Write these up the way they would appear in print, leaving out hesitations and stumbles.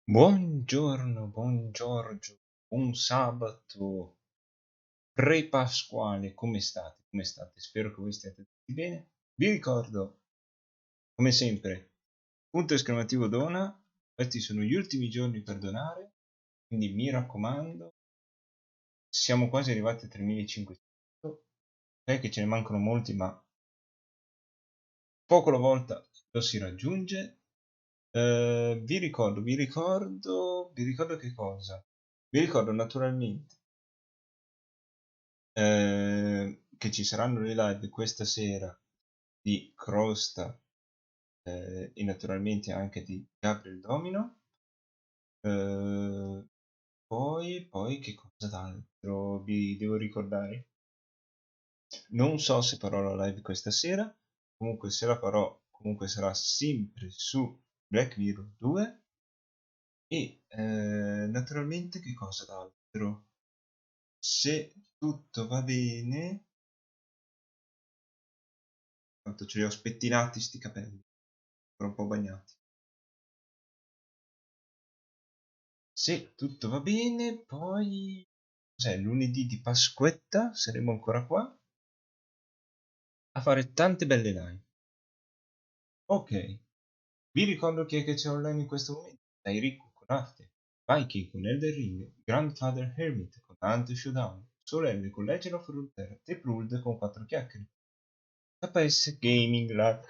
Buongiorno, buon Giorgio, buon sabato, pre-pasquale, come state? Come state? Spero che voi stiate tutti bene. Vi ricordo, come sempre, punto esclamativo dona, questi sono gli ultimi giorni per donare, quindi mi raccomando, siamo quasi arrivati a 3500, ok che ce ne mancano molti, ma poco alla volta lo si raggiunge. Vi ricordo che cosa? Vi ricordo naturalmente che ci saranno le live questa sera di Crosta e naturalmente anche di Gabriel Domino. Eh, poi che cosa d'altro vi devo ricordare? Non so se farò la live questa sera, comunque se la farò, comunque sarà sempre su Black Mirror 2 e naturalmente che cosa d'altro? Se tutto va bene, tanto ce li ho spettinati sti capelli, sono un po' bagnati. Se tutto va bene, poi cos'è? Lunedì di Pasquetta saremo ancora qua a fare tante belle live. Ok, vi ricordo chi è che c'è online in questo momento. Dai Ricco con Arte, Mikey con Elder Ring, Grandfather Hermit con Ante Showdown, Solelle con Legend of Runeterra, Tepruld con 4 chiacchiere, KS Gaming Live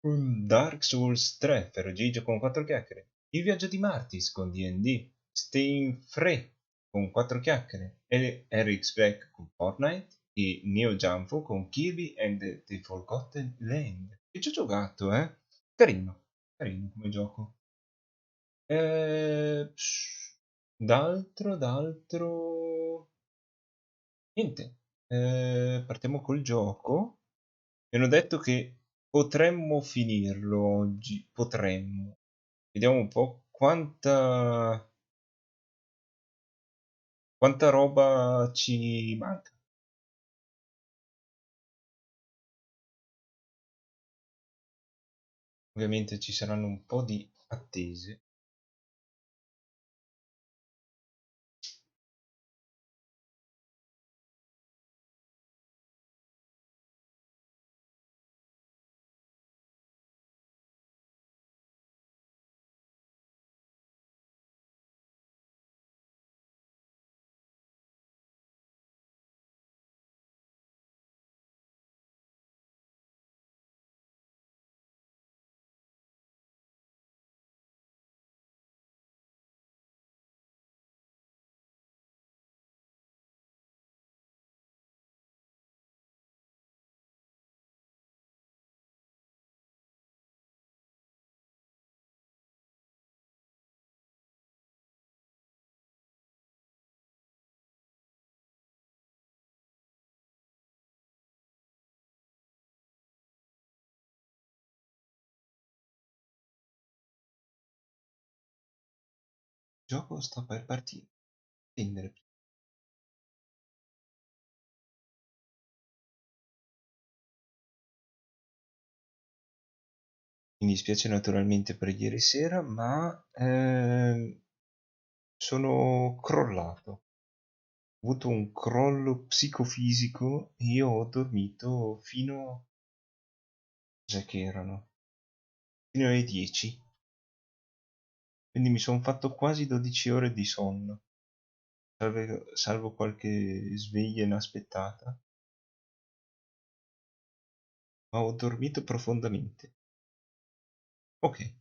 con Dark Souls 3, Ferrogigio con 4 chiacchiere, Il viaggio di Martis con D&D, Stein Free con 4 chiacchiere, RX Black con Fortnite e Neo Jumpo con Kirby and the Forgotten Land. E ci ho giocato, Carino, carino come gioco. D'altro. Niente. Partiamo col gioco. Mi hanno detto che potremmo finirlo oggi. Potremmo. Vediamo un po' quanta roba ci manca. Ovviamente ci saranno un po' di attese. Il gioco sta per partire. Attendere. Mi dispiace naturalmente per ieri sera, ma sono crollato. Ho avuto un crollo psicofisico e io ho dormito fino. Cos'è che erano? Fino alle 10. Quindi mi sono fatto quasi 12 ore di sonno, salvo qualche sveglia inaspettata, ma ho dormito profondamente. Ok.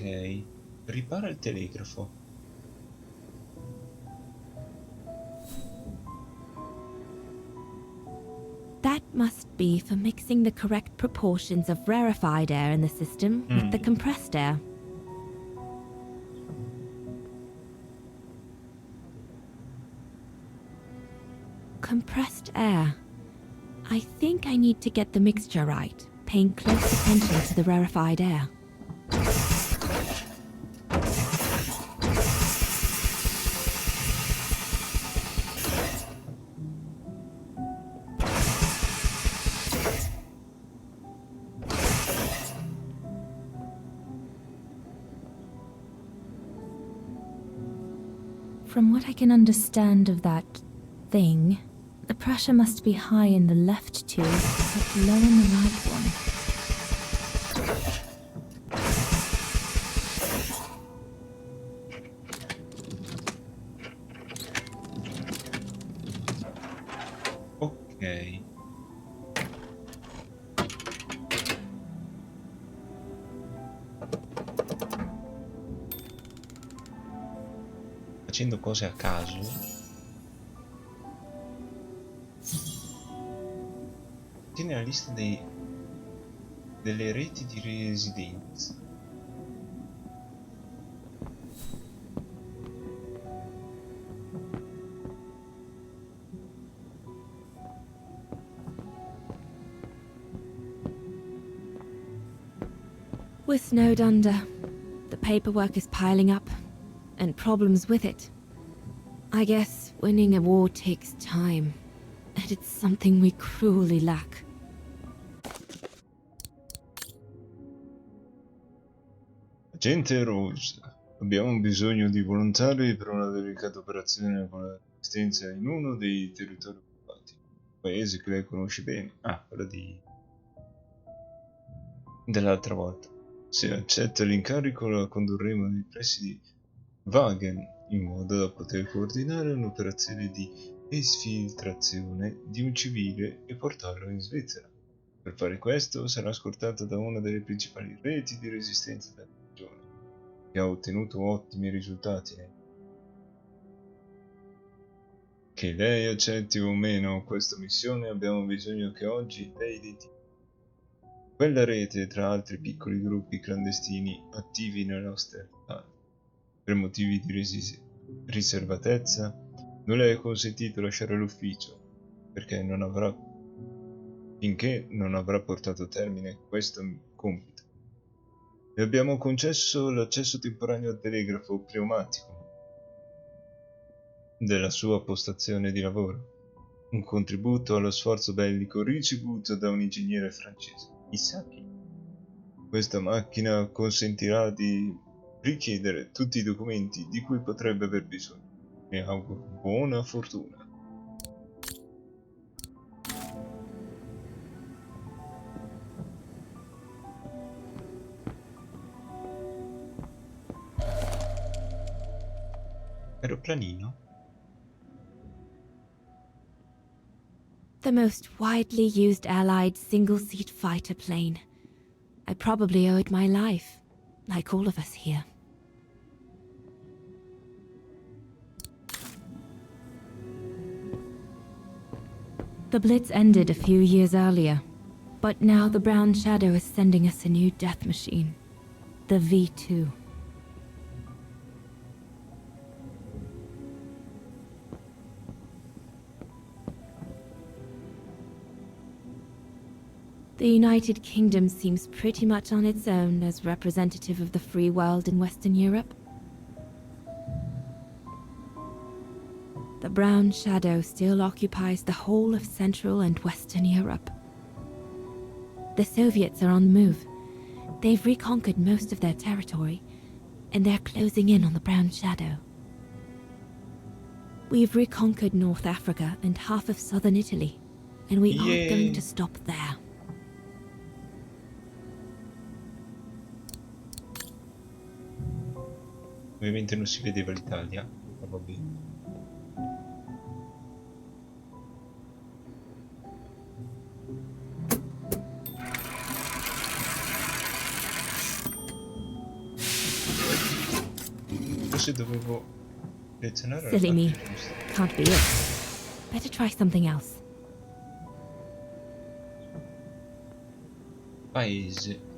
Ok, ripara il telegrafo. That must be for mixing the correct proportions of rarefied air in the system with the compressed air. Compressed air. I think I need to get the mixture right, paying close attention to the rarefied air. From what I can understand of that thing, the pressure must be high in the left tube, but low in the right one. Ok. Facendo cose a caso. Tiene la lista delle reti di residenza. We're snowed under. The paperwork is piling up, and problems with it. I guess winning a war takes time, and it's something we cruelly lack. Agente Rose, abbiamo bisogno di volontari per una delicata operazione con la resistenza in uno dei territori occupati. Un paese che lei conosce bene. Ah, quello dell'altra volta. Se accetta l'incarico la condurremo nei pressi di Wagen in modo da poter coordinare un'operazione di esfiltrazione di un civile e portarlo in Svizzera. Per fare questo sarà scortato da una delle principali reti di resistenza della regione, che ha ottenuto ottimi risultati. Che lei accetti o meno questa missione, abbiamo bisogno che oggi lei identifichi quella rete tra altri piccoli gruppi clandestini attivi nella nostra realtà. Per motivi di riservatezza non le è consentito lasciare l'ufficio, finché non avrà portato a termine questo compito. Le abbiamo concesso l'accesso temporaneo al telegrafo pneumatico della sua postazione di lavoro, un contributo allo sforzo bellico ricevuto da un ingegnere francese. Chissà chi. Questa macchina consentirà di richiedere tutti i documenti di cui potrebbe aver bisogno. Mi auguro buona fortuna. Aeroplanino? The most widely used Allied single-seat fighter plane. I probably owe it my life, like all of us here. The Blitz ended a few years earlier, but now the Brown Shadow is sending us a new death machine, the V2. The United Kingdom seems pretty much on its own as representative of the free world in Western Europe. The Brown Shadow still occupies the whole of Central and Western Europe. The Soviets are on the move. They've reconquered most of their territory, and they're closing in on the Brown Shadow. We've reconquered North Africa and half of southern Italy, and we aren't going to stop there. Ovviamente non si vedeva l'Italia, ma va bene. forse dovevo selezionare la Silly me. parte giusta. Can't be it. Better try something else. Paese.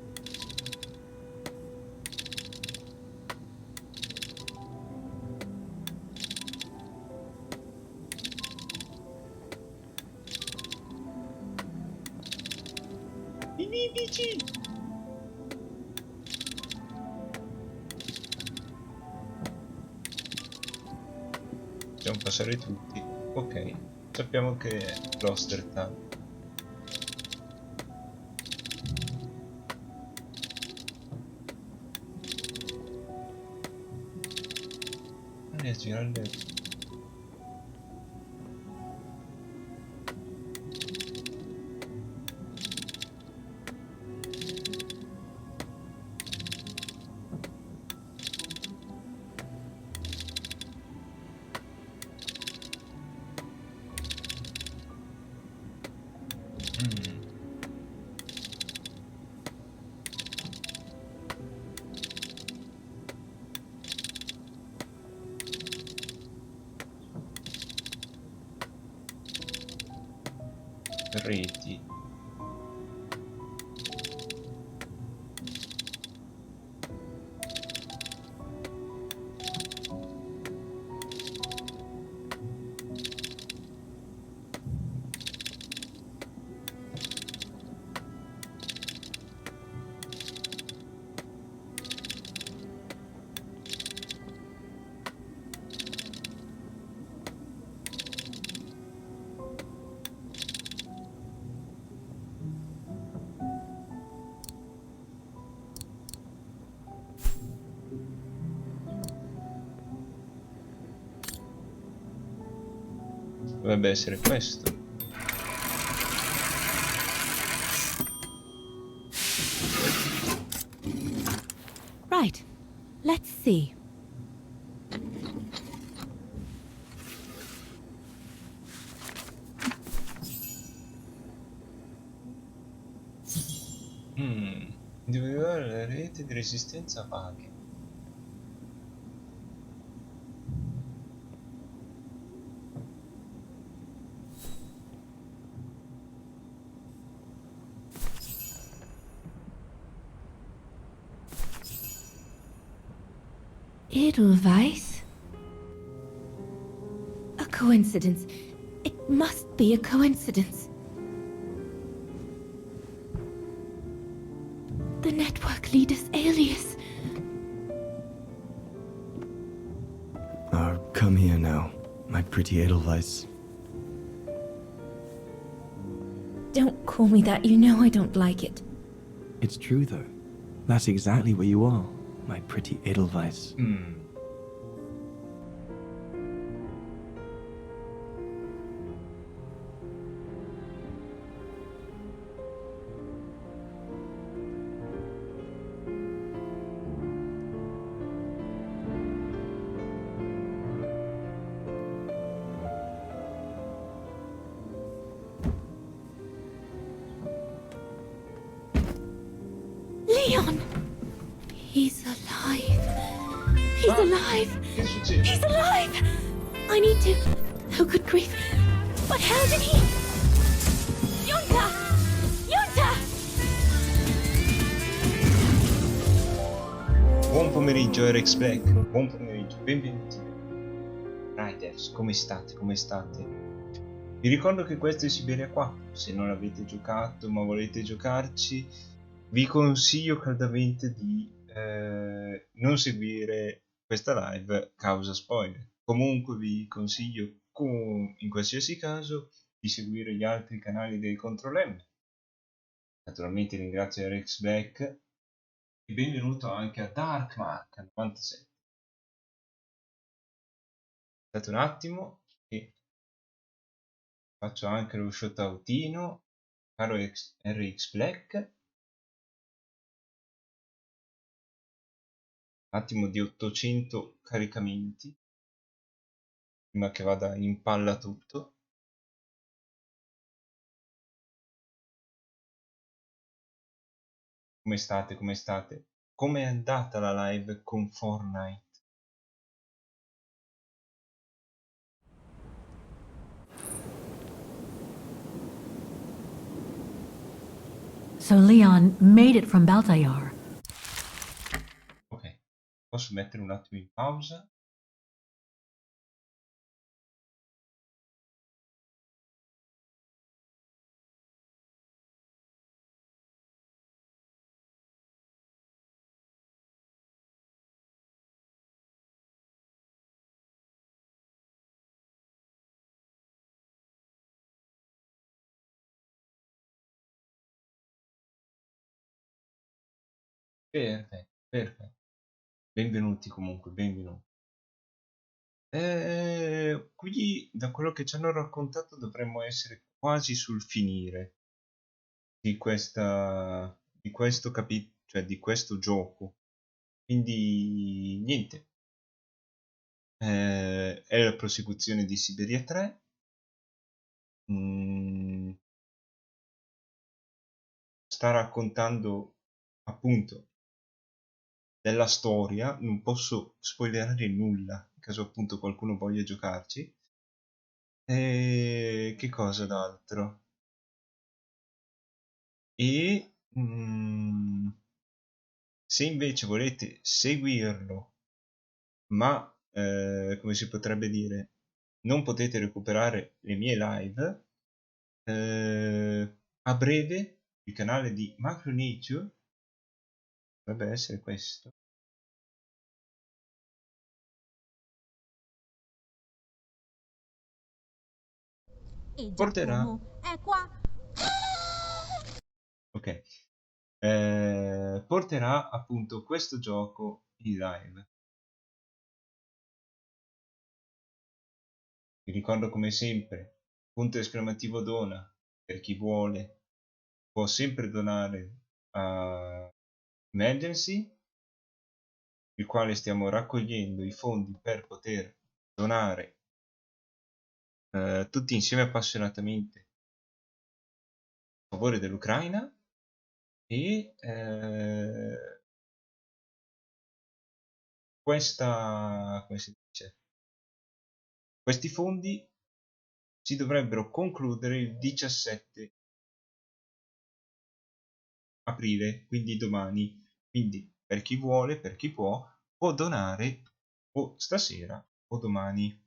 I nemici! Facciamo passare tutti. Ok, sappiamo che è Cluster Town. Non è girare. Reti. Dovrebbe essere questo. Right. Let's see. Individuare le reti di resistenza vaghe. Edelweiss? A coincidence. It must be a coincidence. The network leader's alias. Come here now, my pretty Edelweiss. Don't call me that, you know I don't like it. It's true though. That's exactly what you are, my pretty Edelweiss. Leon! He's alive. He's alive. Che succede? He's alive! I need to... Oh, good grief. But how did he... Yunta! Yunta! Buon pomeriggio RX Black, buon pomeriggio, benvenuti. Riders, come state? Come state? Vi ricordo che questo è Syberia 4, se non l'avete giocato ma volete giocarci, vi consiglio caldamente di non seguire questa live causa spoiler. Comunque vi consiglio, in qualsiasi caso, di seguire gli altri canali del Control M. Naturalmente ringrazio RX Black e benvenuto anche a Darkmark 97. Aspettate un attimo e faccio anche lo shoutoutino, caro RX Black. Un attimo di 800 caricamenti prima che vada in palla tutto. Come state? Come state? Come è andata la live con Fortnite? So Leon made it from Baltayar. Ok, posso mettere un attimo in pausa? Perfetto, perfetto. Benvenuti comunque, benvenuti. Qui, da quello che ci hanno raccontato, dovremmo essere quasi sul finire di questo capitolo, cioè di questo gioco. Quindi, niente. È la prosecuzione di Syberia 3. Mm, sta raccontando appunto della storia, non posso spoilerare nulla in caso appunto qualcuno voglia giocarci. E che cosa d'altro? E se invece volete seguirlo, ma come si potrebbe dire, non potete recuperare le mie live, a breve il canale di Macronature dovrebbe essere questo. E Porterà, Giacomo è qua. ok, porterà appunto questo gioco in live. Vi ricordo come sempre, punto esclamativo dona, per chi vuole, può sempre donare a Emergency, il quale stiamo raccogliendo i fondi per poter donare tutti insieme appassionatamente a favore dell'Ucraina e come si dice, questi fondi si dovrebbero concludere il 17 aprile, quindi domani. Quindi per chi vuole, per chi può donare o stasera o domani.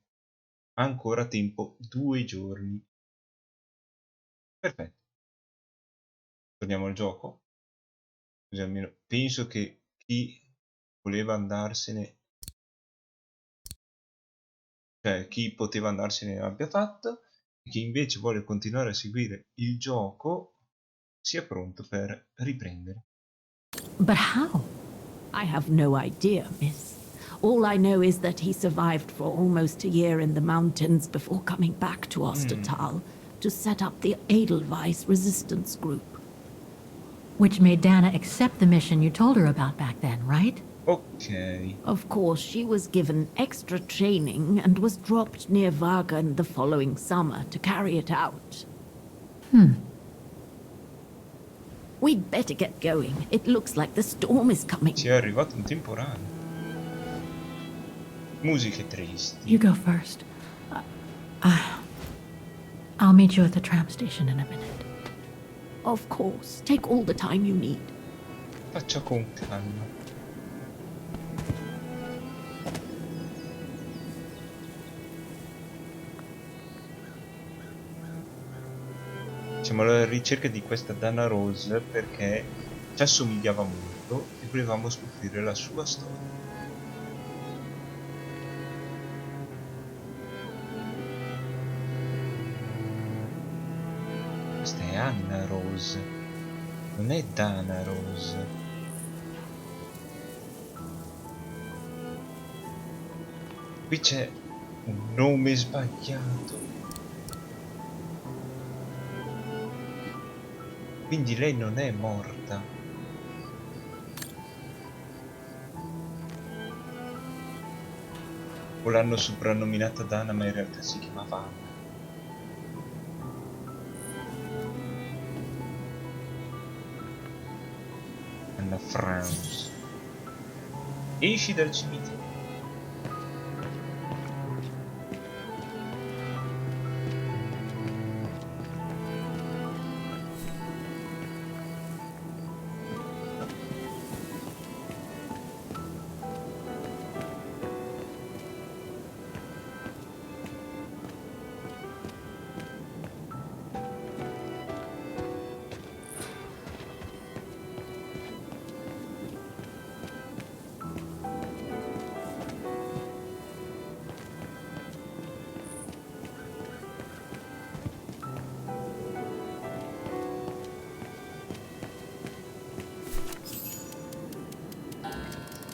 Ha ancora tempo 2 giorni. Perfetto. Torniamo al gioco. Così almeno penso che chi voleva andarsene, cioè chi poteva andarsene l'abbia fatto, e chi invece vuole continuare a seguire il gioco sia pronto per riprendere. But how? I have no idea, miss. All I know is that he survived for almost a year in the mountains before coming back to Ostertal to set up the Edelweiss resistance group. Which made Dana accept the mission you told her about back then, right? Ok. Of course, she was given extra training and was dropped near Wagen the following summer to carry it out. We'd better get going. It looks like the storm is coming. Ci è arrivato un temporale. Musiche tristi. You go first. I'll meet you at the tram station in a minute. Of course. Take all the time you need. Faccia con calma. Siamo alla ricerca di questa Dana Rose perché ci assomigliava molto e volevamo scoprire la sua storia. Questa è Anna Rose, non è Dana Rose. Qui c'è un nome sbagliato. Quindi lei non è morta. O l'hanno soprannominata Dana ma in realtà si chiamava Anna. Anna Franz. Esci dal cimitero.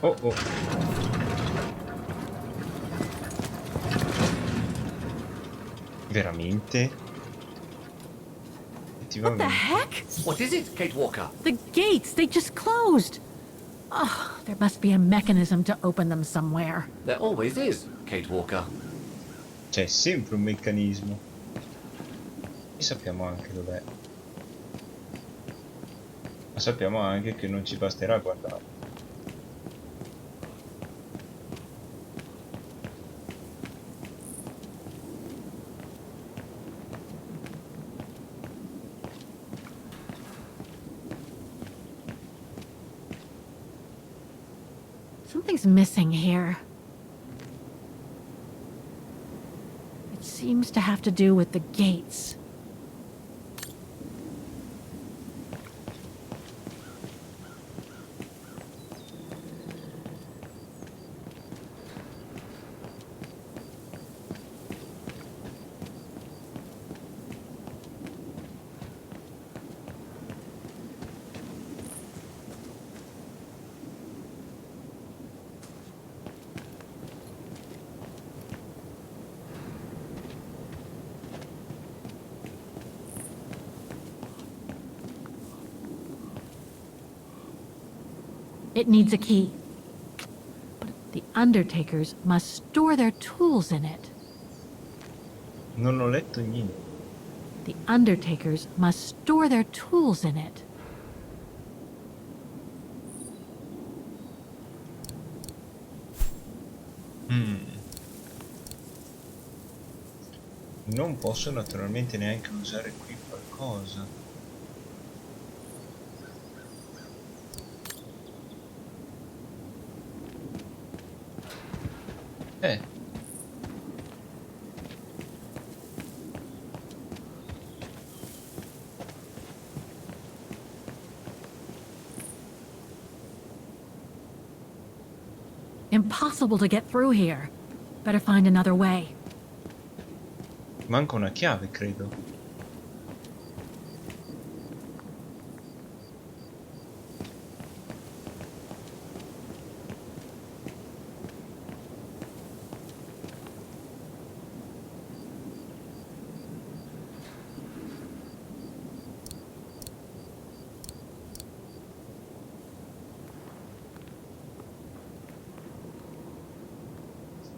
Oh oh. Veramente? What the Effettivamente. heck? What is it, Kate Walker? The gates, they just closed. Oh, there must be a mechanism to open them somewhere. There always is, Kate Walker. C'è sempre un meccanismo. E sappiamo anche dov'è. Ma sappiamo anche che non ci basterà guardare. Something's missing here. It seems to have to do with the gates. It needs a key. But the Undertakers must store their tools in it. Non ho letto niente. The Undertakers must store their tools in it. Non posso naturalmente neanche usare qui qualcosa. Eh. Impossible to get through here. Better find another way. Manca una chiave, credo.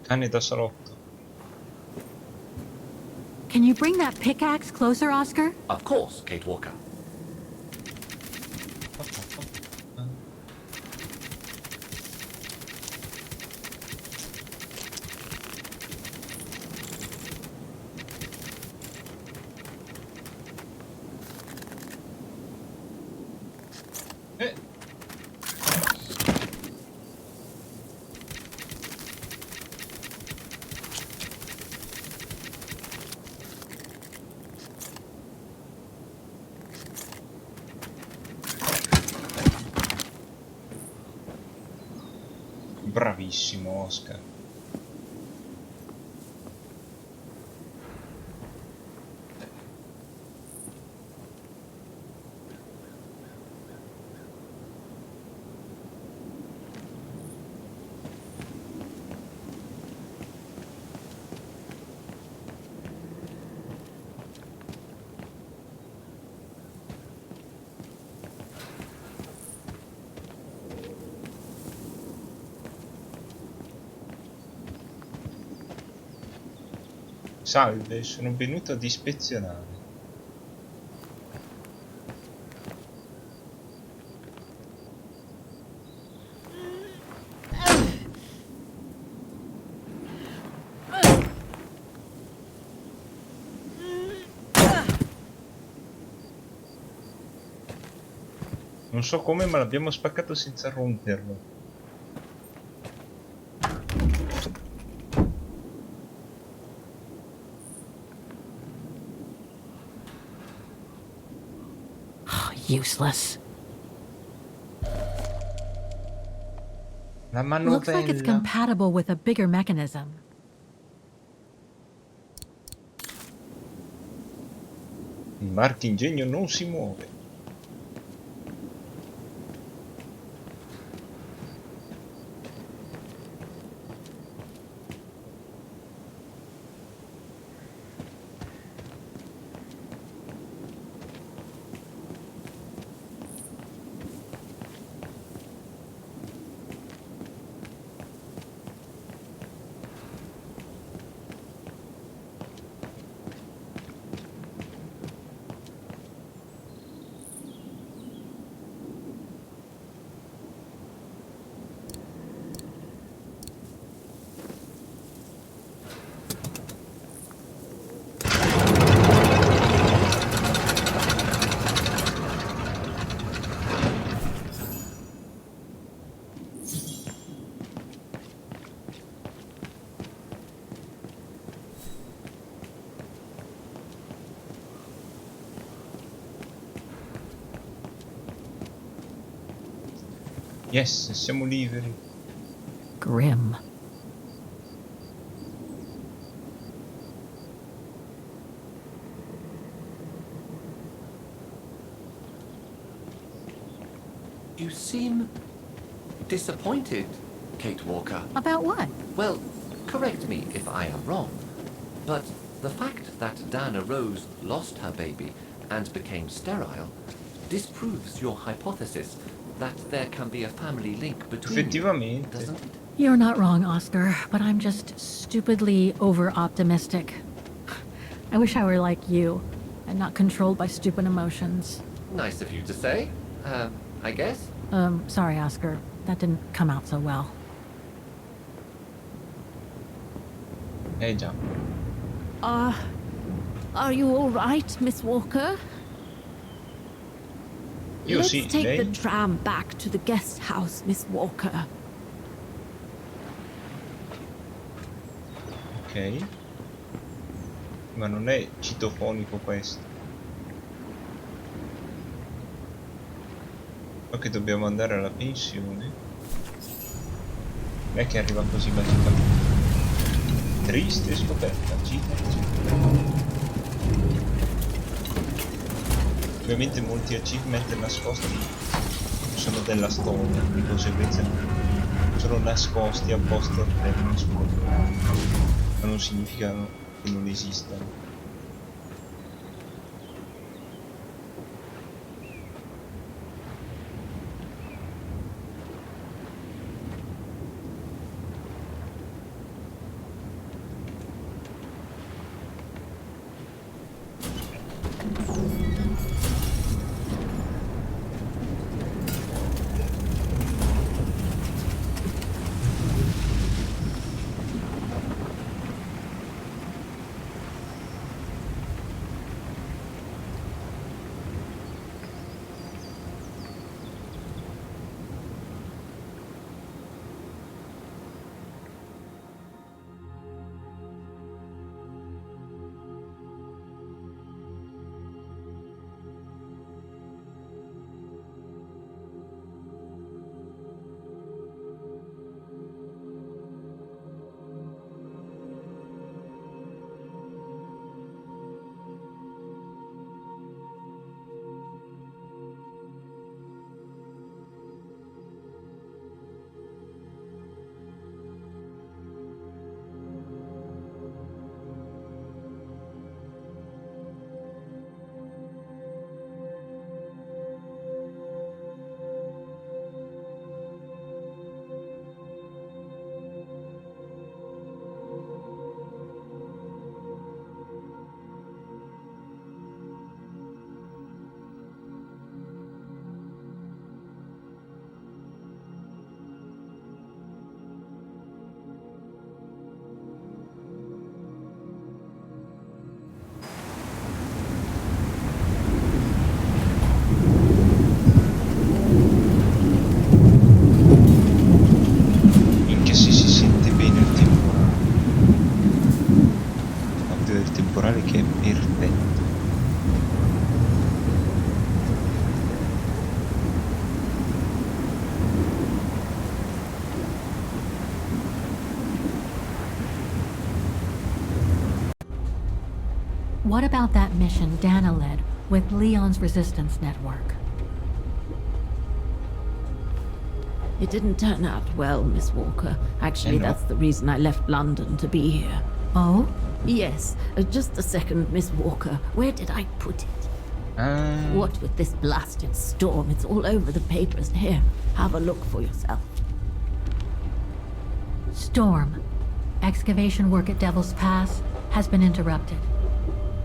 Cane da salotto. Can you bring that pickaxe closer, Oscar? Of course, Kate Walker. Eh. Bravissimo, Oscar. Salve, sono venuto ad ispezionare. Non so come, ma l'abbiamo spaccato senza romperlo. Useless. La Looks like it's manovella. compatible with a bigger mechanism. Il marchingegno non si muove. Yes, siamo liberi. Grim. You seem disappointed, Kate Walker. About what? Well, correct me if I am wrong, but the fact that Diana Rose lost her baby and became sterile disproves your hypothesis that there can be a family link between you, Effettivamente. doesn't it? You're not wrong, Oscar, but I'm just stupidly over-optimistic. I wish I were like you, and not controlled by stupid emotions. Nice of you to say, I guess. Sorry, Oscar. That didn't come out so well. Già. Are you all right, Miss Walker? Io Let's sì, take lei? the tram back to the guest house, Miss Walker. Ok. Ma non è citofonico questo. So che dobbiamo andare alla pensione. Non è che arriva così magicamente. Triste scoperta, ovviamente molti achievement nascosti sono della storia, di conseguenza sono nascosti apposta per non spoilerare, ma non significa che non esistano. Minchia, si sente bene il temporale. L'audio del temporale che è perfetto. What about that mission Dana led with Leon's resistance network? It didn't turn out well, Miss Walker. Actually, No. that's the reason I left London to be here. Oh? Yes, just a second, Miss Walker. Where did I put it? What with this blasted storm? It's all over the papers. Here, have a look for yourself. Storm. Excavation work at Devil's Pass has been interrupted.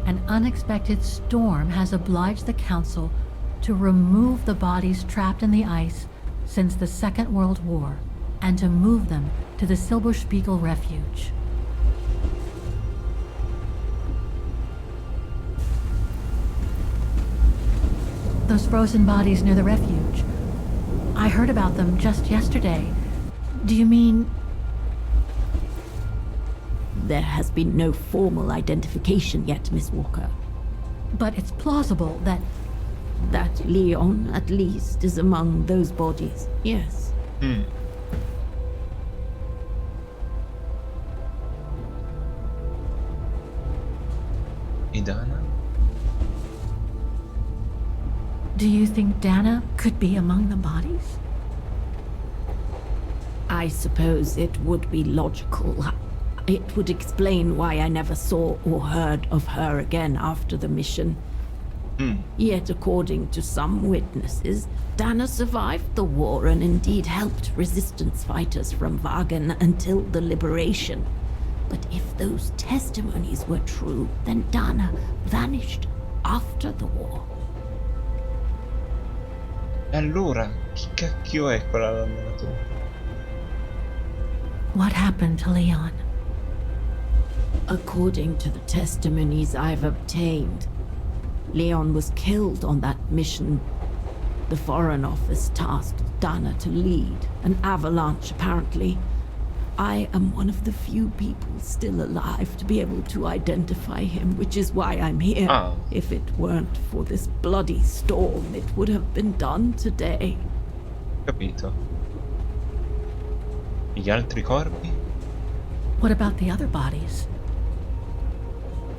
An unexpected storm has obliged the Council to remove the bodies trapped in the ice since the Second World War and to move them to the Silberspiegel Refuge. Those frozen bodies near the refuge. I heard about them just yesterday. Do you mean... There has been no formal identification yet, Miss Walker. But it's plausible that... That Leon, at least, is among those bodies. Yes. Mm. E Dana? Do you think Dana could be among the bodies? I suppose it would be logical. It would explain why I never saw or heard of her again after the mission. Yet, according to some witnesses, Dana survived the war and indeed helped resistance fighters from Wagen until the liberation. But if those testimonies were true, then Dana vanished after the war. Allora, chi cacchio è quella donna tu? What happened to Leon? According to the testimonies I've obtained, Leon was killed on that mission. The Foreign Office tasked Dana to lead an avalanche, apparently. I am one of the few people still alive to be able to identify him, which is why I'm here. Ah. If it weren't for this bloody storm, it would have been done today. Capito. E gli altri corpi? What about the other bodies?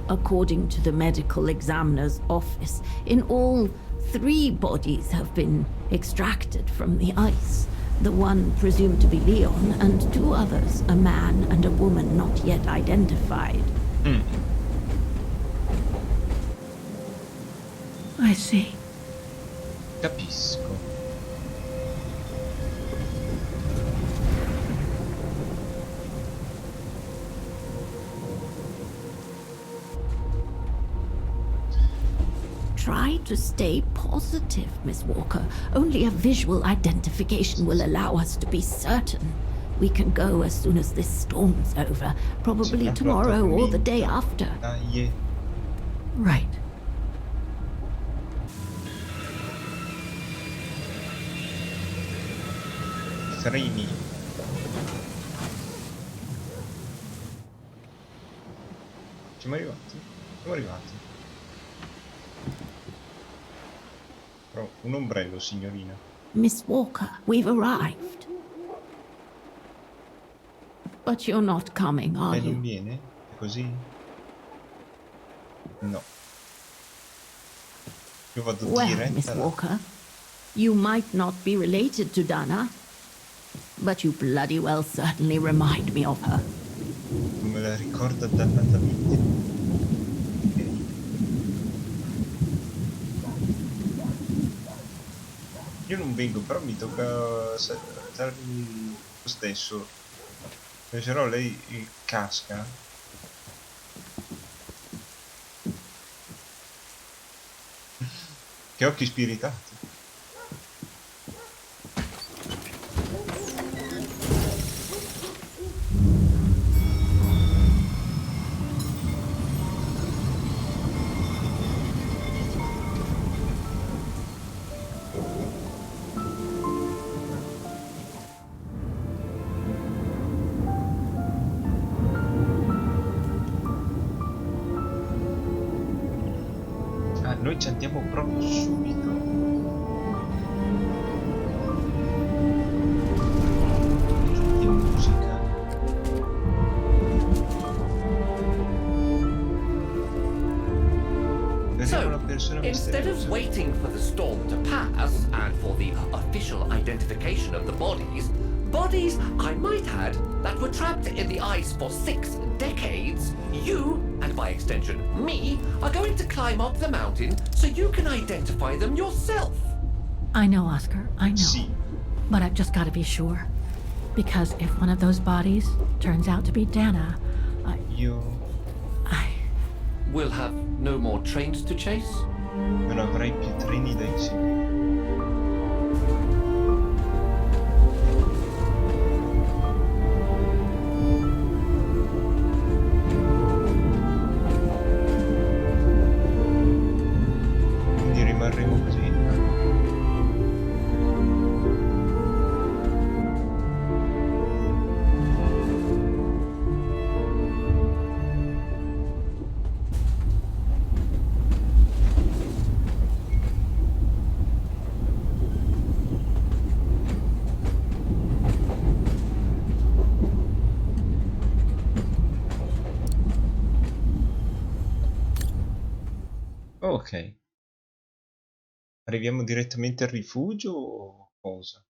According to the medical examiner's office, in all, 3 bodies have been extracted from the ice. The one presumed to be Leon, and 2 others, a man and a woman not yet identified. I see. Capisco. Try to stay positive, Miss Walker. Only a visual identification will allow us to be certain. We can go as soon as this storm's over, probably tomorrow or the day after. Dai. Right. Freni. Siamo arrivati? Siamo arrivati. Però un ombrello, signorina. Miss Walker, we've arrived. But you're not coming, are Lei non you? viene? È così? No. Io vado Well, diretta Miss là. Walker, you might not be related to Dana, but you bloody well certainly remind me of her. Non me la ricorda dannatamente. Io non vengo, però mi tocca saltarmi lo stesso. Se no lei casca. Che occhi spiritati. Ah, noi ci andiamo proprio subito. Di musica. Vediamo la persona Instead of misteriosa. waiting for the storm to pass and for the official identification of the bodies, I might add, that were trapped in the ice for 6 decades, you, and by extension me, are going to climb up the mountain so you can identify them yourself. I know, Oscar, I know. Sì. But I've just got to be sure. Because if one of those bodies turns out to be Dana, Io We'll have no more trains to chase? non avrei più treni da inseguire. Quindi rimarremo così. Ok. Arriviamo direttamente al rifugio o cosa?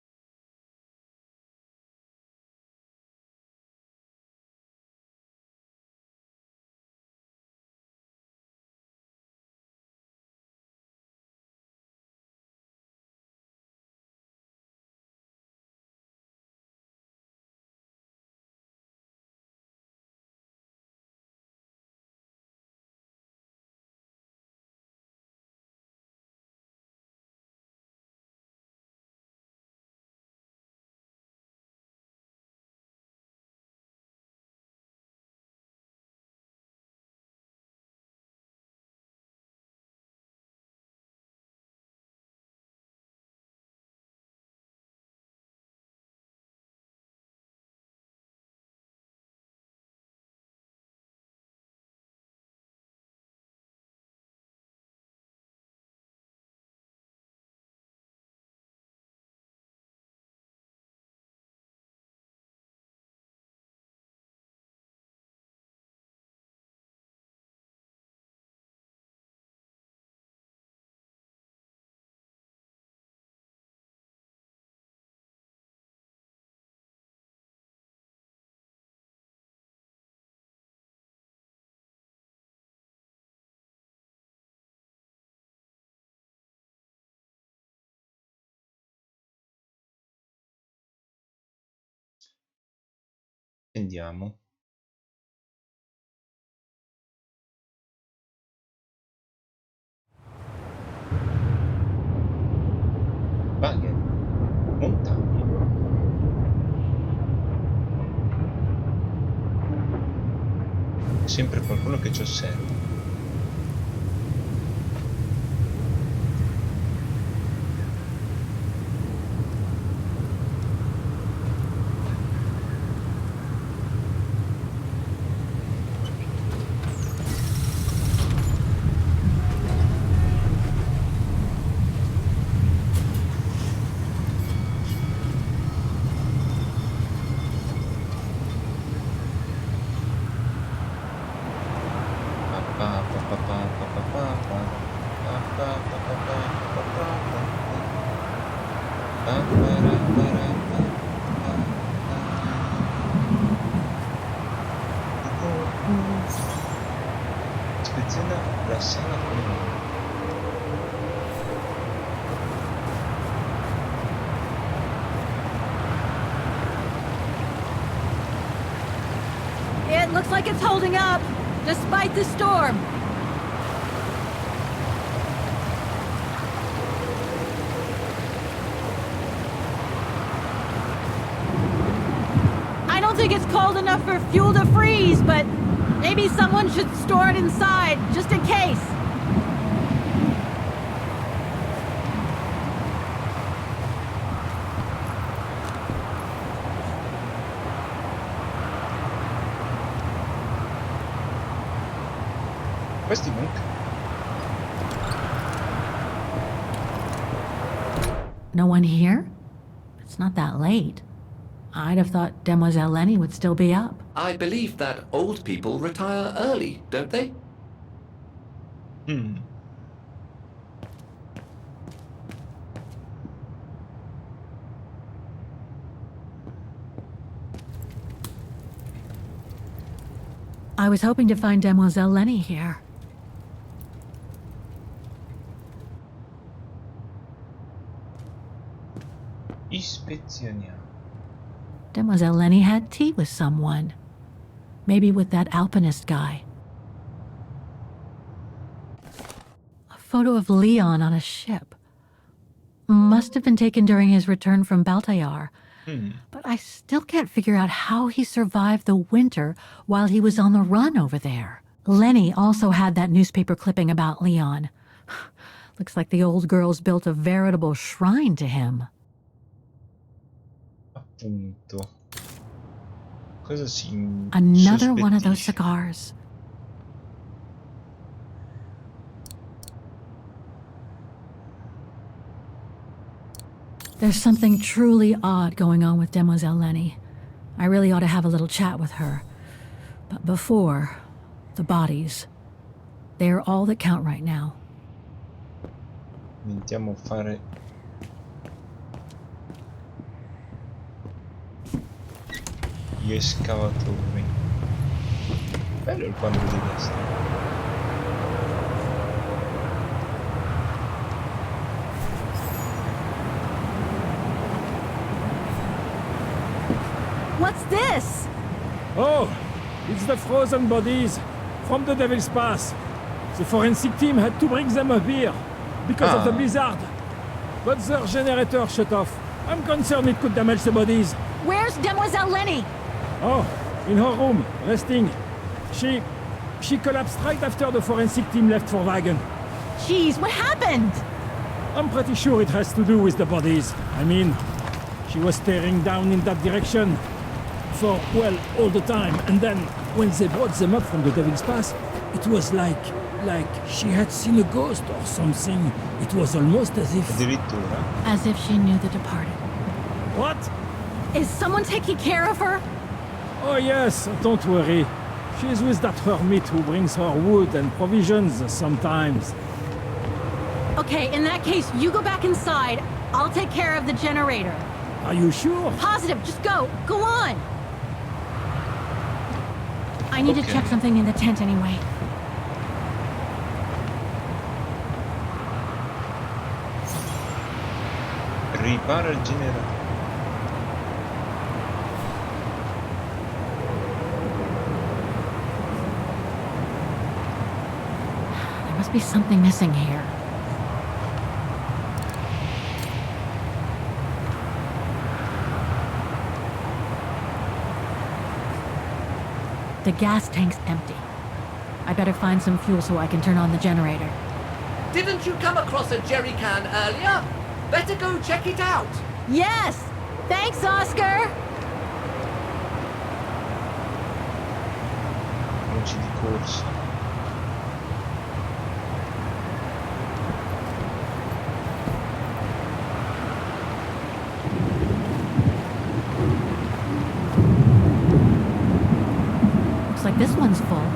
Andiamo. Baghe. Montagne. C'è sempre qualcuno che ci osserva. Ispeziona la sala comune. It looks like it's holding up, despite the storm. I don't think it's cold enough for fuel to freeze, but maybe someone should store it inside, just in case. Questi monk. No one here? It's not that late. I'd have thought Demoiselle Lenny would still be up. I believe that old people retire early, don't they? I was hoping to find Demoiselle Lenny here. Ispezioniamo. Demoiselle Lenny had tea with someone. Maybe with that alpinist guy. A photo of Leon on a ship. Must have been taken during his return from Baltayar. But I still can't figure out how he survived the winter while he was on the run over there. Lenny also had that newspaper clipping about Leon. Looks like the old girls built a veritable shrine to him. Appunto. Cosa si Another one of those sospettisce? cigars. There's something truly odd going on with Demoiselle Lenny. I really ought to have a little chat with her. But before, the bodies. They're all that count right now. Iniziamo a fare gli escavatori. Bello il quadro di destra. What's this? Oh, it's the frozen bodies from the Devil's Pass. The forensic team had to bring them up here because of the blizzard. But their generator shut off. I'm concerned it could damage the bodies. Where's Demoiselle Lenny? Oh, in her room, resting. She collapsed right after the forensic team left for Wagen. Jeez, what happened? I'm pretty sure it has to do with the bodies. I mean, she was staring down in that direction for, well, all the time. And then, when they brought them up from the Devil's Pass, it was like she had seen a ghost or something. It was almost as if... Addirittura. As if she knew the departed. What? Is someone taking care of her? Oh yes, don't worry. She's with that hermit who brings her wood and provisions sometimes. Okay, in that case, you go back inside. I'll take care of the generator. Are you sure? Positive, just go. Go on. I need to check something in the tent anyway. Ripara il generatore. There must be something missing here. The gas tank's empty. I better find some fuel so I can turn on the generator. Didn't you come across a jerry can earlier? Better go check it out. Yes! Thanks, Oscar! Voci di corsa. Looks like this one's full.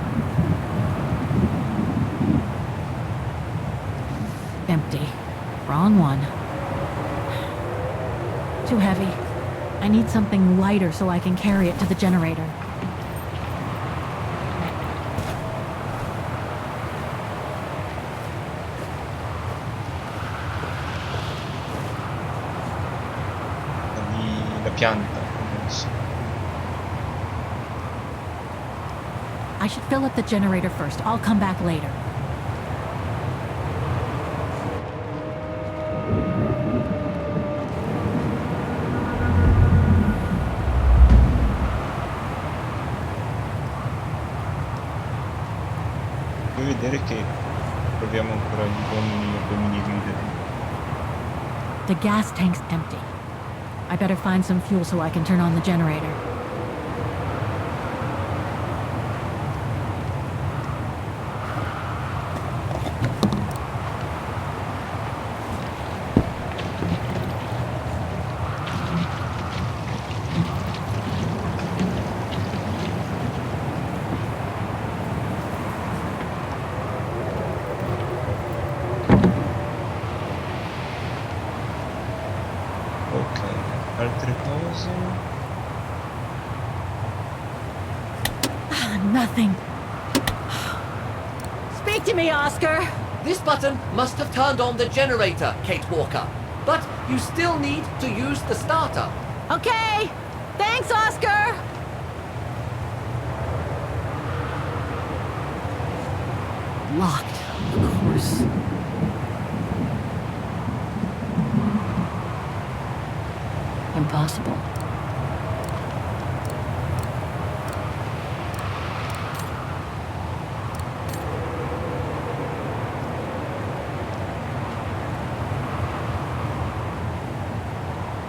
Empty. Wrong one. Too heavy. I need something lighter so I can carry it to the generator. La pianta. I should fill up the generator first. I'll come back later. Puoi vedere che proviamo ancora gli uomini guida. The gas tank's empty. I better find some fuel so I can turn on the generator. Ok, altre cose. Nothing. Speak to me, Oscar. This button must have turned on the generator, Kate Walker. But you still need to use the starter. Okay. Thanks, Oscar. Locked, of course. Impossible.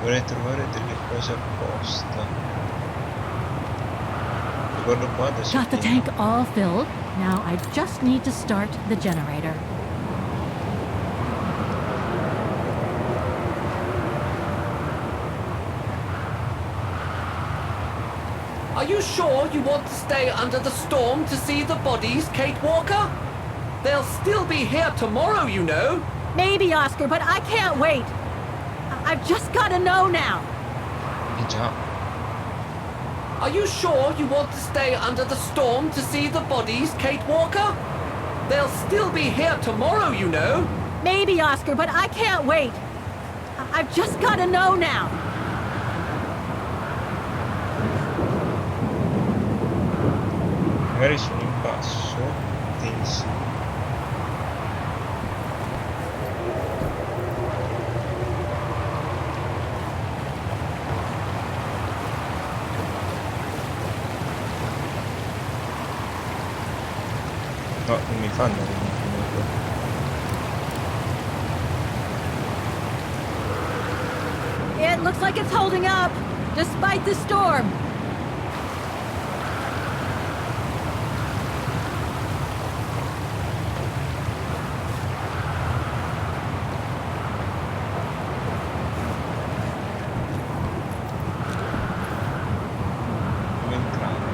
Vorrei trovare delle cose apposta. Guardo qua adesso. Got the tank all filled. Now I just need to start the generator. Are you sure you want to stay under the storm to see the bodies, Kate Walker? They'll still be here tomorrow, you know. Maybe, Oscar, but I can't wait. I've just got to know now. Già. Are you sure you want to stay under the storm to see the bodies, Kate Walker? They'll still be here tomorrow, you know. Maybe, Oscar, but I can't wait. I've just got to know now. Magari sono in basso, tensi. No, non mi fanno comunque. It looks like it's holding up, despite the storm. Devo entrare.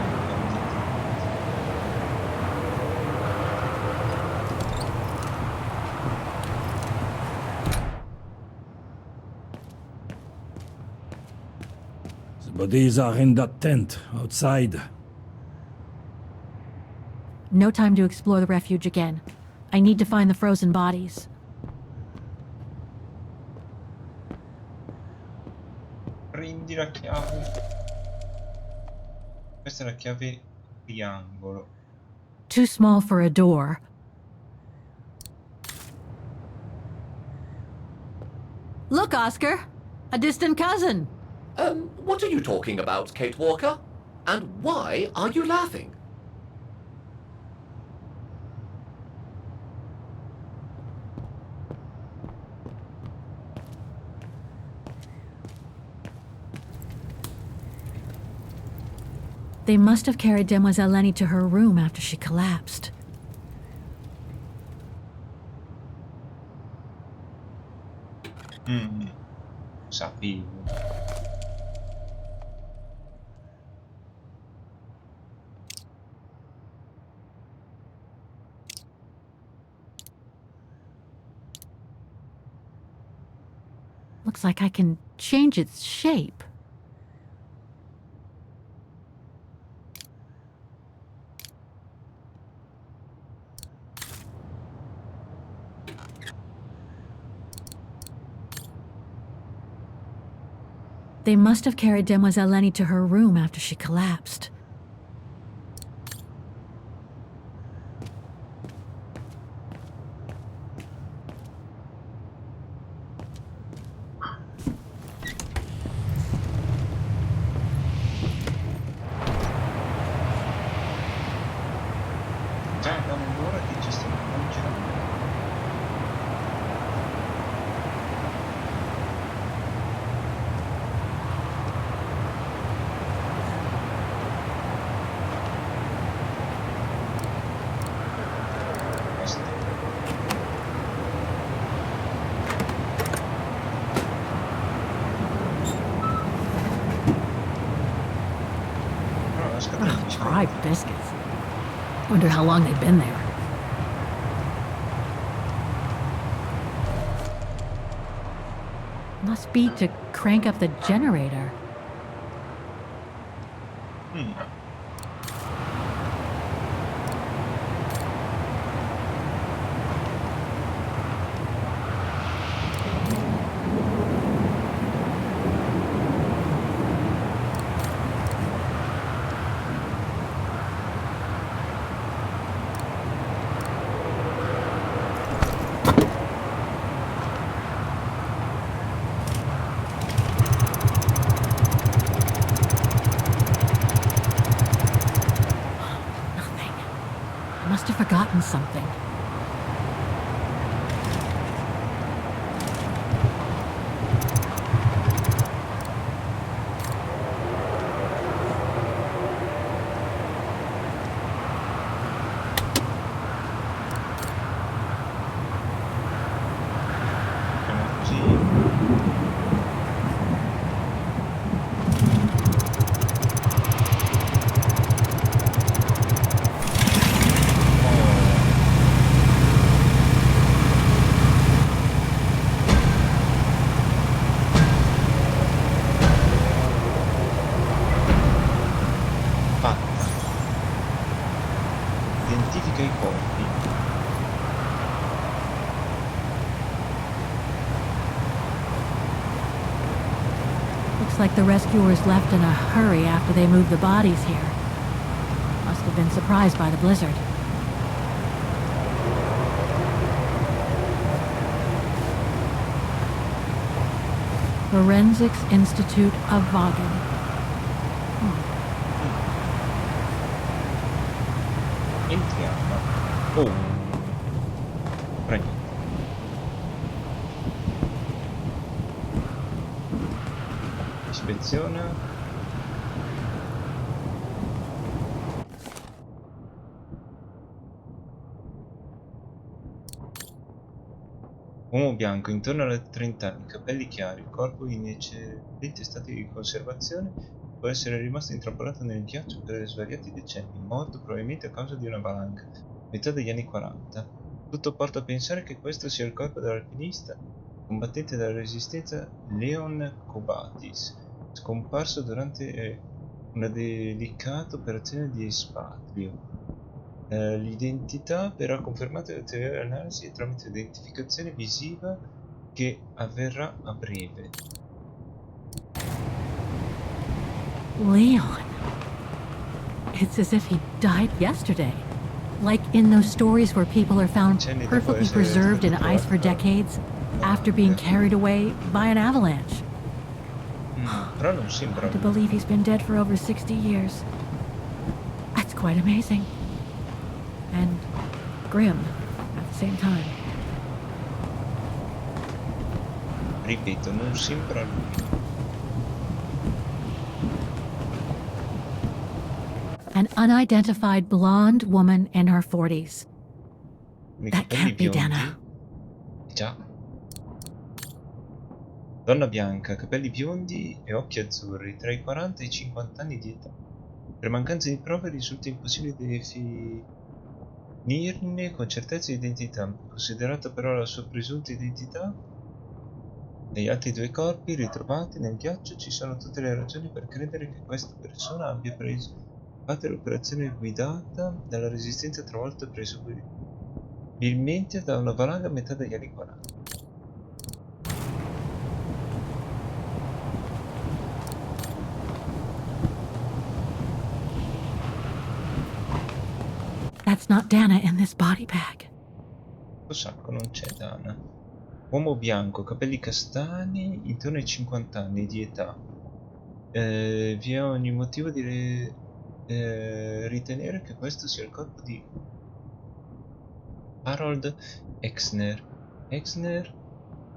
The bodies are in that tent outside. No time to explore the refuge again. I need to find the frozen bodies. Prendi la chiave. Questa è la chiave triangolo. Too small for a door. Look, Oscar! A distant cousin. What are you talking about, Kate Walker? And why are you laughing? They must have carried Demoiselle Lenny to her room after she collapsed. Sapevo. Looks like I can change its shape. They must have carried Demoiselle Lenny to her room after she collapsed. Già da un'ora che ci stiamo mangiando. Basta. No, aspetta, Dry biscuits. Wonder how long they've been there. Must be to crank up the generator. Looks like the rescuers left in a hurry after they moved the bodies here. Must have been surprised by the blizzard. Forensics Institute of Vagen. Entriamo. Oh. Prego. Ispeziona. Uomo bianco, intorno alle 30 anni, capelli chiari, corpo in eccellente stato di conservazione, può essere rimasto intrappolato nel ghiaccio per svariati decenni, morto probabilmente a causa di una valanga, metà degli anni 40. Tutto porta a pensare che questo sia il corpo dell'alpinista, combattente della resistenza Leon Kobatis, scomparso durante una delicata operazione di espatrio. L'identità verrà confermata da ulteriori analisi e tramite identificazione visiva che avverrà a breve. Leon. It's as if he died yesterday. Like in those stories where people are found perfectly preserved in ice for decades after being carried away by an avalanche. Però non sembra. Hard to believe he's been dead for over 60 years. That's quite amazing. And grim at the same time. Ripeto, non sembra lui. An unidentified blonde woman in her 40s. I That capelli can't be biondi. Dana. Già. Donna bianca, capelli biondi e occhi azzurri, tra i 40 e i 50 anni di età. Per mancanza di prove risulta impossibile definirne con certezza l'identità. Considerata però la sua presunta identità, negli altri due corpi ritrovati nel ghiaccio ci sono tutte le ragioni per credere che questa persona abbia preso parte all'operazione guidata dalla resistenza travolta presumibilmente da una valanga a metà degli anni 40. That's not Dana in this body bag. Sacco, non c'è Dana. Uomo bianco, capelli castani, intorno ai 50 anni di età. Vi è ogni motivo di ritenere che questo sia il corpo di Harold Exner. Exner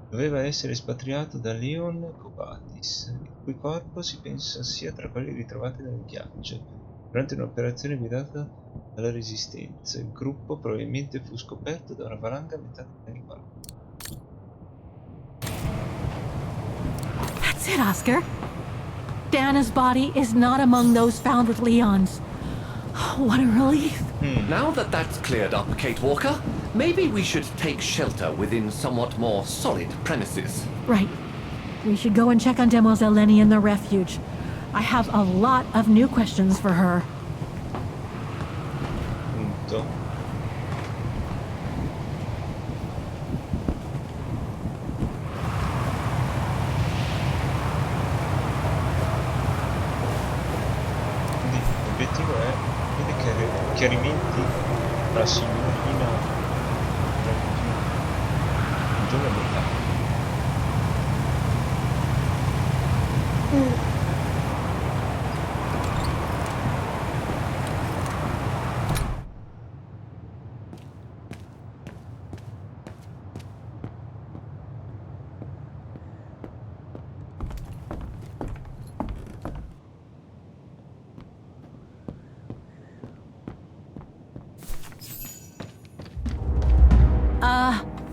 doveva essere espatriato da Leon Kobatis, il cui corpo si pensa sia tra quelli ritrovati nel ghiaccio durante un'operazione guidata dalla resistenza. Il gruppo probabilmente fu scoperto da una valanga a metà degli anni 40. That's it, Oscar. Dana's body is not among those found with Leon's. What a relief. Now that that's cleared up, Kate Walker, maybe we should take shelter within somewhat more solid premises. Right. We should go and check on Demoiselle Lenny in the refuge. I have a lot of new questions for her. Punto. Quindi l'obiettivo è vedere chiarimenti tra signorina un giorno lontano.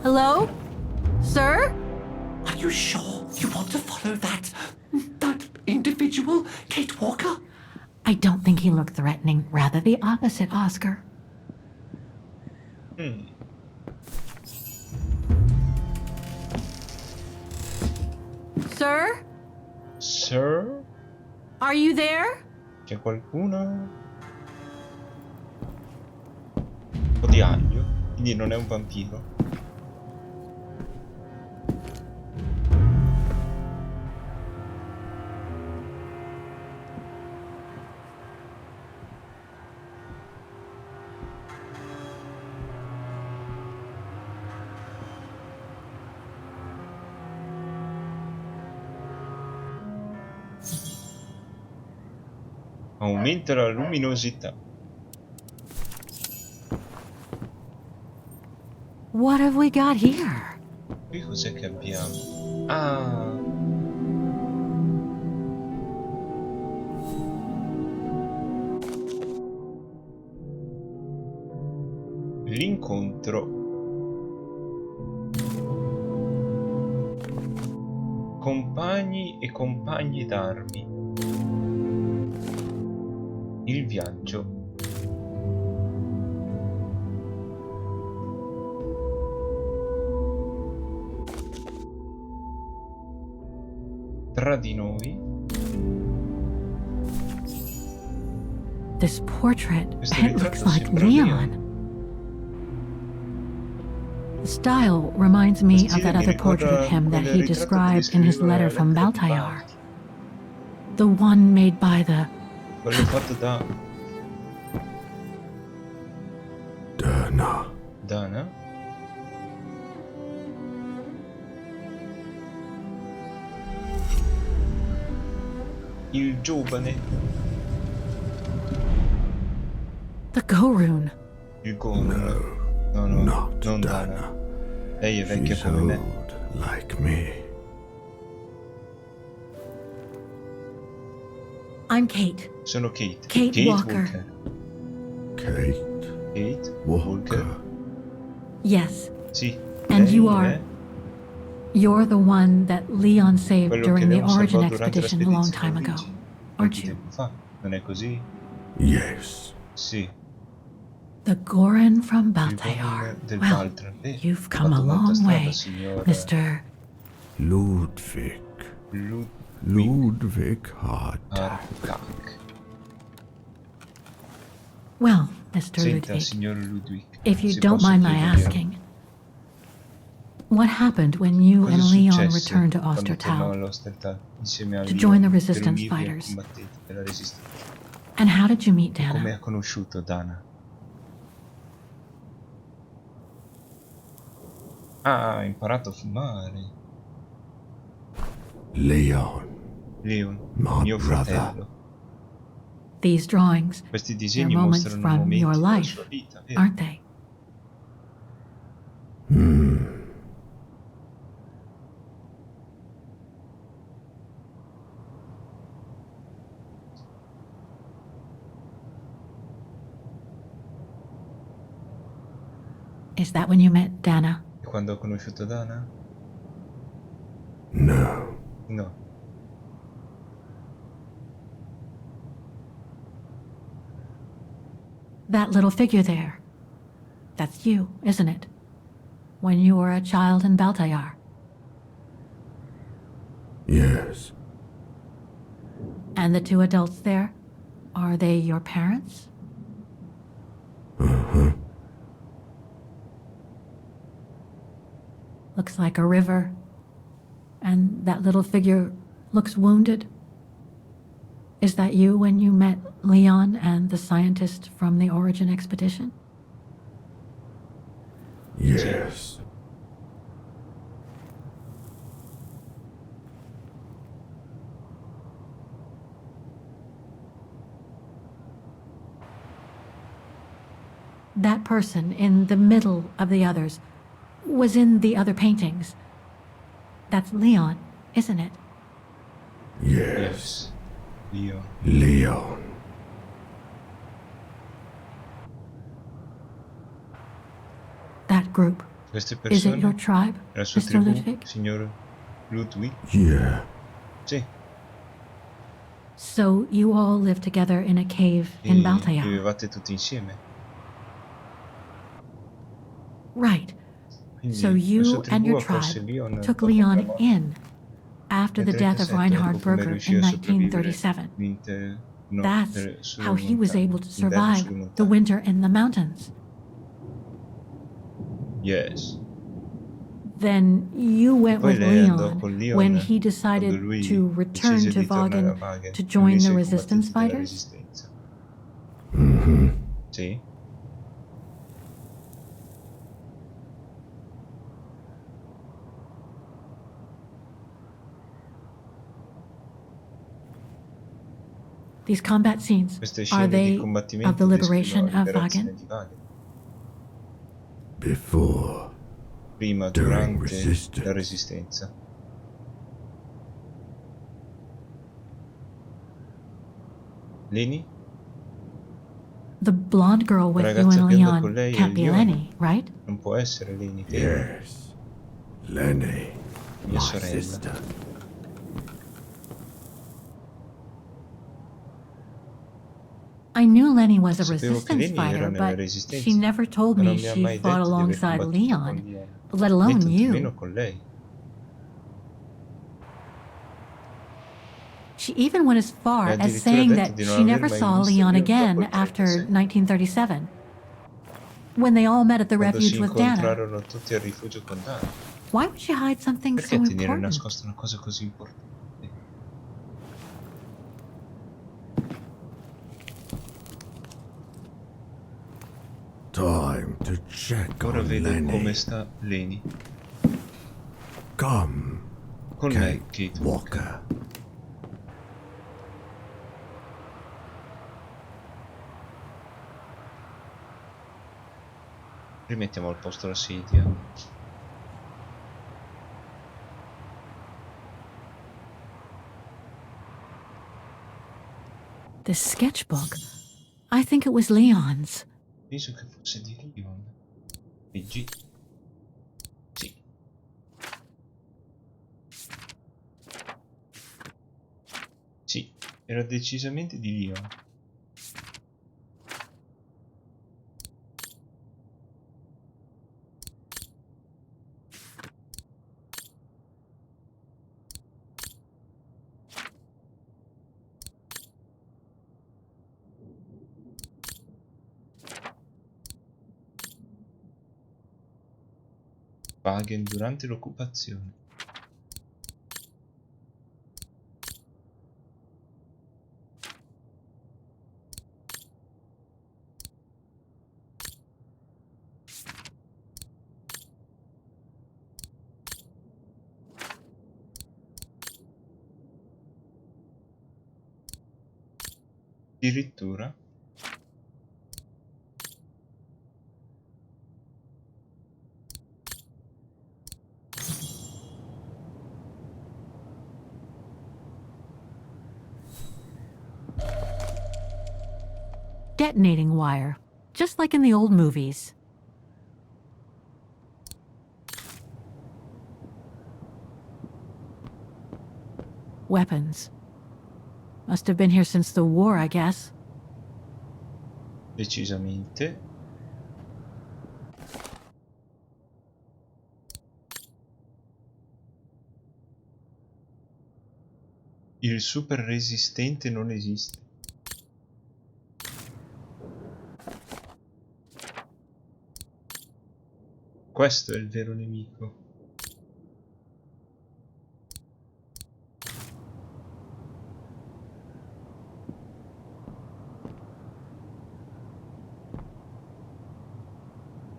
Hello? Sir? Are you sure you want to follow that individual, Kate Walker? I don't think he looked threatening. Rather the opposite, Oscar. Sir? Sir? Are you there? C'è qualcuno? Un po' di aglio, quindi non è un vampiro. Aumenta la luminosità. What have we got here? Qui cos'è che abbiamo? Ah! L'incontro. Compagni e compagne d'armi. Il viaggio. Tra di noi. This portrait, Questo it ritratto looks like sembra Leon. The style reminds Lo me of stile that mi other portrait of ricorda him that quel he ritratto che described in his descriveva letter la from lettera di Baltayar. Balti. The one made by the... Quello fatto da Dana. Il giovane. The Gorun. Il Gorun. No, non Dana. Lei è vecchia come me. Like me. I'm Kate. Sono Kate. Kate Walker. Kate Walker. Yes. Sì. And lei you are... è You're the one that Leon saved quello during che the abbiamo Origin salvato durante expedition a long l'espedizione time ago, Origin. aren't Qualche you? tempo fa. Non è così? Yes. Sì. The Goran from Il Baltayar. Gorun del Well, Baltran. you've Ha come a fatto molta long strada, way, signor Mr. Ludwig Hardtack. Well, Mr. Senta, Ludwig, signor Ludwig. if you se don't posso mind my chiederglielo. asking, what happened when you Cosa and Leon successe returned to quando tornò Ostertal? all'Ostertal insieme a to Leon join the per resistance unirvi ai fighters? combattenti della Resistenza? And how did you meet E come Dana? ha conosciuto Dana? Ah, ha imparato a fumare. Leon, mio fratello. These drawings, Questi they're disegni moments mostrano from momenti your della life, sua vita, vero? aren't they? Is that when you met Dana? E quando ho conosciuto Dana? No. No. That little figure there. That's you, isn't it? When you were a child in Baltayar. Yes. And the two adults there? Are they your parents? Looks like a river. And that little figure looks wounded. Is that you when you met Leon and the scientist from the Origin expedition? Yes. That person in the middle of the others was in the other paintings. That's Leon, isn't it? Yes. Leon. That group. Queste Is it your persone? tribe, La sua Mr. tribù, Ludwig? signor Ludwig? Yeah. Sì. So you all live together in a cave E in Baltayar. vivevate tutti insieme. Right. Quindi So la sua you and tribù your accolse tribe Leon took dopo Leon la morte in after the del death of 37, Reinhard ecco come Berger riuscì in a sopravvivere 1937. no, That's sulle how he was montagne, able to inverno survive sulle the montagne. winter in the mountains. Yes. Then you went Poi with lei andò Leon con Leon when he quando decided lui to return decise to di tornare a Vagen Vagen to per join unirsi the ai resistance combattenti della fighters? Resistenza. Mm-hmm. Sì. These combat scenes, Queste are scene di they of combattimento the liberation descrivono la of liberazione Vagan? di Vagan. Before, Prima, during durante resistance. la resistenza. Leni? The blonde girl La with you ragazza and bionda con Leon lei è can't be Leon. Lenny, right? Non può essere Leni, temo. Yes. Lenny, Mia my sorella. sister. I knew Lenny was a Sapevo che resistance Leni era fighter, nella but resistenza, she never told ma me non mi ha she mai fought detto di aver alongside combattuto con Leon, Leon, let né alone tantomeno you. con lei. She even went as Mi far ha as addirittura saying detto that di non she aver never mai saw visto Leon Leon dopo again il after 36, 1937, when they all met at the quando si refuge with Dana. incontrarono tutti al rifugio con Dana. Why would she hide something Perché so tenere important? nascosta una cosa così importante? Time to check Ora on vedo come Lenny. sta Leni. Come, Con me, Kate Kate Walker. Rimettiamo al posto la sedia. This sketchbook. I think it was Leon's. Penso che fosse di Leon. PG. Sì. Sì, era decisamente di Leon. Wagen durante l'occupazione. Addirittura Detonating wire, just like in the old movies. Weapons. Must have been here since the war, I guess. decisamente. Il super resistente non esiste. Questo è il vero nemico.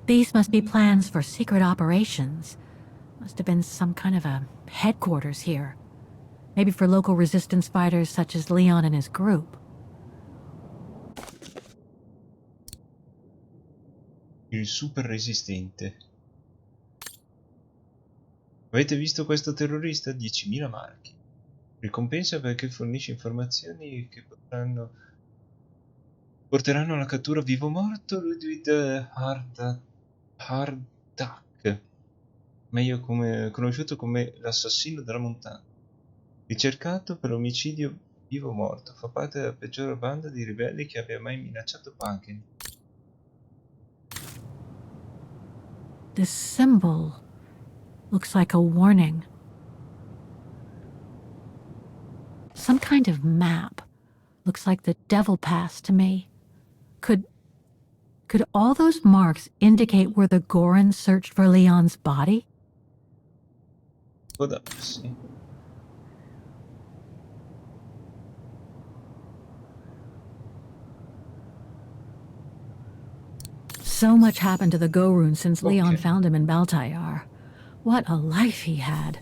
These must be plans for secret operations. Must have been some kind of a headquarters here. Maybe for local resistance fighters such as Leon and his group. Il super resistente. Avete visto questo terrorista? 10.000 marchi. Ricompensa perché fornisce informazioni che porteranno alla cattura vivo o morto Ludwig Hardak, meglio conosciuto come l'assassino della montagna. Ricercato per omicidio vivo o morto, fa parte della peggiore banda di ribelli che abbia mai minacciato Punken. This symbol looks like a warning. Some kind of map. Looks like the Devil Pass to me. Could all those marks indicate where the Goran searched for Leon's body? Può darsi. So much happened to the Gorun since Leon Okay. found him in Baltayar. What a life he had.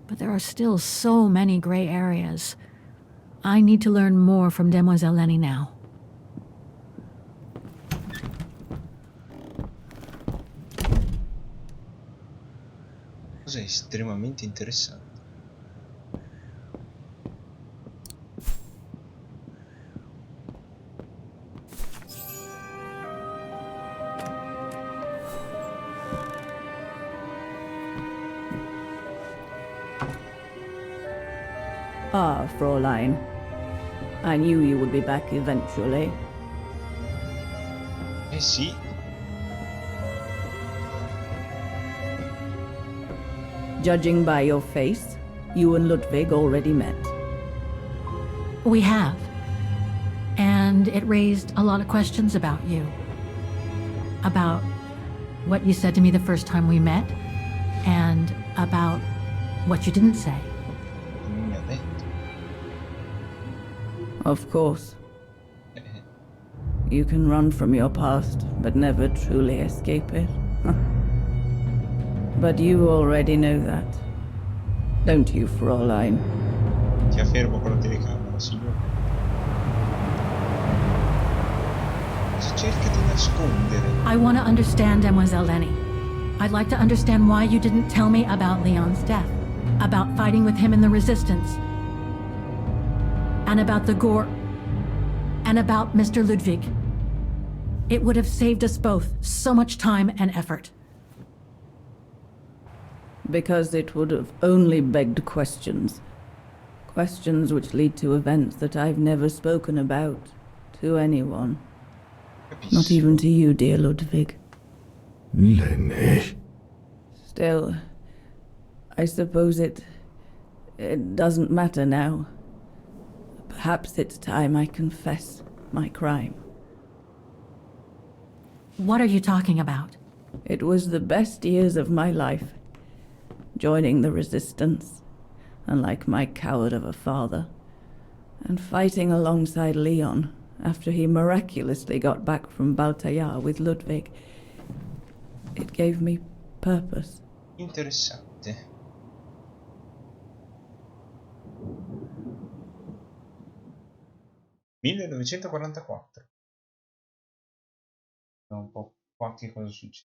But there are still so many gray areas. I need to learn more from Demoiselle Lenny now. Cosa estremamente interessante. Ah, Fräulein. I knew you would be back eventually. Eh sì, Judging by your face, you and Ludwig already met. We have. And it raised a lot of questions about you. About what you said to me the first time we met, and about what you didn't say. non mi ha detto. Of course. You can run from your past, but never truly escape it. But you already know that. Don't you, Fräulein? Ti affermo con la telecamera, signore. Cosa cerca di nascondere? I want to understand Demoiselle Lenny. I'd like to understand why you didn't tell me about Leon's death, about fighting with him in the Resistance, and about the gore, and about Mr. Ludwig. It would have saved us both so much time and effort. Because it would have only begged questions. Questions which lead to events that I've never spoken about to anyone. Not even to you, dear Ludwig. Lenny. Still, I suppose it doesn't matter now. Perhaps it's time I confess my crime. What are you talking about? It was the best years of my life. Joining the Resistance, unlike my coward of a father, and fighting alongside Leon after he miraculously got back from Baltayar with Ludwig. It gave me purpose. Interessante. (1944). Vediamo un po' qua che cosa succede.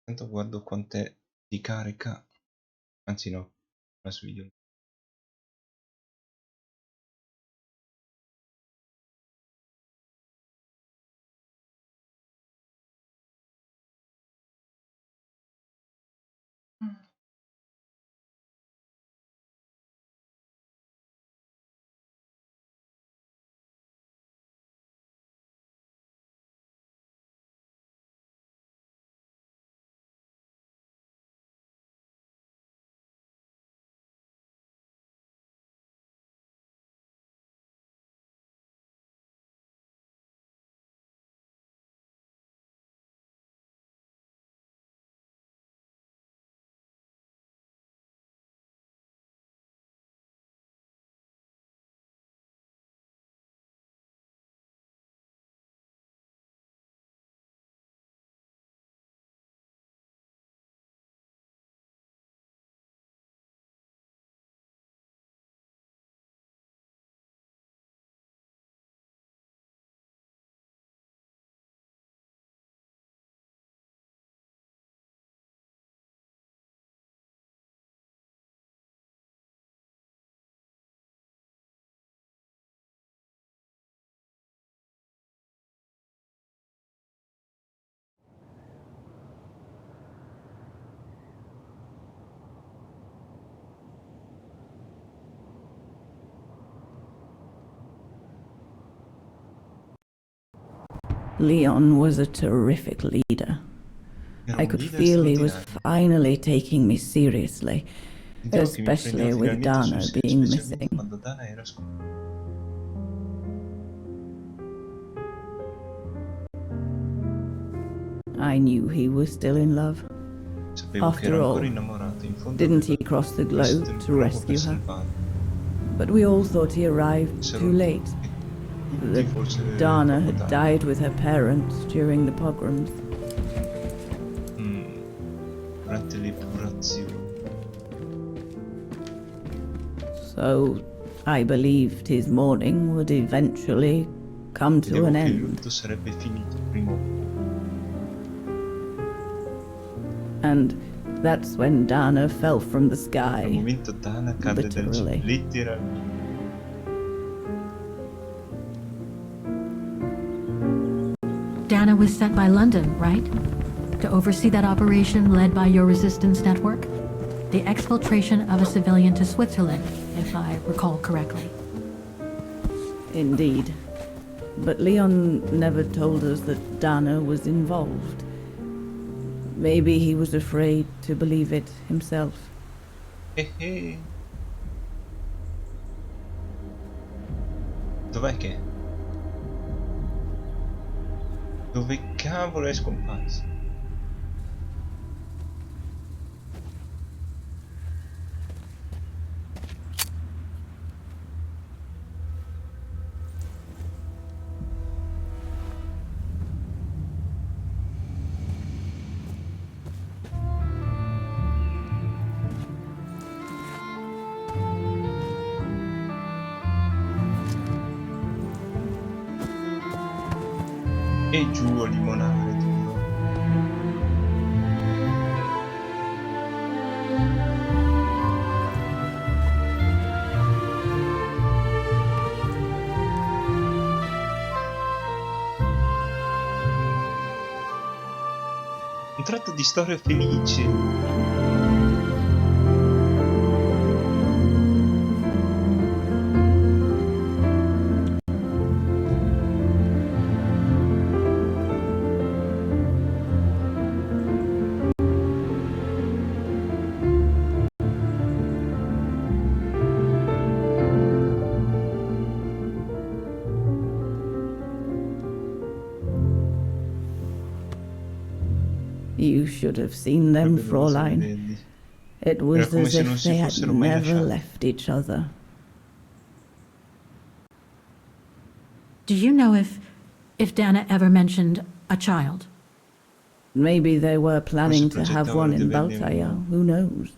Intanto guardo quant'è di carica. Anzi no, adesso video. Leon was a terrific leader. Era I un could leader feel he was straordinario. finally taking me seriously, Sentivo che mi especially prendeva with finalmente sul Dana serio, being specialmente missing. quando Dana era scomparsa. I knew he was still in love. Sapevo che After era all, ancora innamorato, in fondo didn't he aveva cross the questo globe il to globo rescue per her? salvarla. But we all thought he arrived S'ero too late. tutti That forse Dana troppo had tardi. died with her parents during the pogroms. Durante le epurazioni. So I believed his mourning would eventually come to Credevo an che il end. lutto sarebbe finito prima o poi. And that's when Dana fell from the Al sky. momento Dana cadde dal cielo, Literally. letteralmente. Dana was sent by London, right? To oversee that operation led by your resistance network? The exfiltration of a civilian to Switzerland, if I recall correctly. Indeed. But Leon never told us that Dana was involved. Maybe he was afraid to believe it himself. Dov'è che è? Dove cavolo è scomparso? E giù a limonare duro. Un tratto di storia felice. You should have seen them, Sarebbe dovuto Fräulein. vederli. It Era was come as se non if si they had fossero mai never lasciati. left each other. Do you know if Dana ever mentioned a child? Maybe they were planning to have progettavano one di in averne Baltaya. uno. Who knows?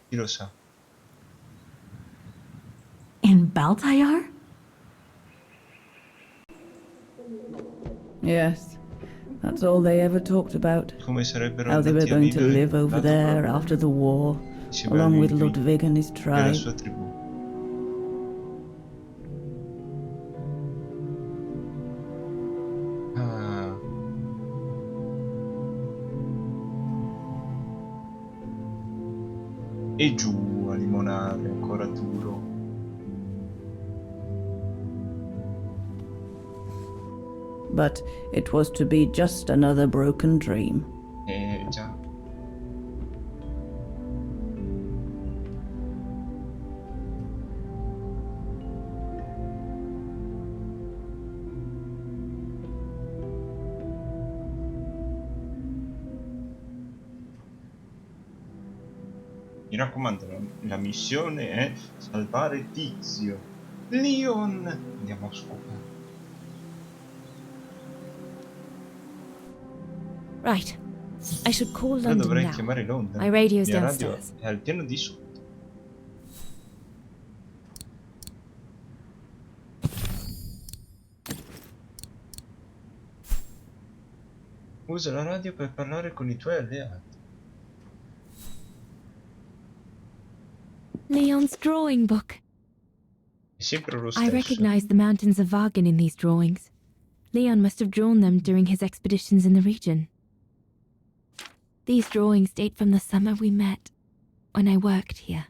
Chi lo sa? In Baltayar? Yes, that's all they ever talked about. Come sarebbero How they were andati a going to vivere live over lato there proprio after the war, insieme a along with lui Ludwig and his e la tribe. sua tribù. Ah. E giù a limonare ancora duro. But it was to be just another broken dream. Già. Mi raccomando, la missione è salvare Tizio. Leon! Andiamo a scopare. Right. I should call Io London dovrei now. chiamare Londra. My radio's Mia radio downstairs. è al piano di sotto. Usa la radio per parlare con i tuoi alleati. Leon's drawing book. È sempre lo I stesso. recognize the mountains of Vagan in these drawings. Leon must have drawn them during his expeditions in the region. These drawings date from the summer we met, when I worked here.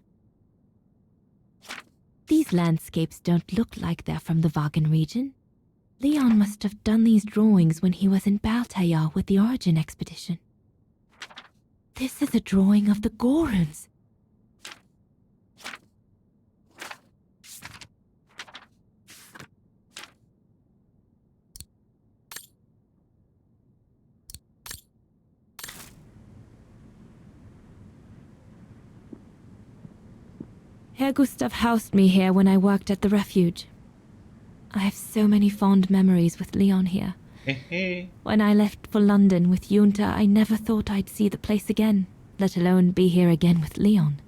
These landscapes don't look like they're from the Vagan region. Leon must have done these drawings when he was in Baltayar with the Origin expedition. This is a drawing of the Goruns. Herr Gustav housed me here when I worked at the refuge. I have so many fond memories with Leon here. When I left for London with Junta, I never thought I'd see the place again, let alone be here again with Leon.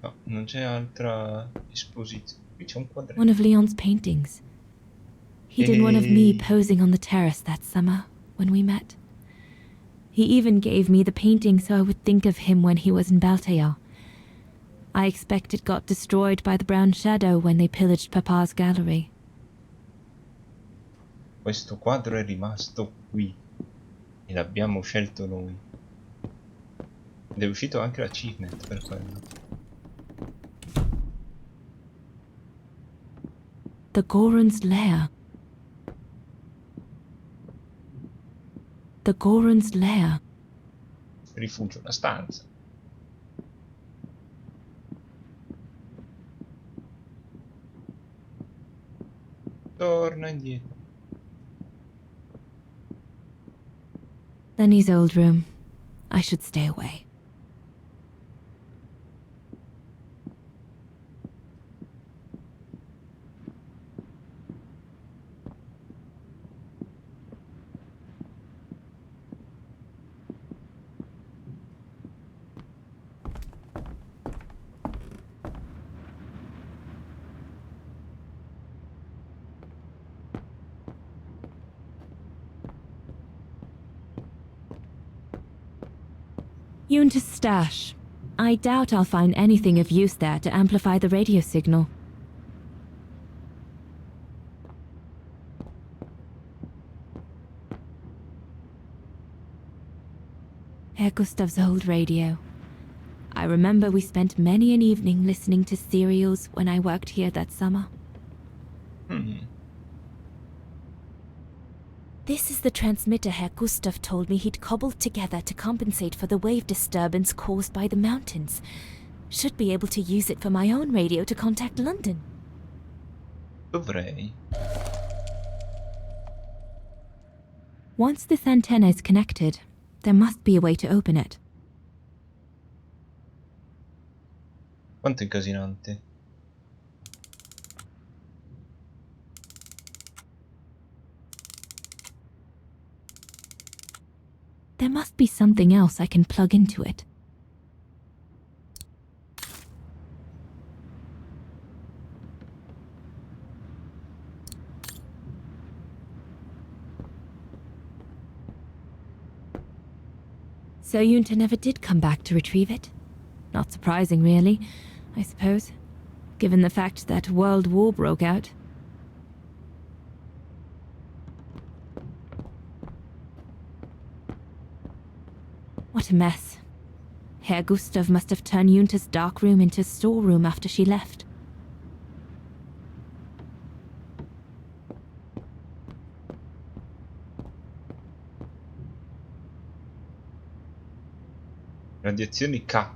No, non c'è altra esposizione. Qui c'è un quadretto. One of Leon's paintings. He did one of me posing on the terrace that summer when we met. He even gave me the painting so I would think of him when he was in Baltayar. I expect it got destroyed by the Brown Shadow when they pillaged Papa's gallery. Questo quadro è rimasto qui e l'abbiamo scelto noi. Ed è uscito anche l'achievement per quello. The Goron's lair. The Goron's lair. Rifugio, una stanza. Torna indietro. Lenny's old room. I should stay away. Junta's stash. I doubt I'll find anything of use there to amplify the radio signal. Herr Gustav's old radio. I remember we spent many an evening listening to serials when I worked here that summer. This is the transmitter Herr Gustav told me he'd cobbled together to compensate for the wave disturbance caused by the mountains. Should be able to use it for my own radio to contact London. Dovrei. Once this antenna is connected, there must be a way to open it. Quanto è incasinante. There must be something else I can plug into it. So Junta never did come back to retrieve it? Not surprising, really, I suppose, given the fact that World War broke out. What a mess. Herr Gustav must have turned Junta's dark room into a storeroom after she left. Radiazioni K.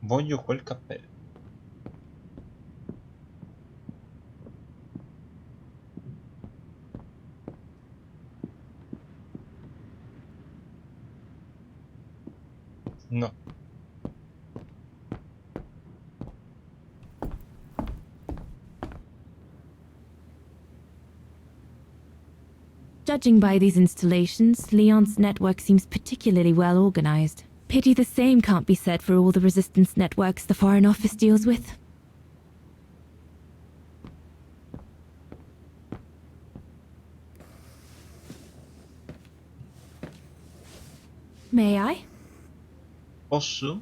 Voglio quel cappello. No. Judging by these installations, Leon's network seems particularly well organized. Pity the same can't be said for all the resistance networks the Foreign Office deals with. May I? Posso?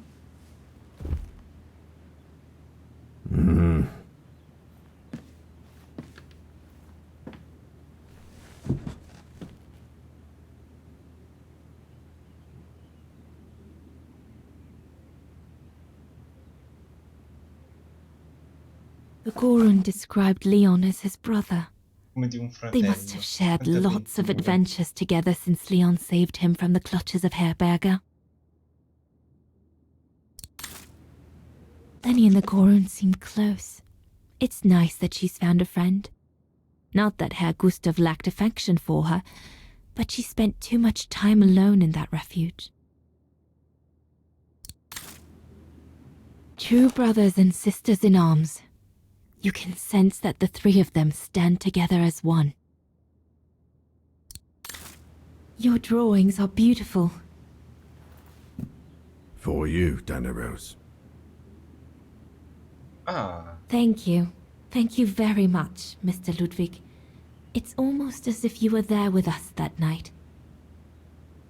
The Gorun described Leon as his brother. Come di un They fratello. must have shared Tante lots of avventure. adventures together since Leon saved him from the clutches of Herberger. Lenny and the Gorun seem close. It's nice that she's found a friend. Not that Herr Gustav lacked affection for her, but she spent too much time alone in that refuge. True brothers and sisters in arms. You can sense that the three of them stand together as one. Your drawings are beautiful. For you, Dana Rose. Ah, Thank you. Thank you very much, Mr. Ludwig. It's almost as if you were there with us that night.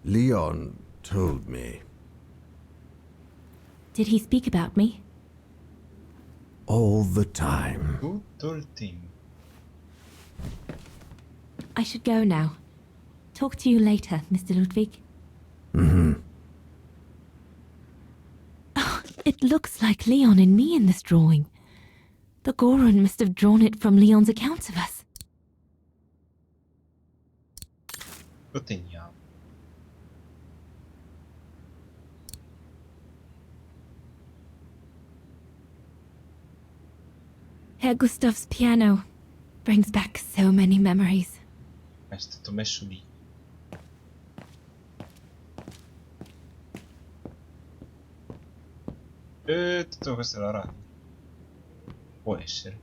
Leon told me. Did he speak about me? All the time. tutto il team. I should go now. Talk to you later, Mr. Ludwig. Oh, it looks like Leon and me in this drawing. The Gorun must have drawn it from Leon's accounts of us. Lo teniamo. Herr Gustav's piano brings back so many memories. È stato messo lì. E tutto questo è la radio. Può essere.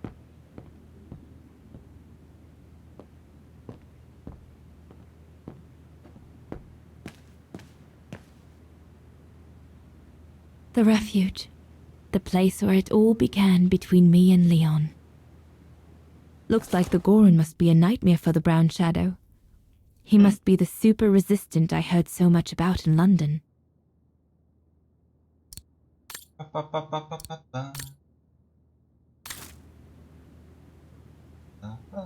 The refuge. The place where it all began between me and Leon. Looks like the Gorun must be a nightmare for the Brown Shadow. He must be the super resistant I heard so much about in London.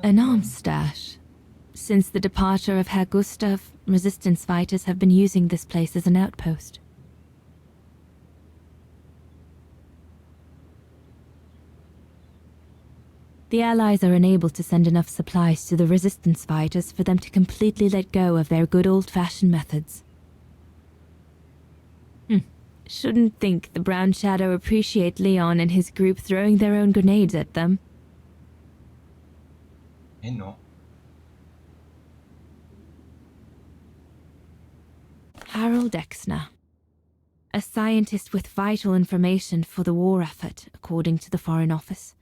An arms stash. Since the departure of Herr Gustav, resistance fighters have been using this place as an outpost. The Allies are unable to send enough supplies to the resistance fighters for them to completely let go of their good old-fashioned methods. Shouldn't think the Brown Shadow appreciate Leon and his group throwing their own grenades at them. No. Harold Exner. A scientist with vital information for the war effort, according to the Foreign Office.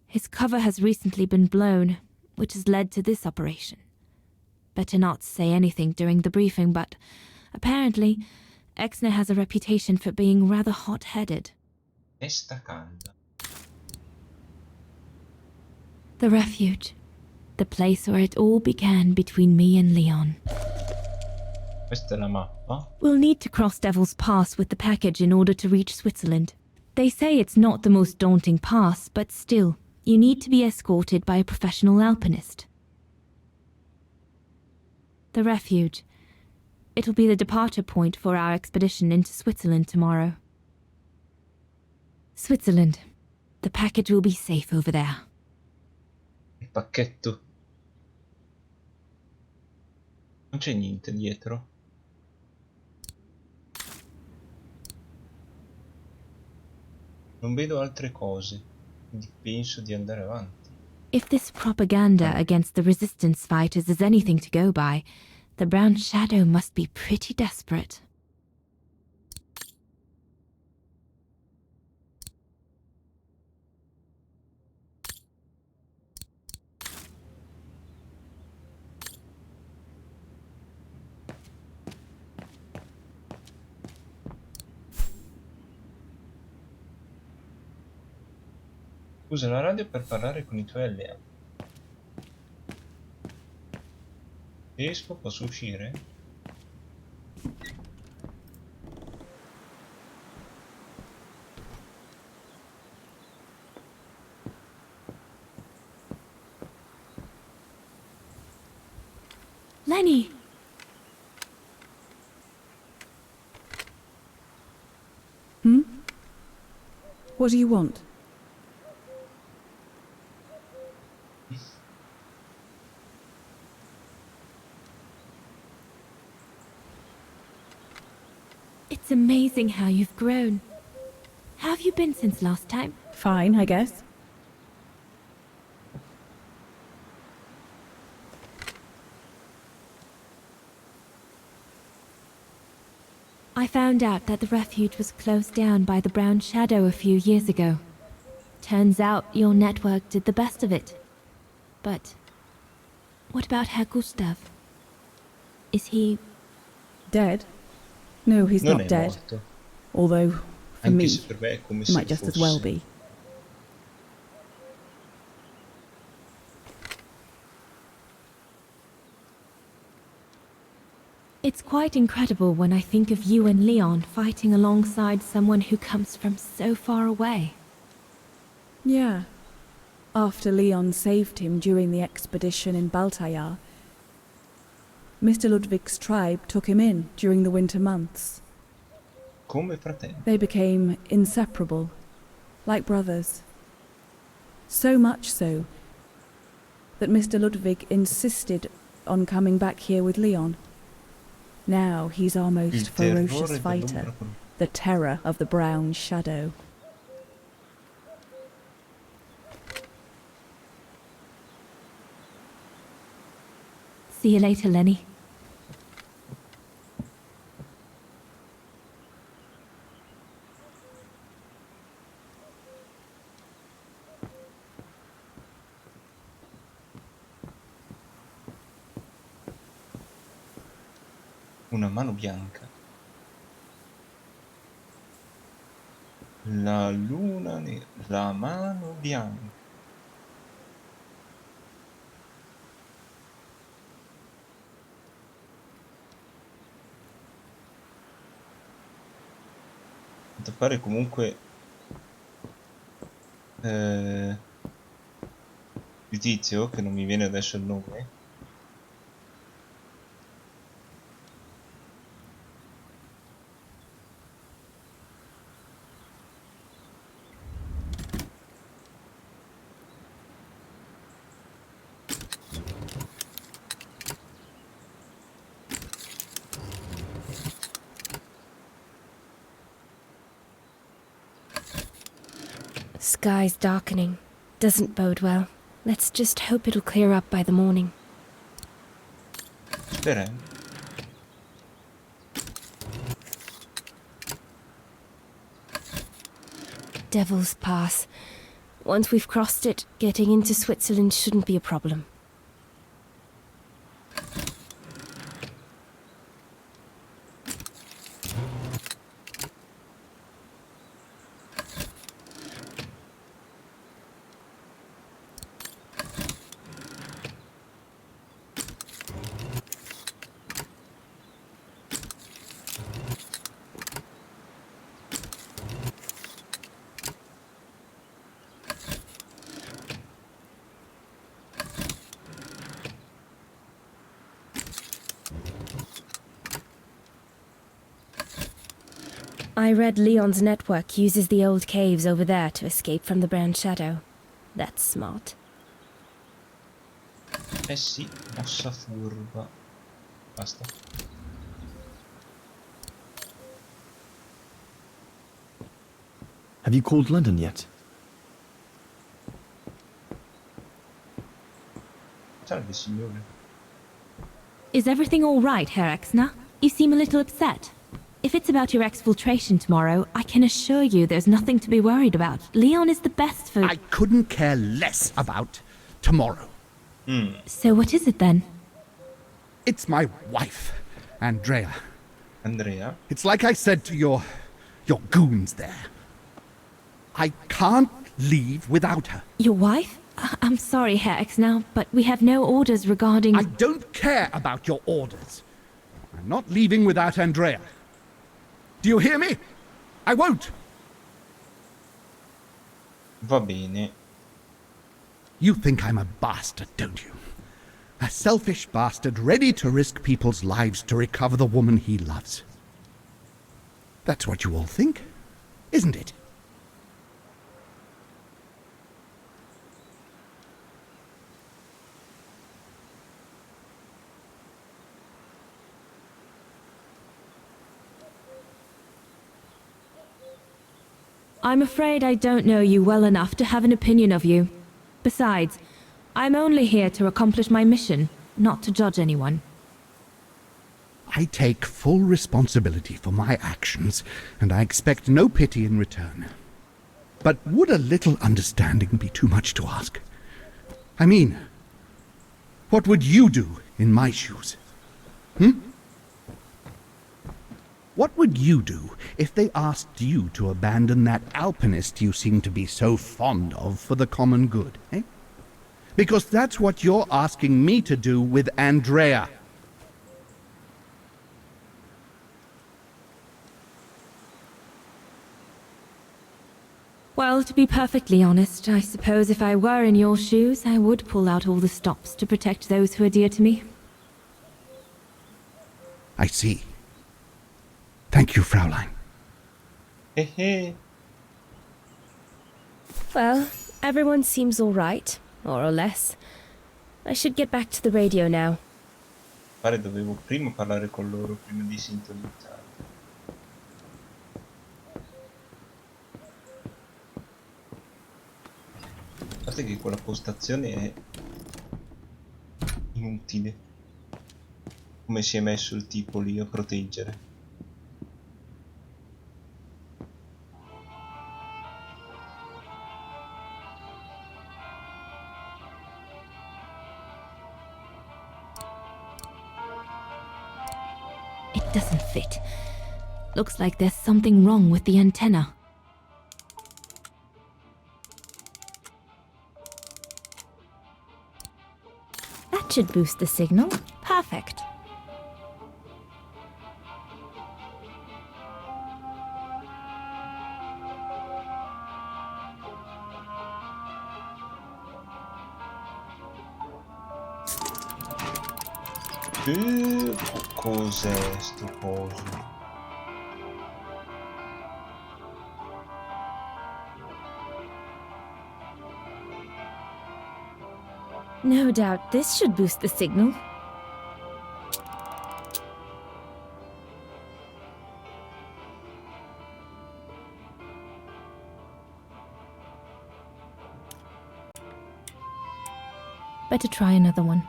His cover has recently been blown, which has led to this operation. Better not say anything during the briefing, but apparently, Exner has a reputation for being rather hot-headed. Testa calda. The refuge. The place where it all began between me and Leon. Questa è la mappa. We'll need to cross Devil's Pass with the package in order to reach Switzerland. They say it's not the most daunting pass, but still, you need to be escorted by a professional alpinist. The refuge. It'll be the departure point for our expedition into Switzerland tomorrow. Switzerland. The package will be safe over there. Il pacchetto. Non c'è niente dietro. Non vedo altre cose, quindi penso di andare avanti. If this propaganda against the resistance fighters is anything to go by, the Brown Shadow must be pretty desperate. Usa la radio per parlare con i tuoi alleati. Riesco? Posso uscire? Lenny! What do you want? It's amazing how you've grown. How have you been since last time? Fine, I guess. I found out that the refuge was closed down by the Brown Shadow a few years ago. Turns out your network did the best of it. But what about Herr Gustav? Is he... Dead? No, he's Non not è dead. morto. Although, for Anche me, se per me è come he se might just as well be. It's quite incredible when I think of you and Leon fighting alongside someone who comes from so far away. Yeah. After Leon saved him during the expedition in Baltayar, Mr. Ludwig's tribe took him in during the winter months. Come fratello. They became inseparable, like brothers. So much so that Mr. Ludwig insisted on coming back here with Leon. Now he's our most Il ferocious terrore fighter, dell'ombra con- the terror of the Brown Shadow. See you later, Lenny. Una mano bianca. La luna nera. La mano bianca. A quanto pare comunque il tizio, che non mi viene adesso il nome, Sky's darkening. Doesn't bode well. Let's just hope it'll clear up by the morning. speriamo. Devil's Pass. Once we've crossed it, getting into Switzerland shouldn't be a problem. I read Leon's network uses the old caves over there to escape from the Brown Shadow. That's smart. Eh sì, mossa furba. Basta. Have you called London yet? Salve signore. Is everything all right, Herr Exner? You seem a little upset. If it's about your exfiltration tomorrow, I can assure you there's nothing to be worried about. Leon is the best for... I couldn't care less about tomorrow. So what is it then? It's my wife, Andrea. Andrea? It's like I said to your goons there. I can't leave without her. Your wife? I'm sorry, Herr Exner, but we have no orders regarding... I don't care about your orders. I'm not leaving without Andrea. Do you hear me? I won't. Va bene. You think I'm a bastard, don't you? A selfish bastard ready to risk people's lives to recover the woman he loves. That's what you all think, isn't it? I'm afraid I don't know you well enough to have an opinion of you. Besides, I'm only here to accomplish my mission, not to judge anyone. I take full responsibility for my actions, and I expect no pity in return. But would a little understanding be too much to ask? I mean, what would you do in my shoes? What would you do if they asked you to abandon that alpinist you seem to be so fond of for the common good, eh? Because that's what you're asking me to do with Andrea. Well, to be perfectly honest, I suppose if I were in your shoes, I would pull out all the stops to protect those who are dear to me. I see. Thank you, Fraulein. Well, everyone seems all right, more or less. I should get back to the radio now. Pare dovevo prima parlare con loro prima di sintonizzare. A parte che quella postazione è inutile. Come si è messo il tipo lì a proteggere. It doesn't fit. Looks like there's something wrong with the antenna. That should boost the signal. Perfect. Cos'è sto coso? No doubt this should boost the signal. Better try another one.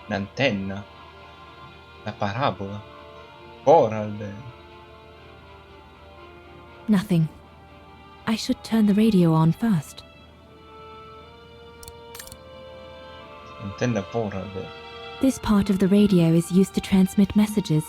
Un'antenna? La parabola? Coral? Nothing. I should turn the radio on first. Antenna coral. This part of the radio is used to transmit messages.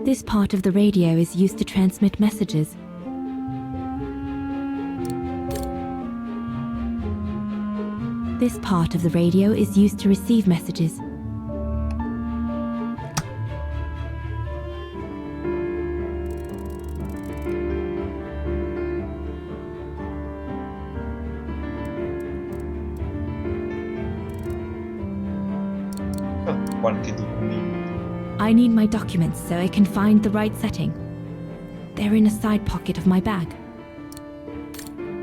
This part of the radio is used to transmit messages. This part of the radio is used to receive messages. Qualche documento. I need my documents so I can find the right setting. They're in a side pocket of my bag.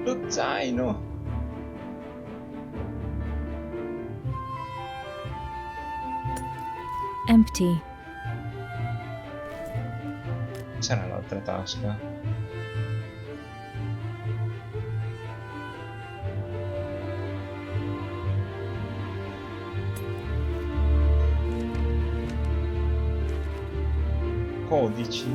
Lo zaino. Empty. C'era l'altra tasca. Codici.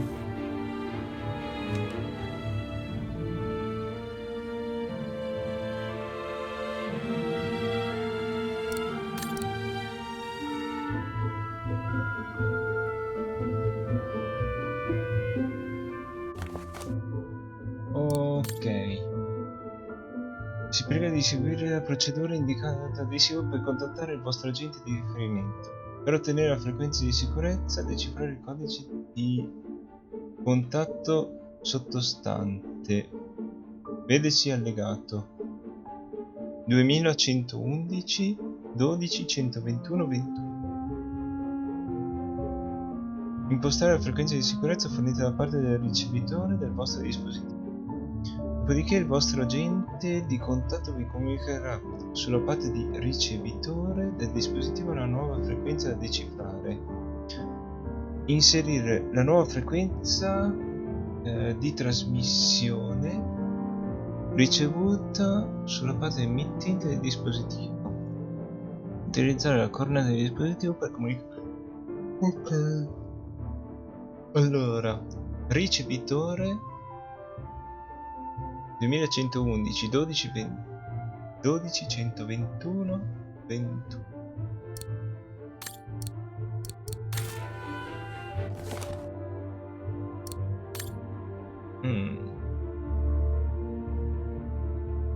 Si prega di seguire la procedura indicata adesivo per contattare il vostro agente di riferimento. Per ottenere la frequenza di sicurezza, decifrare il codice di contatto sottostante. Vedesi allegato 2111 12 121 21. Impostare la frequenza di sicurezza fornita da parte del ricevitore del vostro dispositivo. Dopodiché il vostro agente di contatto vi comunicherà sulla parte di ricevitore del dispositivo la nuova frequenza da decifrare. Inserire la nuova frequenza di trasmissione ricevuta sulla parte emittente del dispositivo. Utilizzare la corna del dispositivo per comunicare. Ok. Allora, ricevitore 2111 12 20 12 121 21.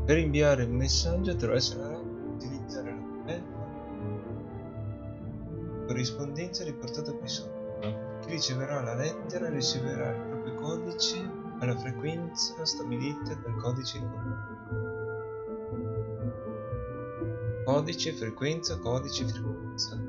Per inviare un messaggio attraverso la radio, utilizzare la tabella corrispondenza riportata qui sopra. Chi riceverà la lettera riceverà il proprio codice alla frequenza stabilita dal codice in codice, frequenza, codice, frequenza.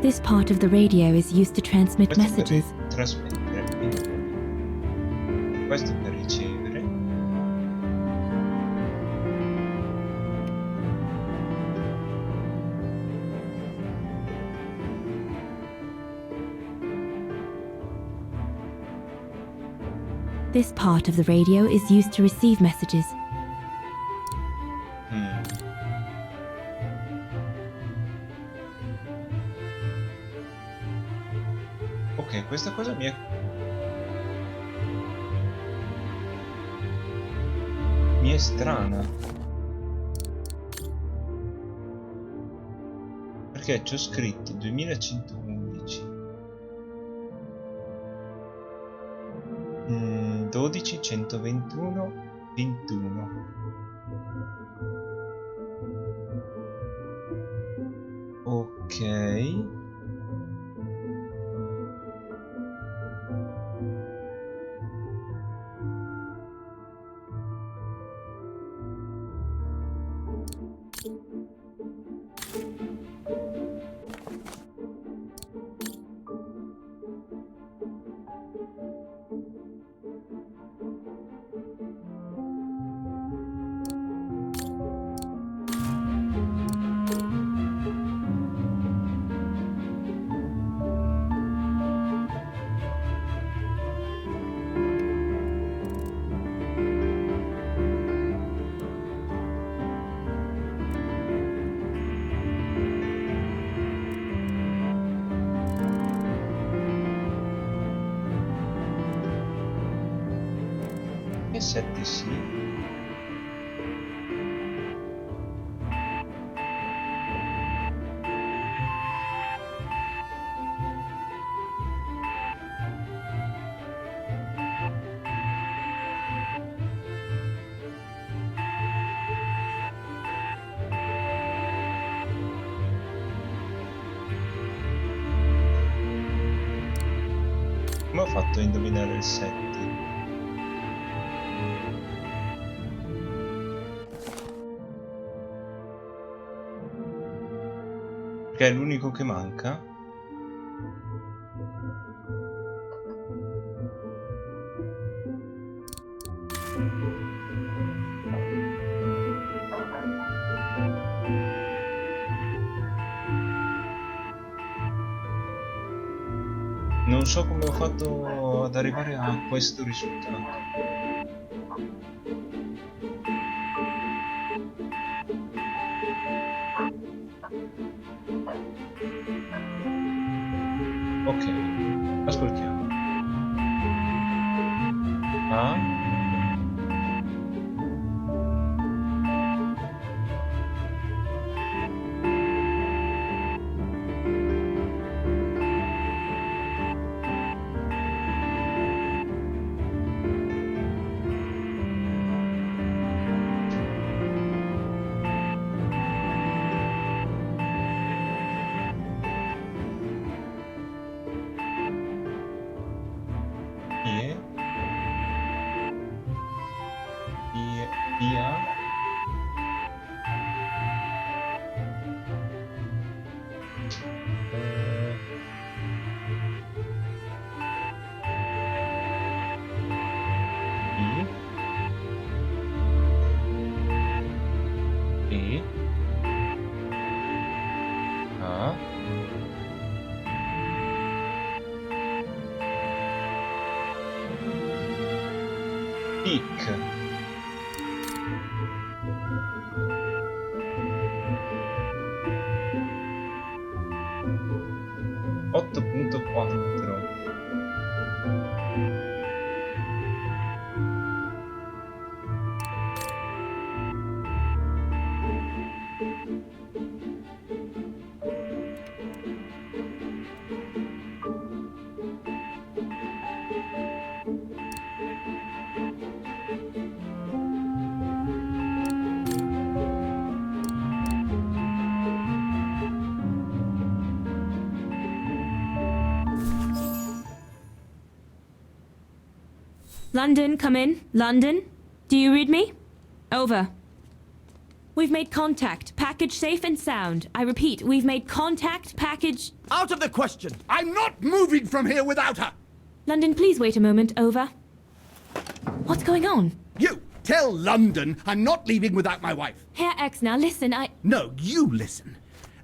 This part of the radio is used to transmit messages. Trasmettere. Questo per ricevere. This part of the radio is used to receive messages. Ok, questa cosa mi è strana, perché c'ho scritto 2111 12 121 21. Ok. E 7 sì. Come ho fatto a indovinare il 7? Perché è l'unico che manca? Non so come ho fatto ad arrivare a questo risultato. Ok, ascoltiamo. A. I. Ia. I. E. A. Pic. 8.4. London, come in. London? Do you read me? Over. We've made contact. Package safe and sound. I repeat, we've made contact. Package... Out of the question! I'm not moving from here without her! London, please wait a moment. Over. What's going on? You! Tell London I'm not leaving without my wife. Herr X, now listen, No, you listen.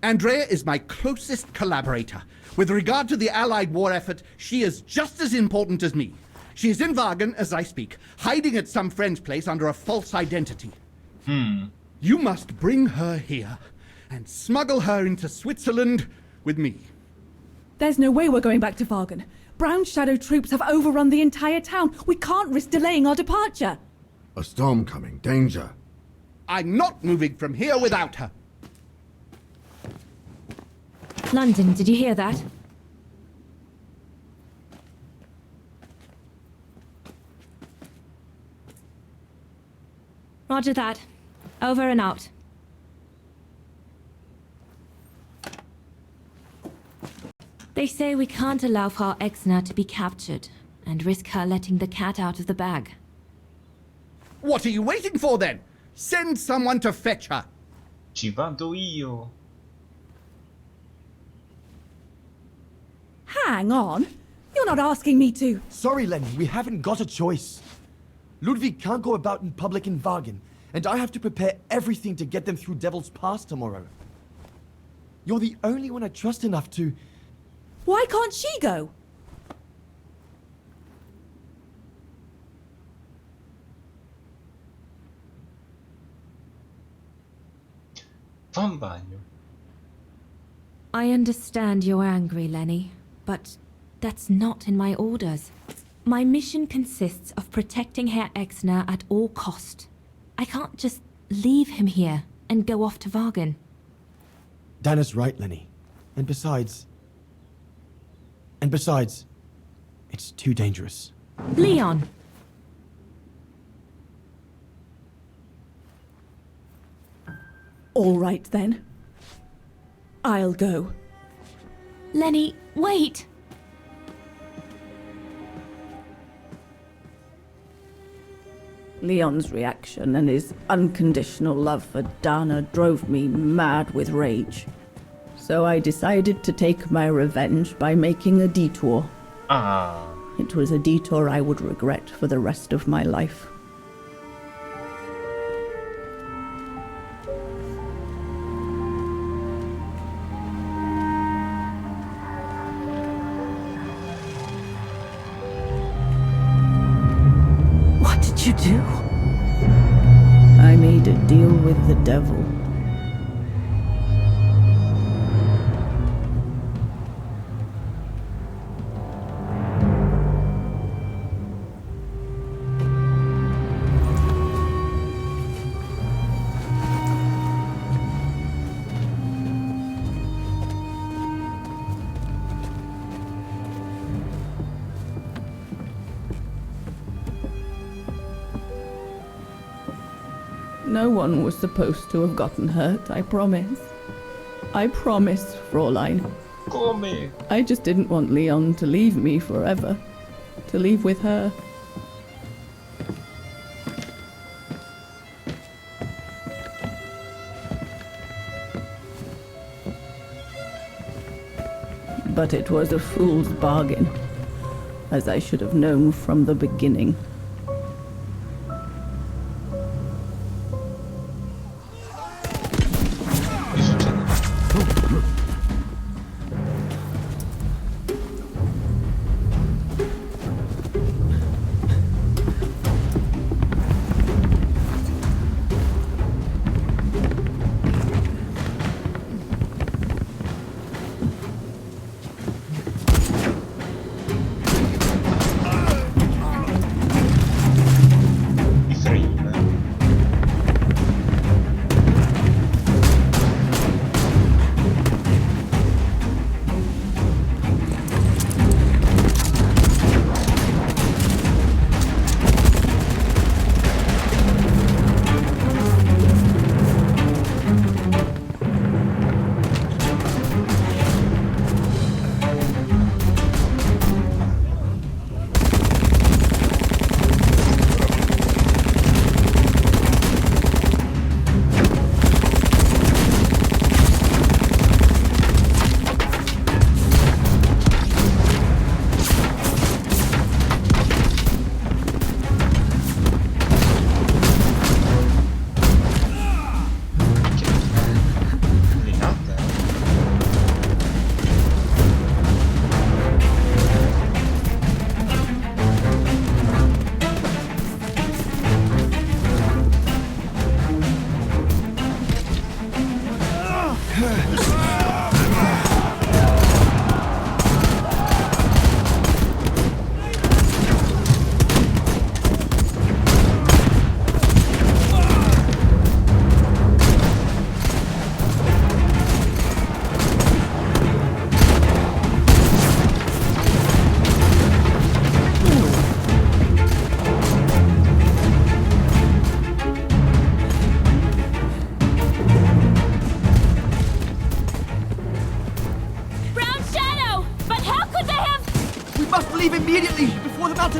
Andrea is my closest collaborator. With regard to the Allied war effort, she is just as important as me. She is in Wagen as I speak, hiding at some friend's place under a false identity. You must bring her here and smuggle her into Switzerland with me. There's no way we're going back to Wagen. Brown Shadow troops have overrun the entire town. We can't risk delaying our departure. A storm coming. Danger. I'm not moving from here without her. London, did you hear that? Roger that. Over and out. They say we can't allow Frau Exner to be captured and risk her letting the cat out of the bag. What are you waiting for then? Send someone to fetch her. Ci vado io. Hang on. You're not asking me to... Sorry, Lenny, we haven't got a choice. Ludwig can't go about in public in Wagen, and I have to prepare everything to get them through Devil's Pass tomorrow. You're the only one I trust enough to... Why can't she go? Fa un bagno. I understand you're angry, Lenny, but that's not in my orders. My mission consists of protecting Herr Exner at all cost. I can't just leave him here and go off to Wagen. Dana's right, Lenny. And besides, it's too dangerous. Leon! All right, then. I'll go. Lenny, wait! Leon's reaction and his unconditional love for Dana drove me mad with rage. So I decided to take my revenge by making a detour. It was a detour I would regret for the rest of my life. you do? I made a deal with the devil. No one was supposed to have gotten hurt, I promise. I promise, Fräulein. Come? I just didn't want Leon to leave me forever. To leave with her. But it was a fool's bargain, as I should have known from the beginning.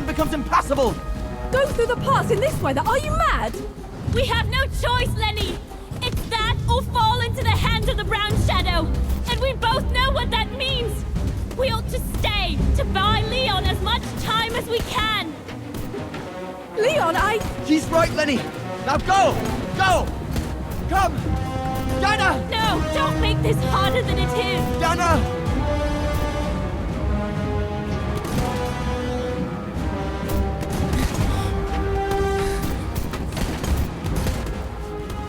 Becomes impassable! Go through the pass in this weather? Are you mad? We have no choice, Lenny! It's that or fall into the hands of the Brown Shadow! And we both know what that means! We ought to stay, to buy Leon as much time as we can! Leon, She's right, Lenny! Now go! Go! Come! Dana! No, don't make this harder than it is! Dana!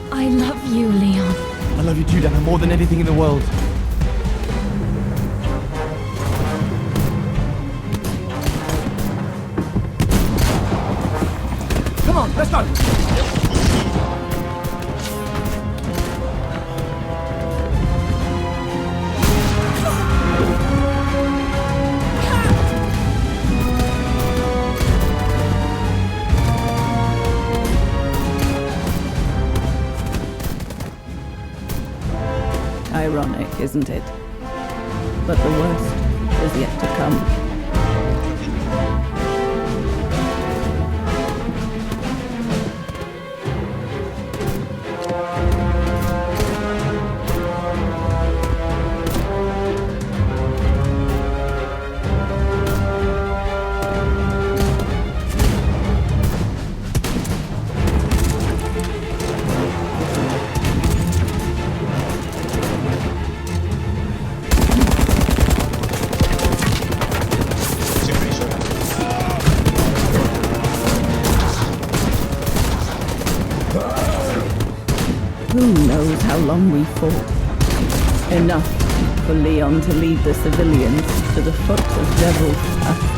I love you, Leon. I love you too, Dana, more than anything in the world. Come on, let's go! Ironic, isn't it? But the worst is yet to come. how long we fought. Enough for Leon to lead the civilians to the foot of Devil's Pass.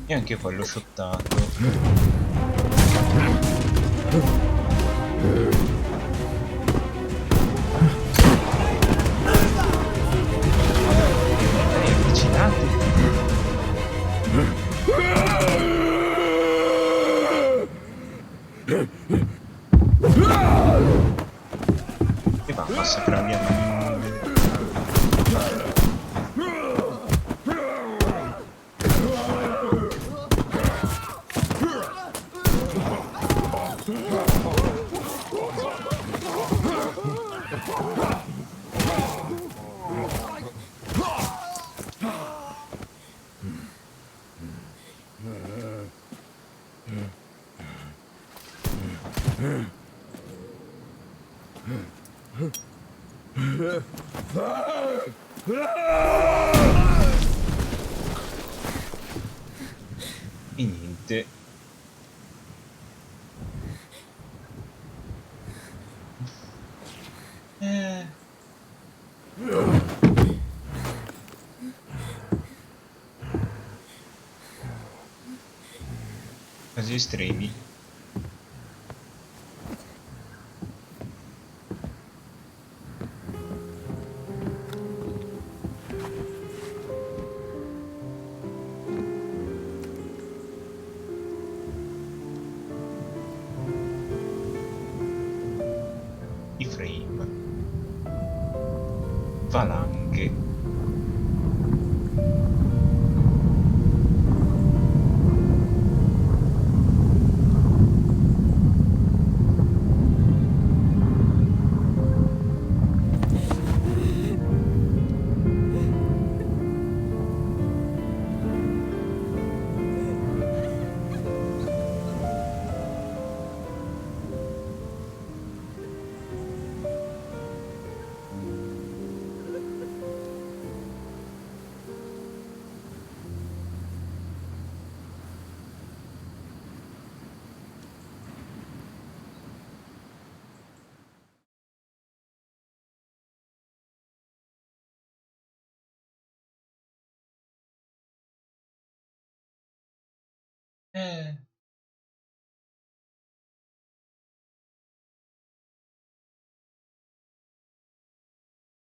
E anche quello shottato. Avvicinati. E va a massacrarli a mano. E niente. Casi estremi. I frame. Valanghe.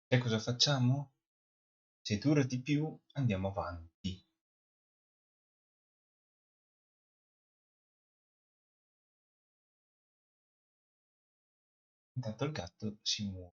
E cosa facciamo? Se dura di più, andiamo avanti. Intanto il gatto si muove.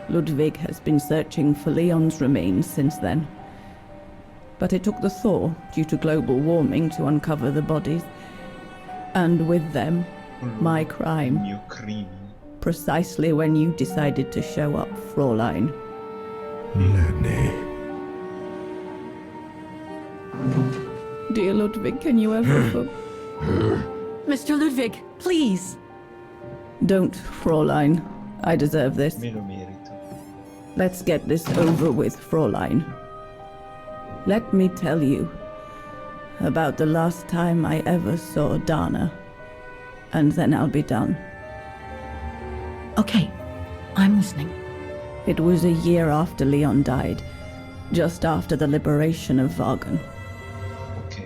Ludwig has been searching for Leon's remains since then. But it took the thaw due to global warming to uncover the bodies. And with them, my crime. Mio crimine. Precisely when you decided to show up, Fräulein. Lenny. Dear Ludwig, can you ever Mr. Ludwig, please. Don't, Fräulein. I deserve this. Me lo merito. Let's get this over with, Fräulein. Let me tell you about the last time I ever saw Dana, and then I'll be done. Okay, I'm listening. It was a year after Leon died. just after the liberation of Vargan. Ok.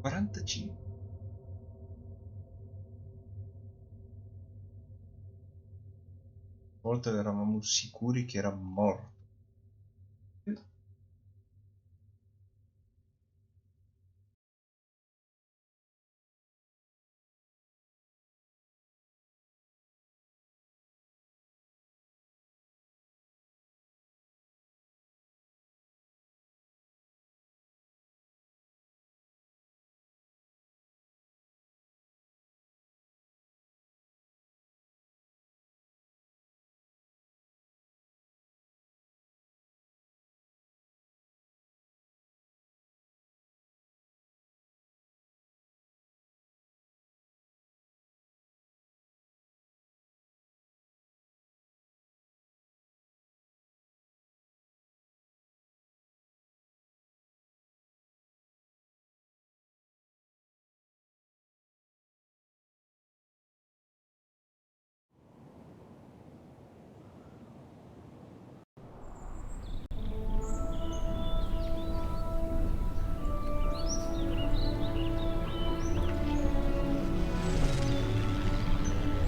45. Volta eravamo sicuri che era morto.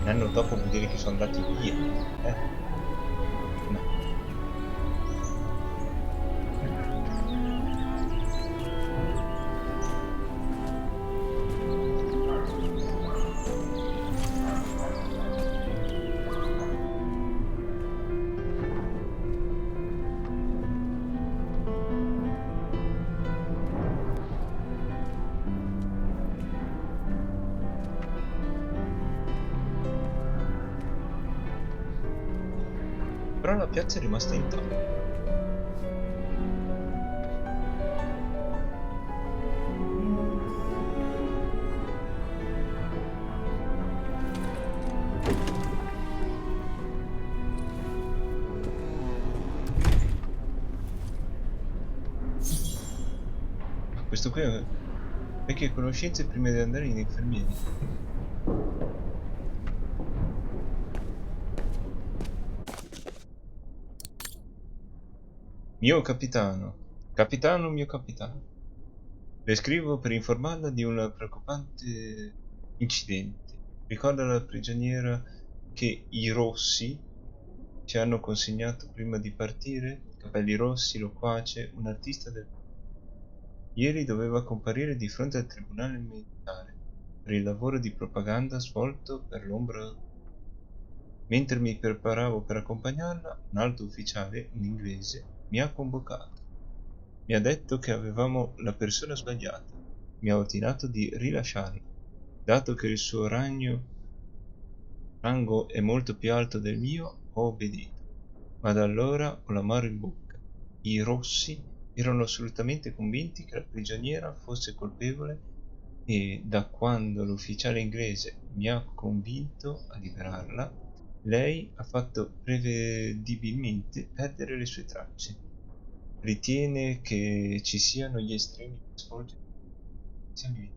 Un anno dopo vuol dire che sono andati via. No. Però la piazza è rimasta intatta. Questo qui è vecchie conoscenze prima di andare in infermieri. Mio capitano. Capitano, mio capitano. Le scrivo per informarla di un preoccupante incidente. Ricorda la prigioniera che i Rossi ci hanno consegnato prima di partire? Capelli rossi, loquace, un artista del... Ieri doveva comparire di fronte al tribunale militare per il lavoro di propaganda svolto per l'ombra. Mentre mi preparavo per accompagnarla, un alto ufficiale, un inglese, mi ha convocato. Mi ha detto che avevamo la persona sbagliata. Mi ha ordinato di rilasciarla. Dato che il suo rango è molto più alto del mio, ho obbedito. Ma da allora ho l'amaro in bocca. I Rossi erano assolutamente convinti che la prigioniera fosse colpevole e da quando l'ufficiale inglese mi ha convinto a liberarla, lei ha fatto prevedibilmente perdere le sue tracce. Ritiene che ci siano gli estremi per svolgere militari.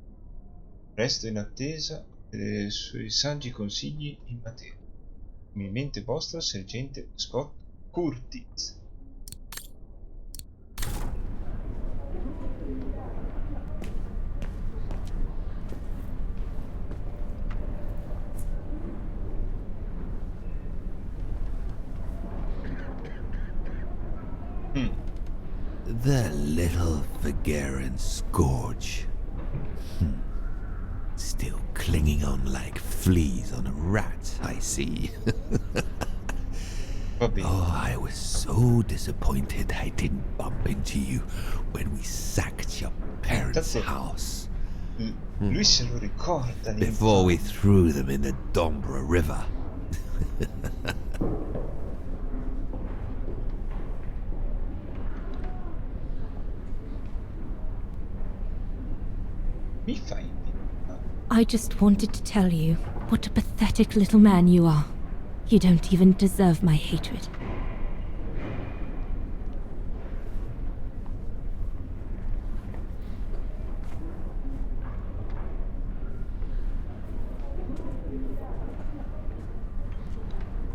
Resto in attesa dei suoi saggi consigli in materia. Umilmente vostro, sergente Scott Curtis. The little Vagarian scourge. Still clinging on like fleas on a rat, I see. Oh, I was so disappointed I didn't bump into you when we sacked your parents' house. Lui se lo ricorda. Before we threw them in the Dombra River. I just wanted to tell you what a pathetic little man you are. You don't even deserve my hatred.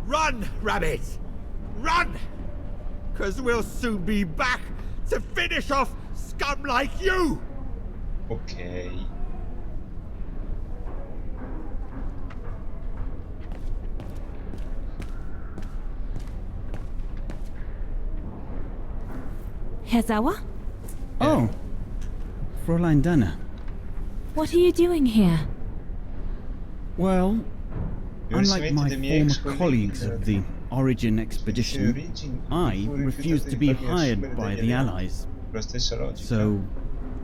Run, rabbit! run! Because we'll soon be back to finish off scum like you! Ok. Herzawa? Oh, Fräulein Dana. What are you doing here? Well, unlike my diversamente former colleagues of the Origin expedition, I refused to be hired by the Allies. La stessa logica. So,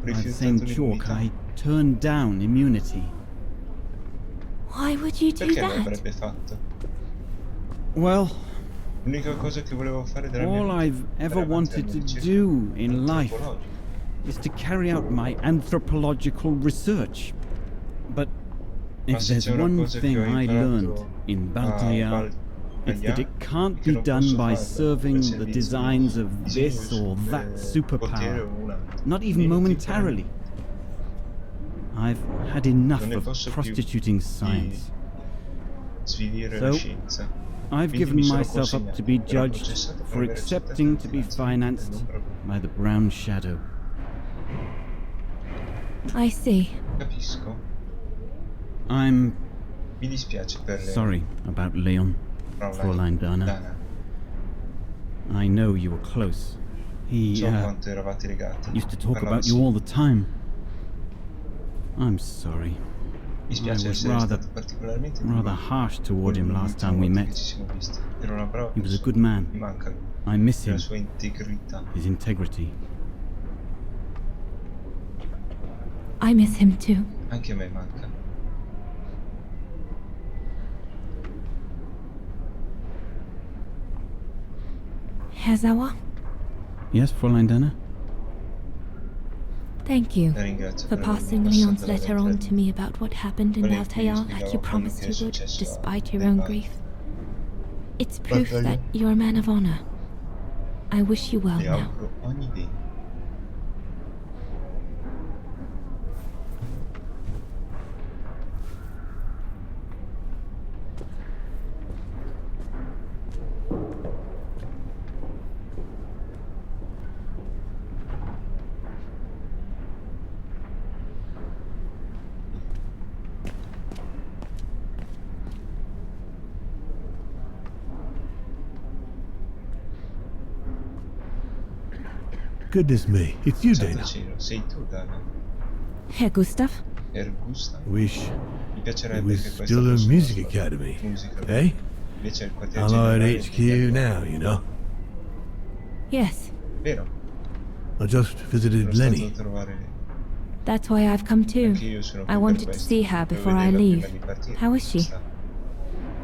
by the same chalk, I turned down immunity. Why would you do Perché that? l'avrebbe fatto? Well, L'unica cosa che volevo fare della mia all vita I've ever era wanted to mantenermi do in life antropologico. is to carry out my anthropological research. But Ma if se there's c'è una one cosa che thing ho I learned imparato in a Baltayar, it's that it can't che be non done posso by farlo serving per the servizio designs of di this or sul that potere superpower, o un altro. not even momentarily. I've had enough Non ne of posso più prostituting di science. svilire la So, scienza. I've Quindi given mi sono myself up to be consegnato, però judged processato per for aver accettato accepting il to be finanziamento financed non proprio. by the Brown Shadow. I see. Capisco. I'm Mi dispiace per sorry about Leon, Fräulein Dana. I know you were close. He So quanto eravate legati. used to talk Parlava about you sì. all the time. I'm sorry. Mi I spiace was essere rather stato particolarmente harsh toward him last time we che met. ci siamo visti. Era una brava He was a persona. good man. Mi manca I miss la him, sua integrità. his integrity. I miss him too. Anche a me manca. Herzawa, Yes, Fräulein Dana? thank you La ringrazio for per avermi passing passato Leon's la letter lettera on di- to me about what happened in Quella in cui io Baltayar, like you spiegavo quello promised che you è would, successo despite your nel own bar. grief. It's proof Baltayar. that you're a man of honor. I wish you well Le now. auguro ogni bene. Goodness me, it's you, Santo Dana. cielo, sei tu, Dana. Herr Gustav? Gustav. Wish Mi it piacerebbe was che questa still a fosse music una scuola academy. di musica. Eh? Invece è il quartiere Allied generale HQ degli alieni. now, you know. Yes, Vero? I just visited Sono stato Lenny. a trovare lei. that's why I've come too. Anche io sono I qui per wanted to questo. see her Devo before I vederla leave. prima di partire. How is she? Sta.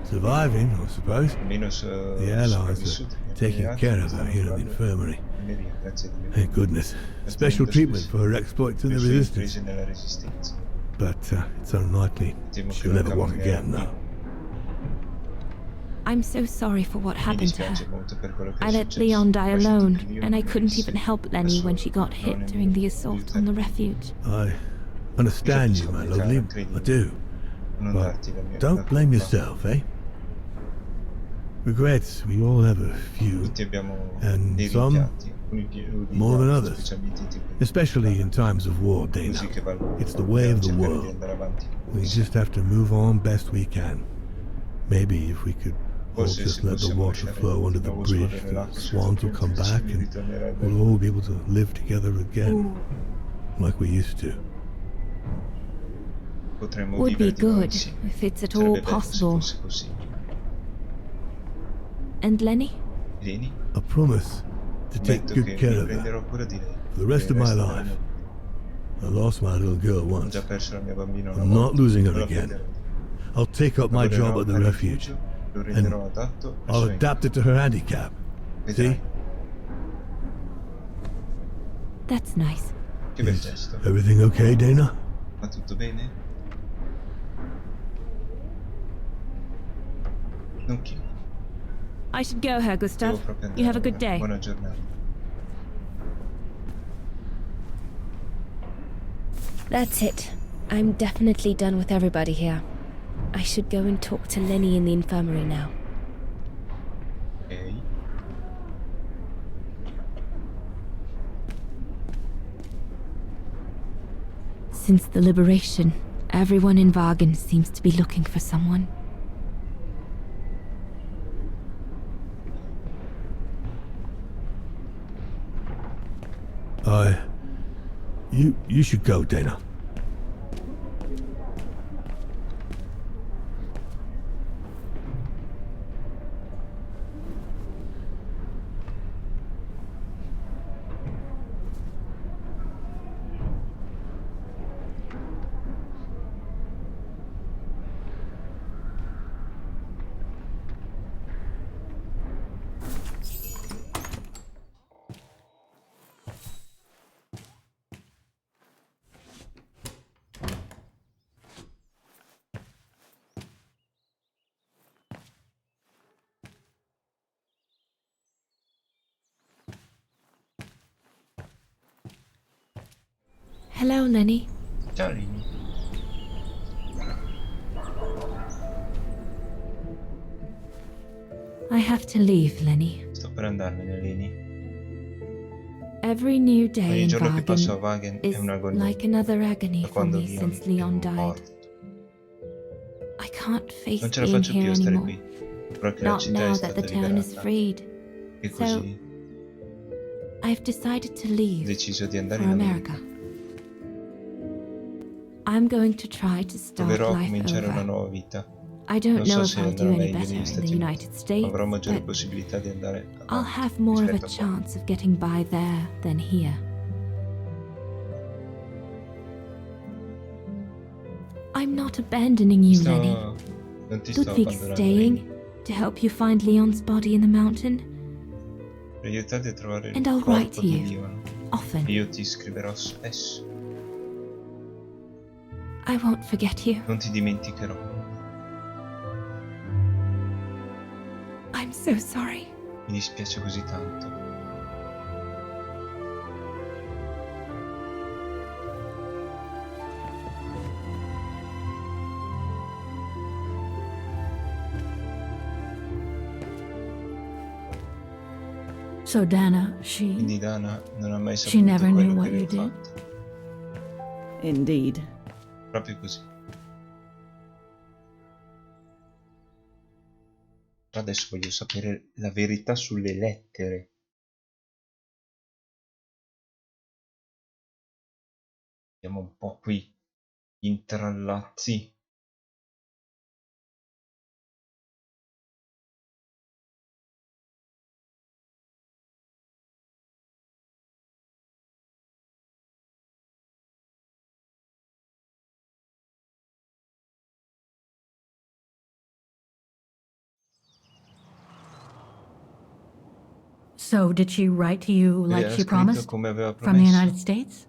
Surviving, I suppose. Almeno The Allies are taking care of her here in the infirmary. Thank goodness. Special treatment for her exploits in the resistance. Nella resistenza. But it's unlikely Temo che she'll non never walk camminerà again, though. I'm so sorry for what Mi happened to her. dispiace molto per quello che è I let successo. Leon die Lasciate alone, che Leon and I couldn't morisse even help da Lenny when solo. she got Non hit è during the mio assault on the refuge. I understand you, my lovely. I do. Non But darti la mia don't blame colpa. yourself, eh? Regrets, we all have a few. Tutti abbiamo And dei some rimpianti, alcuni più di more than altri, others. specialmente in tempi Especially in times of war, Dana. così che valgono. It's the way of the Dobbiamo cercare di world. andare avanti. We just have to move on best we can. Maybe if we could all Forse just se let the possiamo water lasciare flow under the nuovo bridge, scorrere the l'acqua senza swans will ponte, come si back and ritornerebbe. we'll all be able to live together again, like we used to. Potremmo Would be vivere di nuovo good insieme. if it's at Sarebbe all bello se possible. fosse così. And Lenny? Lenny? I promise to take Prometto good che care mi of her prenderò cura di lei. for the rest per of il my resto della life. mia vita. I lost my little girl Ho once. già perso la mia bambina una I'm volta. not losing her Non la again. perderò. I'll take up my job Lavorerò at the al refuge, rifugio, lo and renderò adatto al I'll suo adapt it to her handicap. Vedrai. See? That's nice. Che bel Is gesto. everything okay, Dana? Va tutto bene? Non chiudi. I should go, Herr Devo Gustav. proprio andare You have a good ora. day. Buona giornata. That's it. I'm definitely done with everybody here. I should go and talk to Lenny in the infirmary now. Ok. Since the liberation, everyone in Vagen seems to be looking for someone. You should go, Dana. Hello, Lenny. Ciao, Lenny. I have to leave, Lenny. Sto per andarmene, Lenny. Every new day Ogni in giorno che passo a Vagen Vagen è is un'agonia. like another agony Da for quando me Leon since Leon è died. morto. I can't face Non ce la being faccio here più a stare anymore. qui. Ora che la Not città è now that stata the town is liberata. freed. E So così I've decided to ho leave deciso di andare for in America. America. I'm going to try to start Proverò a life cominciare una over. nuova vita. I don't Non know so if se I'll andrà do any meglio better negli in the Stati United Uniti. States, Avrò maggiori but possibilità di andare I'll avanti have more of a rispetto a qua. chance of getting by there than here. I'm not abandoning you, Lenny. Non ti sto Ludwig's abbandonando, staying Lenny. to help you find Leon's body in the mountain, Per aiutarti a trovare and il I'll write corpo to di you Leon. often. E io ti scriverò spesso. I won't forget you. Non ti dimenticherò. I'm so sorry. Mi dispiace così tanto. So Dana, Quindi Dana non ha mai she saputo never knew quello what che you avevo did? fatto. Indeed. Proprio così. Adesso voglio sapere la verità sulle lettere. Andiamo un po' qui, intrallazzi. So did she write to you like Ha she scritto promised? come aveva From the promesso. United States?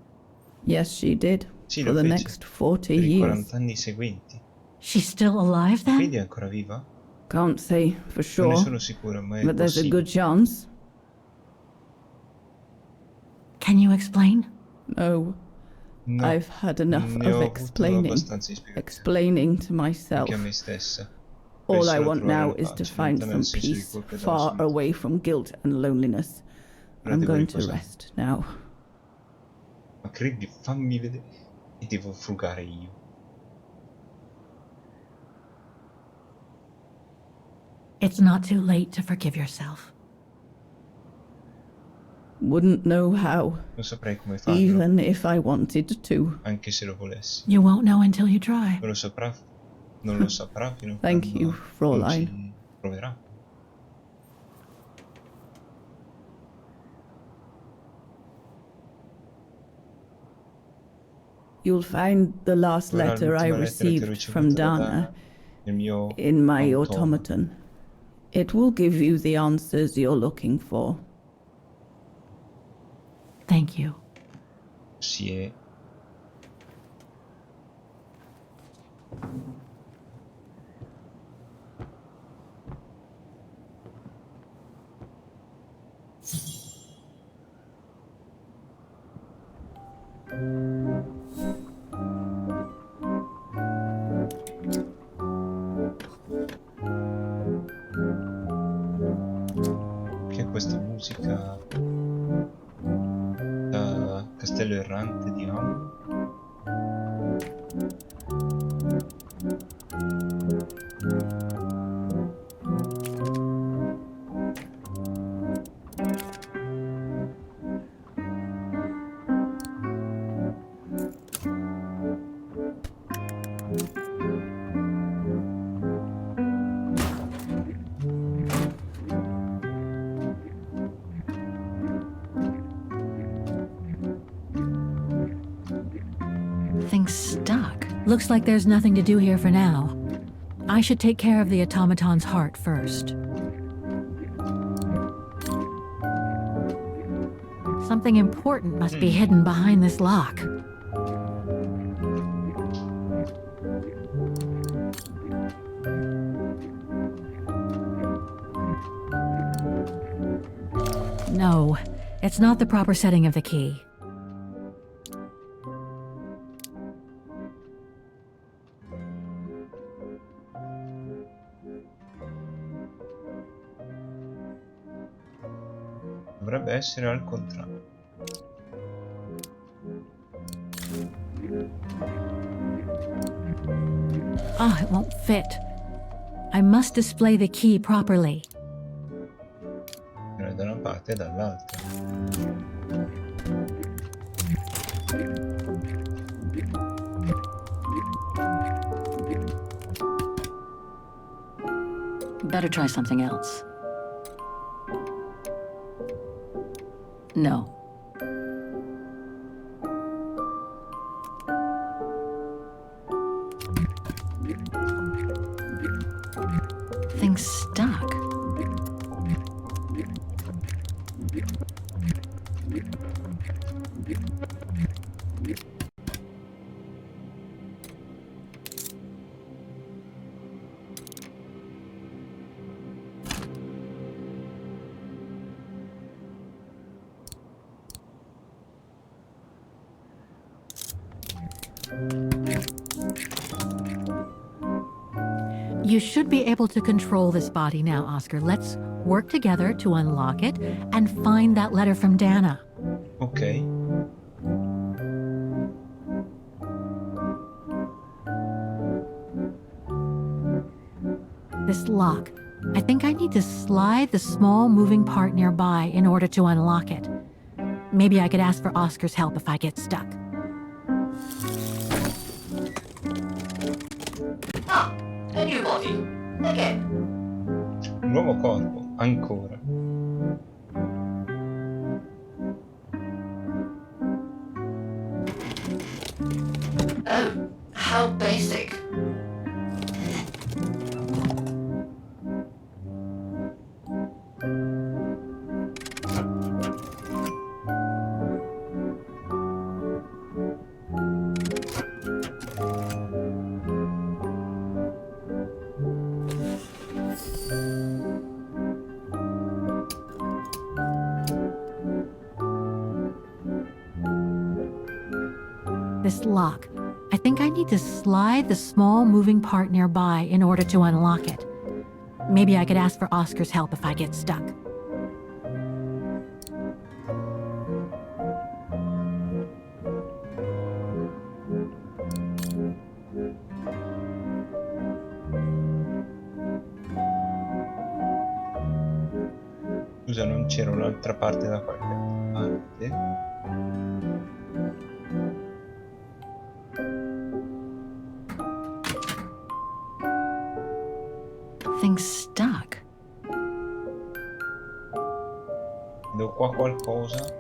Yes, she did. Sì, For lo the fece. next 40 Per i years. 40 anni seguenti. She's still alive then? Quindi è ancora viva? Can't say for Non ne sure, sono sicuro, ma è but there's a possibile. good chance. Can you explain? No. No, I've had enough ne of ho avuto explaining. abbastanza di spiegazioni. Explaining to myself. Anche a me stessa. All Per I solo want trovare now la is to pace, find lontana dal some senso di peace, colpa e dalla far solitudine. away from guilt and loneliness. Ora I'm devo going to riposare. rest now. Ma credi, fammi vedere. E devo frugare io. It's not too late to forgive yourself. Wouldn't know how, Non saprei come farlo, even if I wanted to. anche se lo volessi. You won't know until you try. Non lo saprà fino a Thank quando you, non Fräulein. ci proverà. You'll find the last Ora letter I l'ultima lettera che ho received from ricevuto da Dana nel mio in my automa. automaton. It will give you the answers you're looking for. Thank you. Sì, è. Che è questa musica da Castello Errante di Thing's stuck. Looks like there's nothing to do here for now. I should take care of the automaton's heart first. Something important must be hidden behind this lock. No, it's not the proper setting of the key. Dovrebbe essere al contrario. Ah, it won't fit. I must display the key properly. Da una parte e dall'altra. Better try something else. No. Thing's stuck. You should be able to control this body now, Oscar. Let's work together to unlock it and find that letter from Dana. Ok. This lock. I think I need to slide the small moving part nearby in order to unlock it. Maybe I could ask for Oscar's help if I get stuck. Ah, a new body. Again. Nuovo corpo, ancora. Oh, how basic. This lock. I think I need to slide the small moving part nearby in order to unlock it. Maybe I could ask for Oscar's help if I get stuck. Scusa, non c'era un'altra parte da qualche parte? Thing's stuck. Vedo qua qualcosa.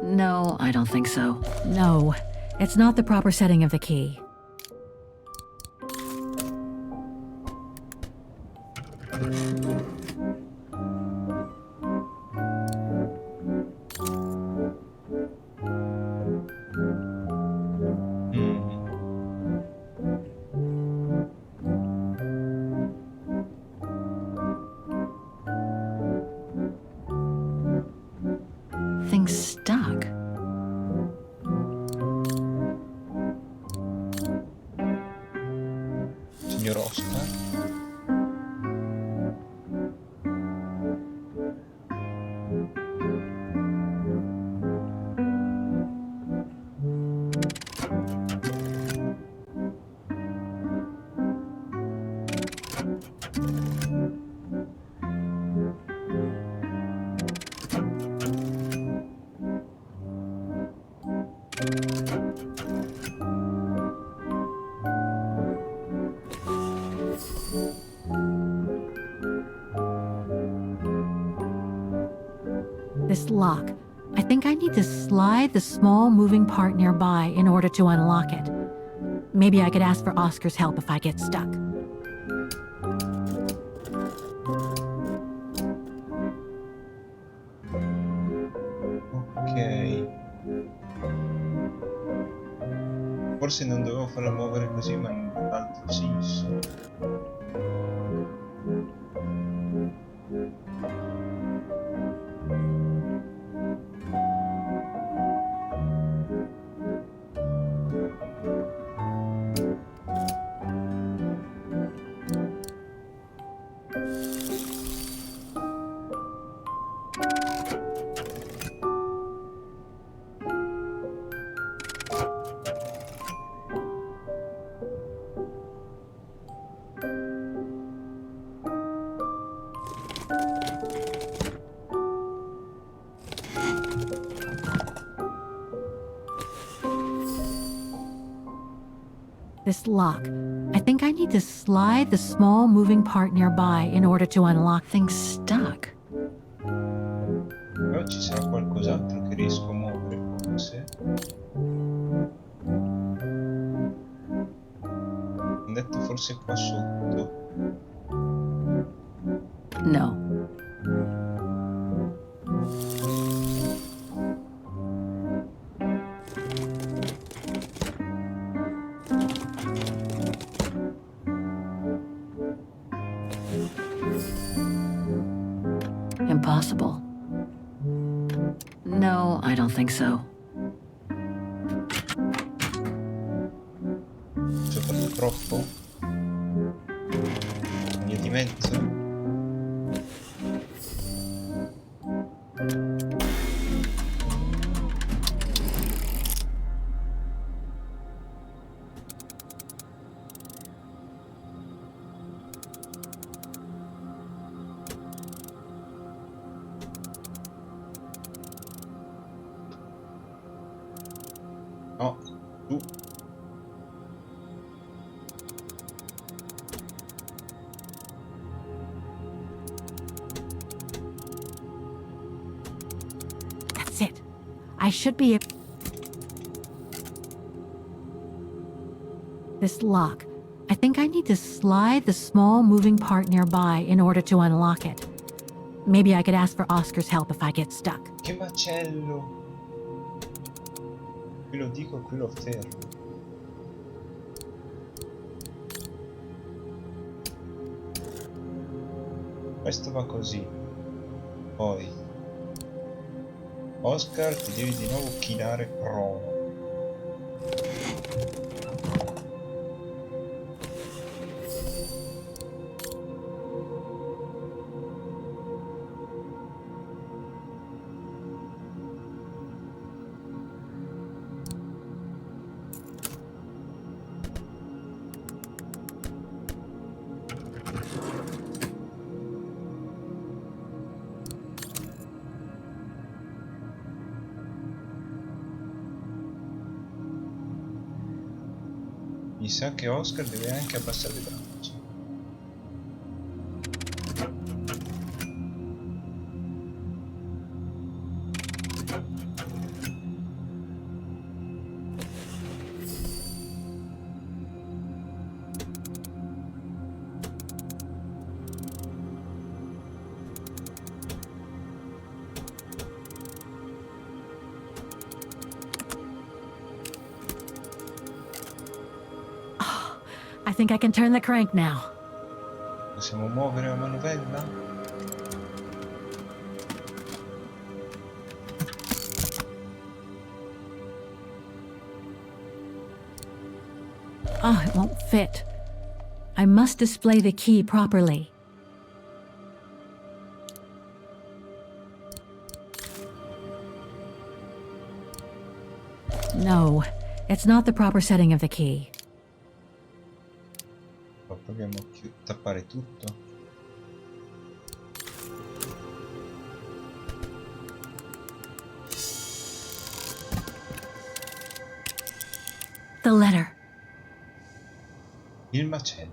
No, I don't think so. No, it's not the proper setting of the key. Thing's stuck. Signor Oscar. think I need to slide the small moving part nearby in order to unlock it. Maybe I could ask for Oscar's help if I get stuck. Ok. Forse non dovevo farla muovere così, ma non ha altro senso. This lock. I think I need to slide the small moving part nearby in order to unlock things stuck. Però ci sarà qualcos'altro che riesco a muovere, forse. Ho detto forse qua sotto. No. Impossible. No, I don't think so. Ci ho fatto troppo? Via di mezzo? No, tu. That's it. I should be... This lock. I think I need to slide the small moving part nearby in order to unlock it. Maybe I could ask for Oscar's help if I get stuck. Che macello! Qui lo dico, qui lo fermo. Questo va così. Poi Oscar, ti devi di nuovo chinare prono. Mi sa che Oscar deve anche abbassare le braccia. I think I can turn the crank now. Possiamo muovere la manovella? Oh, it won't fit. I must display the key properly. No, it's not the proper setting of the key. Proviamo a tappare tutto. The letter. Il macello.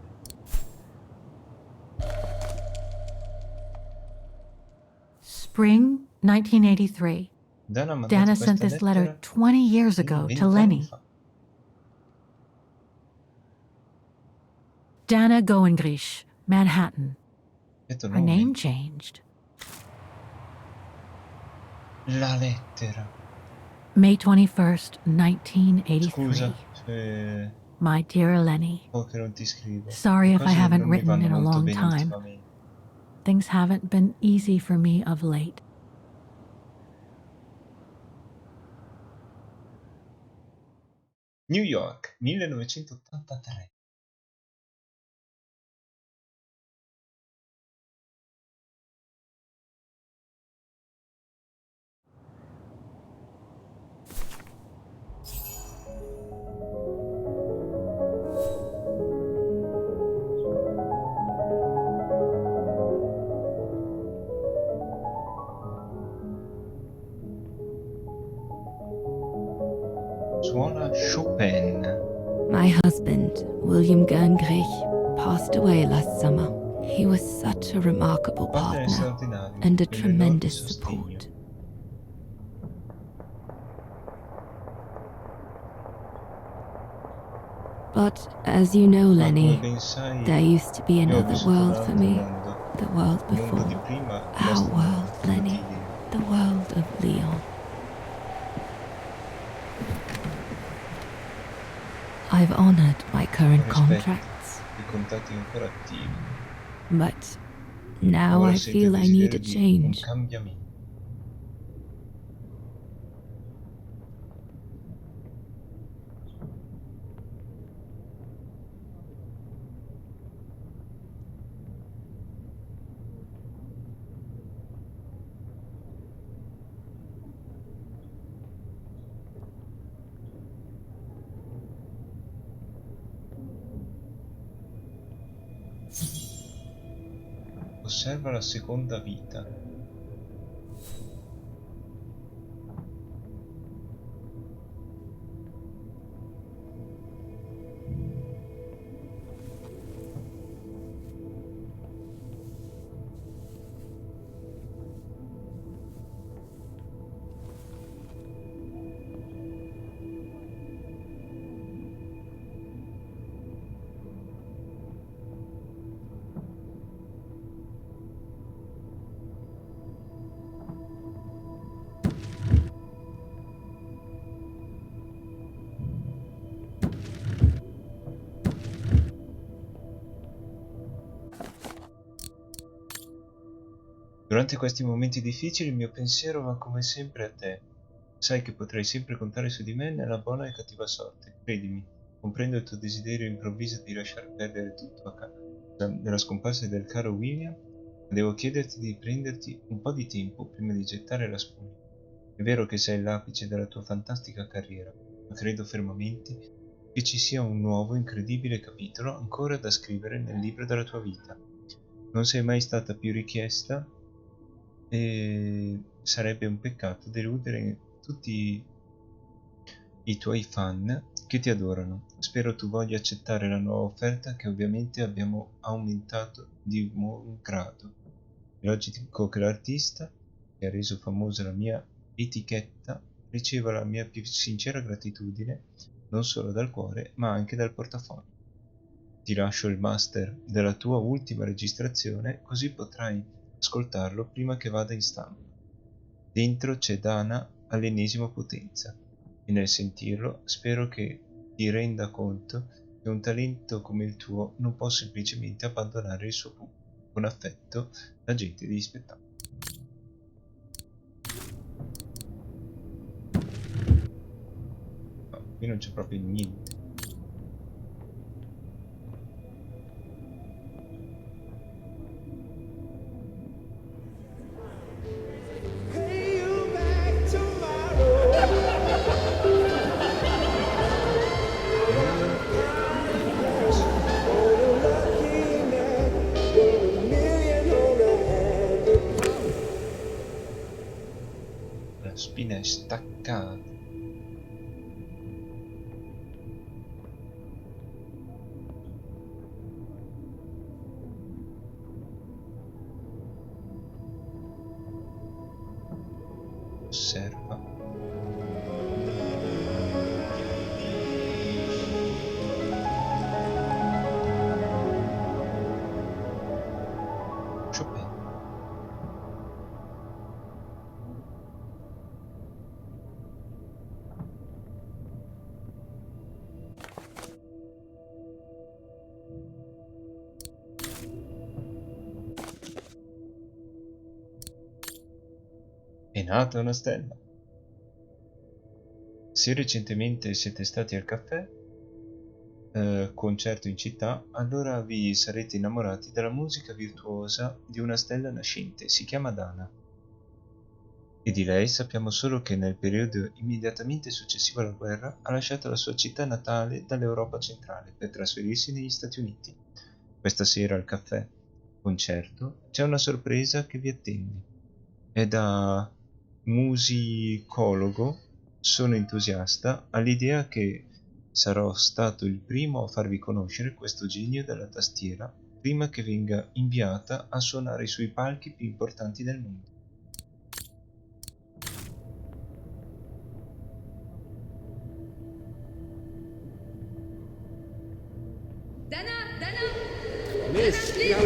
Spring 1983. Dana sent this letter 20 years ago to Lenny. Dana Goengrish, Manhattan. Her name changed. La lettera. May 21st, 1983. Scusa se... My dear Lenny. che non ti scrivo. Sorry if I haven't written in a long time. Things haven't been easy for me of late. New York, 1983. Suona Chopin. My husband, William Gingrich, passed away last summer. He was such a remarkable partner and a tremendous support. But as you know, Lenny, there used to be another world for me. The world before. Our world, Lenny. The world of Leon. I've honored my current contracts. But now I feel I need a change. Osserva la seconda vita. Durante questi momenti difficili il mio pensiero va come sempre a te. Sai che potrai sempre contare su di me nella buona e cattiva sorte. Credimi, comprendo il tuo desiderio improvviso di lasciar perdere tutto a causa della scomparsa del caro William, ma devo chiederti di prenderti un po' di tempo prima di gettare la spugna. È vero che sei all'apice della tua fantastica carriera, ma credo fermamente che ci sia un nuovo, incredibile capitolo ancora da scrivere nel libro della tua vita. Non sei mai stata più richiesta e sarebbe un peccato deludere tutti i tuoi fan che ti adorano. Spero tu voglia accettare la nuova offerta che ovviamente abbiamo aumentato di buon grado. È logico che l'artista che ha reso famosa la mia etichetta riceva la mia più sincera gratitudine non solo dal cuore ma anche dal portafoglio. Ti lascio il master della tua ultima registrazione così potrai ascoltarlo prima che vada in stampa. Dentro c'è Dana all'ennesima potenza e nel sentirlo spero che ti renda conto che un talento come il tuo non può semplicemente abbandonare il suo pubblico. Con affetto, l'agente degli spettacoli. No, qui non c'è proprio niente. La spina è staccata. Osserva nata una stella. Se recentemente siete stati al caffè, concerto in città, allora vi sarete innamorati della musica virtuosa di una stella nascente. Si chiama Dana. E di lei sappiamo solo che nel periodo immediatamente successivo alla guerra ha lasciato la sua città natale dall'Europa centrale per trasferirsi negli Stati Uniti. Questa sera al caffè concerto c'è una sorpresa che vi attende. E da musicologo sono entusiasta all'idea che sarò stato il primo a farvi conoscere questo genio della tastiera prima che venga inviata a suonare sui palchi più importanti del mondo. Miss, here.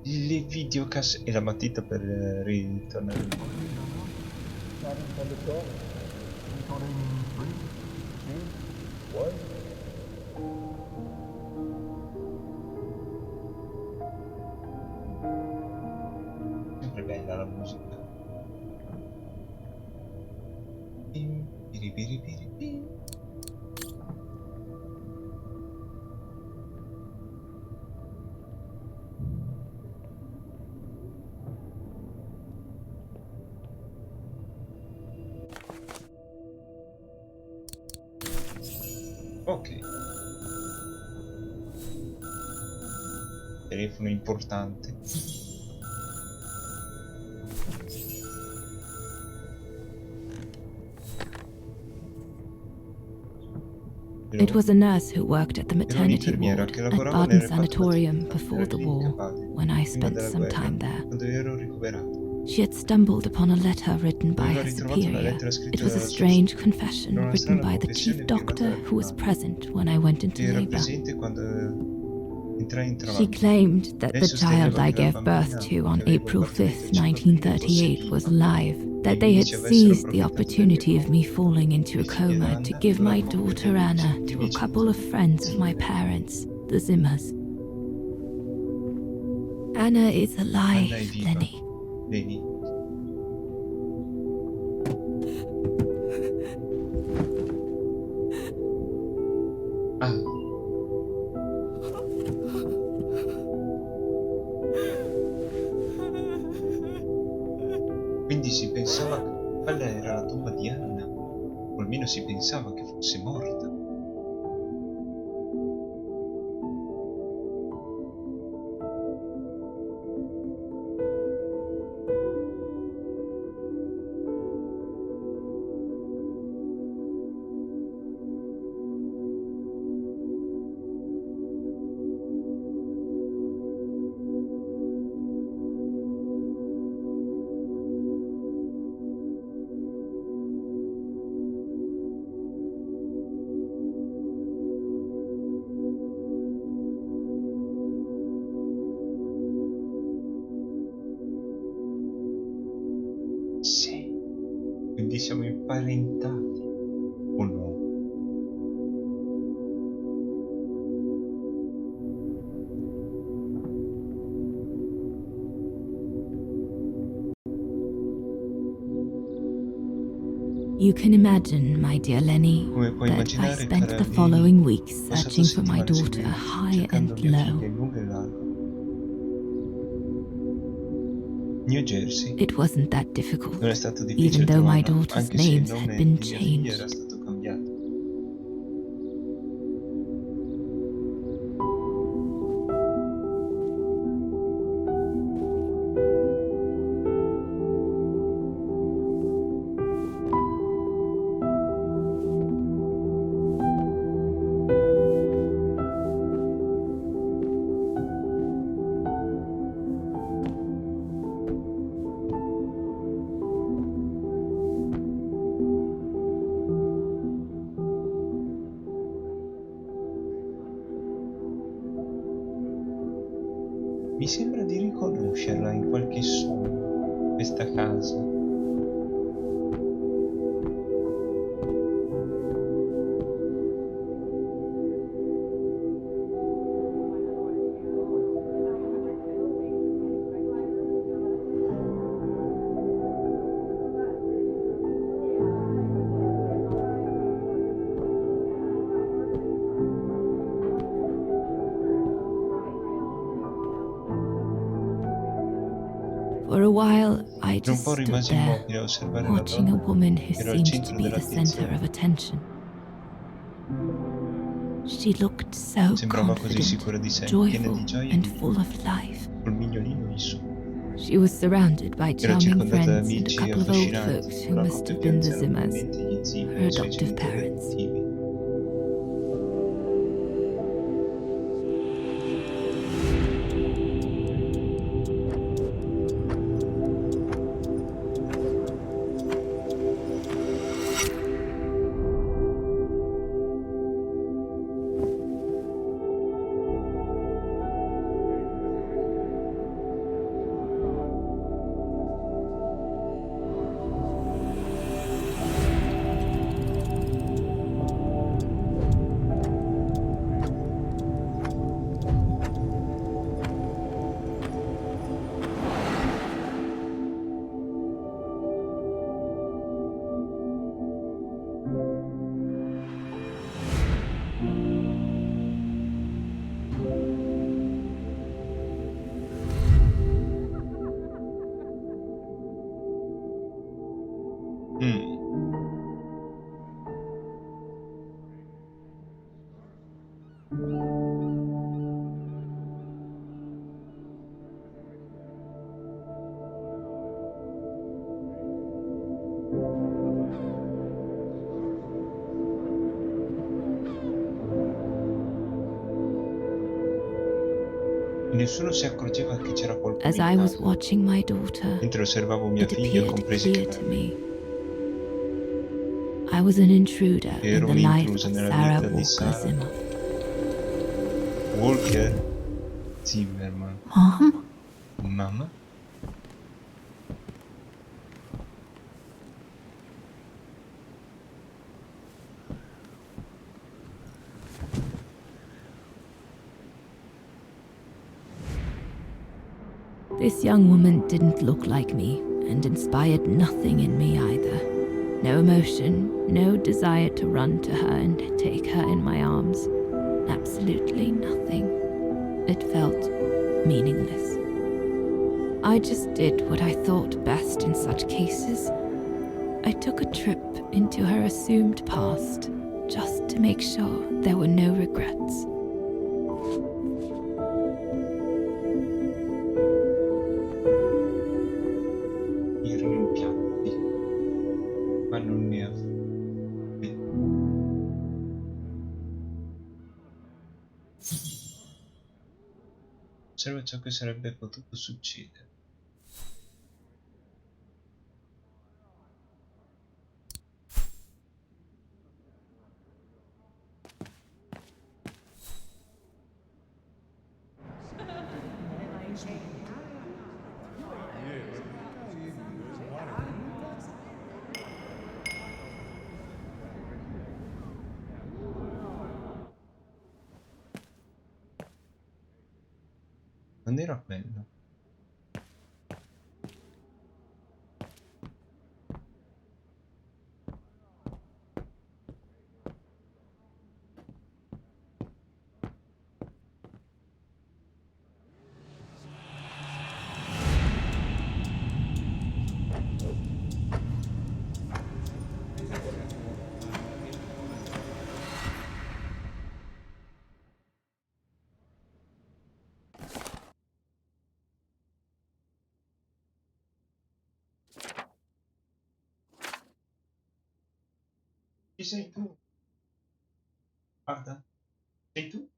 Le videocassette e la matita per ritornare in sempre bella la musica. Ok. Telefono importante. It was a nurse who worked at the maternity ward at Baden Sanatorium before the war, when I spent some time there. She had stumbled upon a letter written by her superior. It was a strange confession written by the chief doctor who was present when I went into labor. She claimed that the child I gave birth to on April 5th, 1938 was alive, that they had seized the opportunity of me falling into a coma to give my daughter Anna to a couple of friends of my parents, the Zimmers. Anna is alive, Lenny. Quindi si pensava che quella era la tomba di Anna, o almeno si pensava che fosse morta. Sì, quindi siamo imparentati, o no? You can imagine, my dear Lenny, that I spent the following weeks searching for my daughter high and low. New Jersey. It wasn't that difficult, Non è stato even difficile though my trovarla, daughter's anche se il names nome had been di mia figlia era changed. stato cambiato. Mi sembra di riconoscerla in qualche sogno, questa casa. For a while, I Per un just po' stood rimasi there, immobile a osservare la watching a donna woman who che era al seemed to centro be the center dell'attenzione. of attention. She looked so Sembrava così confident, sicura di sé, piena joyful, di gioia e and di full of life. col mignolino in su. She was surrounded by Era charming circondata da friends and a amici couple of old affascinanti, folks who una must coppia have più been the anziana Zimmers, probabilmente gli zii e her i suoi adoptive genitori parents. adottivi. Nessuno si accorgeva che c'era qualcuno As in I was casa. watching my daughter, Mentre osservavo mia it figlia appeared compresi clear che to me. I was an intruder in ero the life un'intrusa of nella Sarah vita di Walker Sarah Zimmer. Walker Zimmerman. Mom? Mamma? This young woman didn't look like me and inspired nothing in me either. No emotion, no desire to run to her and take her in my arms. Absolutely nothing. It felt meaningless. I just did what I thought best in such cases. I took a trip into her assumed past, just to make sure there were no regrets. Erano in piatti, ma non ne avevo. Osserva ciò che sarebbe potuto succedere. Non era quello. Chi sei tu? Guarda, sei tu?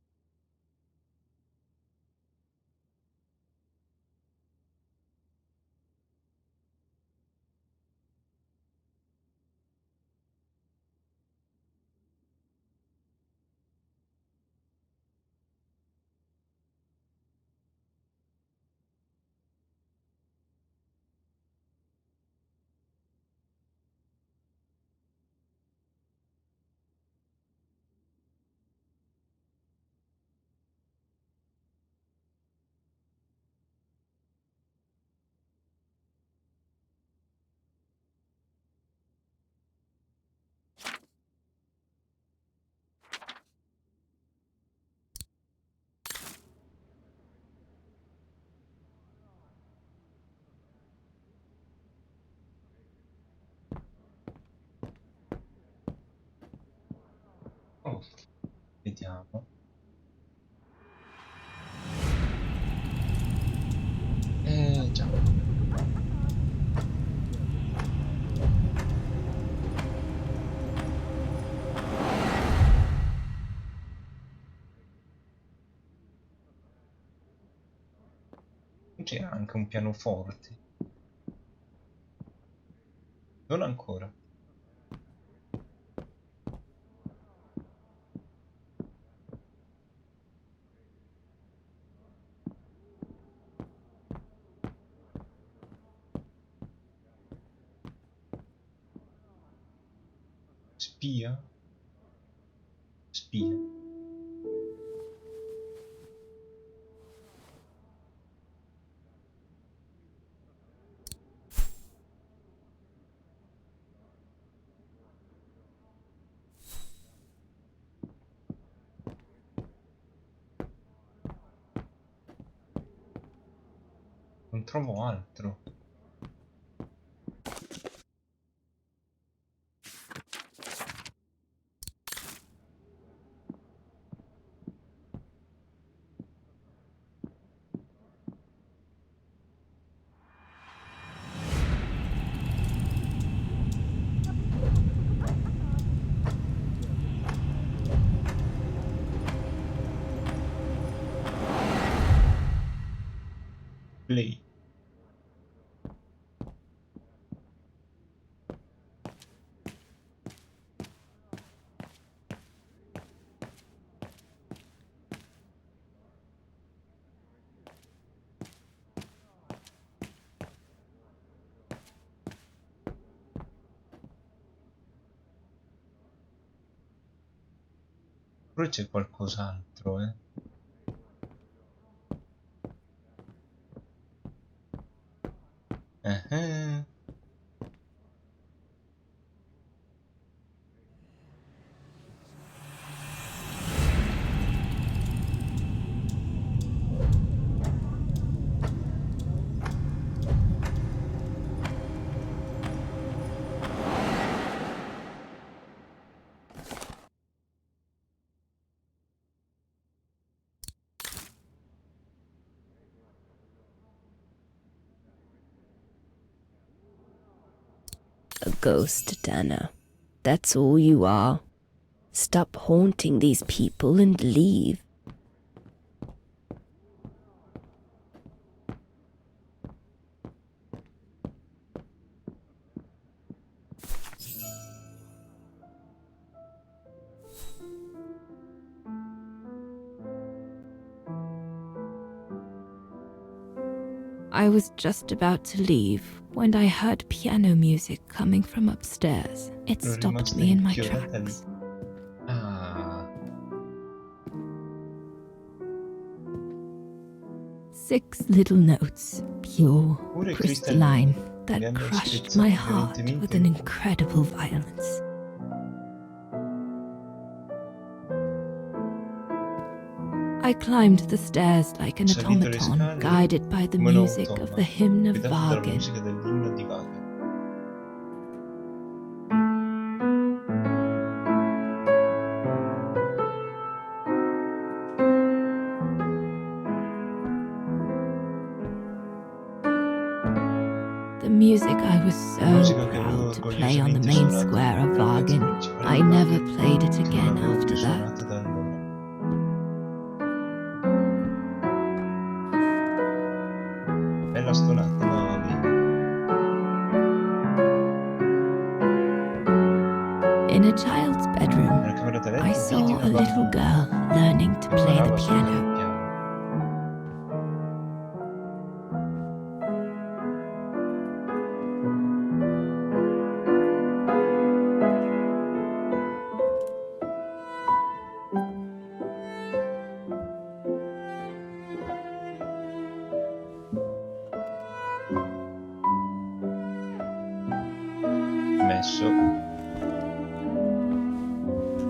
Aspettiamo. Già. C'è anche un pianoforte. Non ancora. Spia? Spia. Non trovo altro. Play. Poi c'è qualcos'altro, Eh. A ghost, Dana. That's all you are. Stop haunting these people and leave. I was just about to leave when I heard piano music coming from upstairs. It stopped me in my tracks. Ah. 6 little notes, pure, crystalline, that crushed my heart with an incredible violence. I climbed the stairs like an automaton, guided by the music of the hymn of Wagner. The music I was so proud to play on the main square of Wagner. I never played it again after that. Bella stonata, Mavi. In a child's bedroom, I saw a little girl learning to play the piano.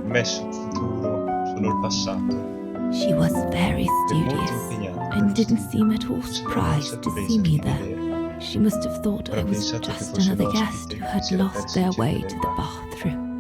Messo il futuro, solo il passato. She was very studious and didn't seem at all surprised to see me there. She must have thought I was just another guest who had lost their way to the bathroom.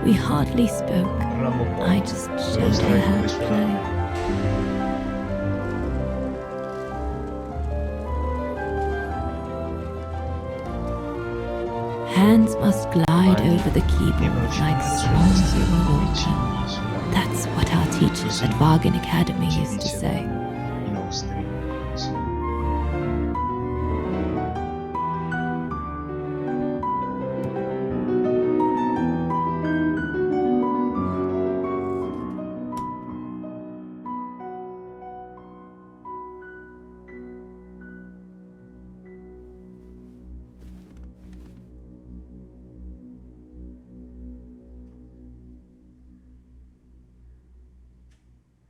We hardly spoke. I just showed her how to play. Hands must glide over the keyboard like swans over water. That's what our teachers at Wagen Academy used to say.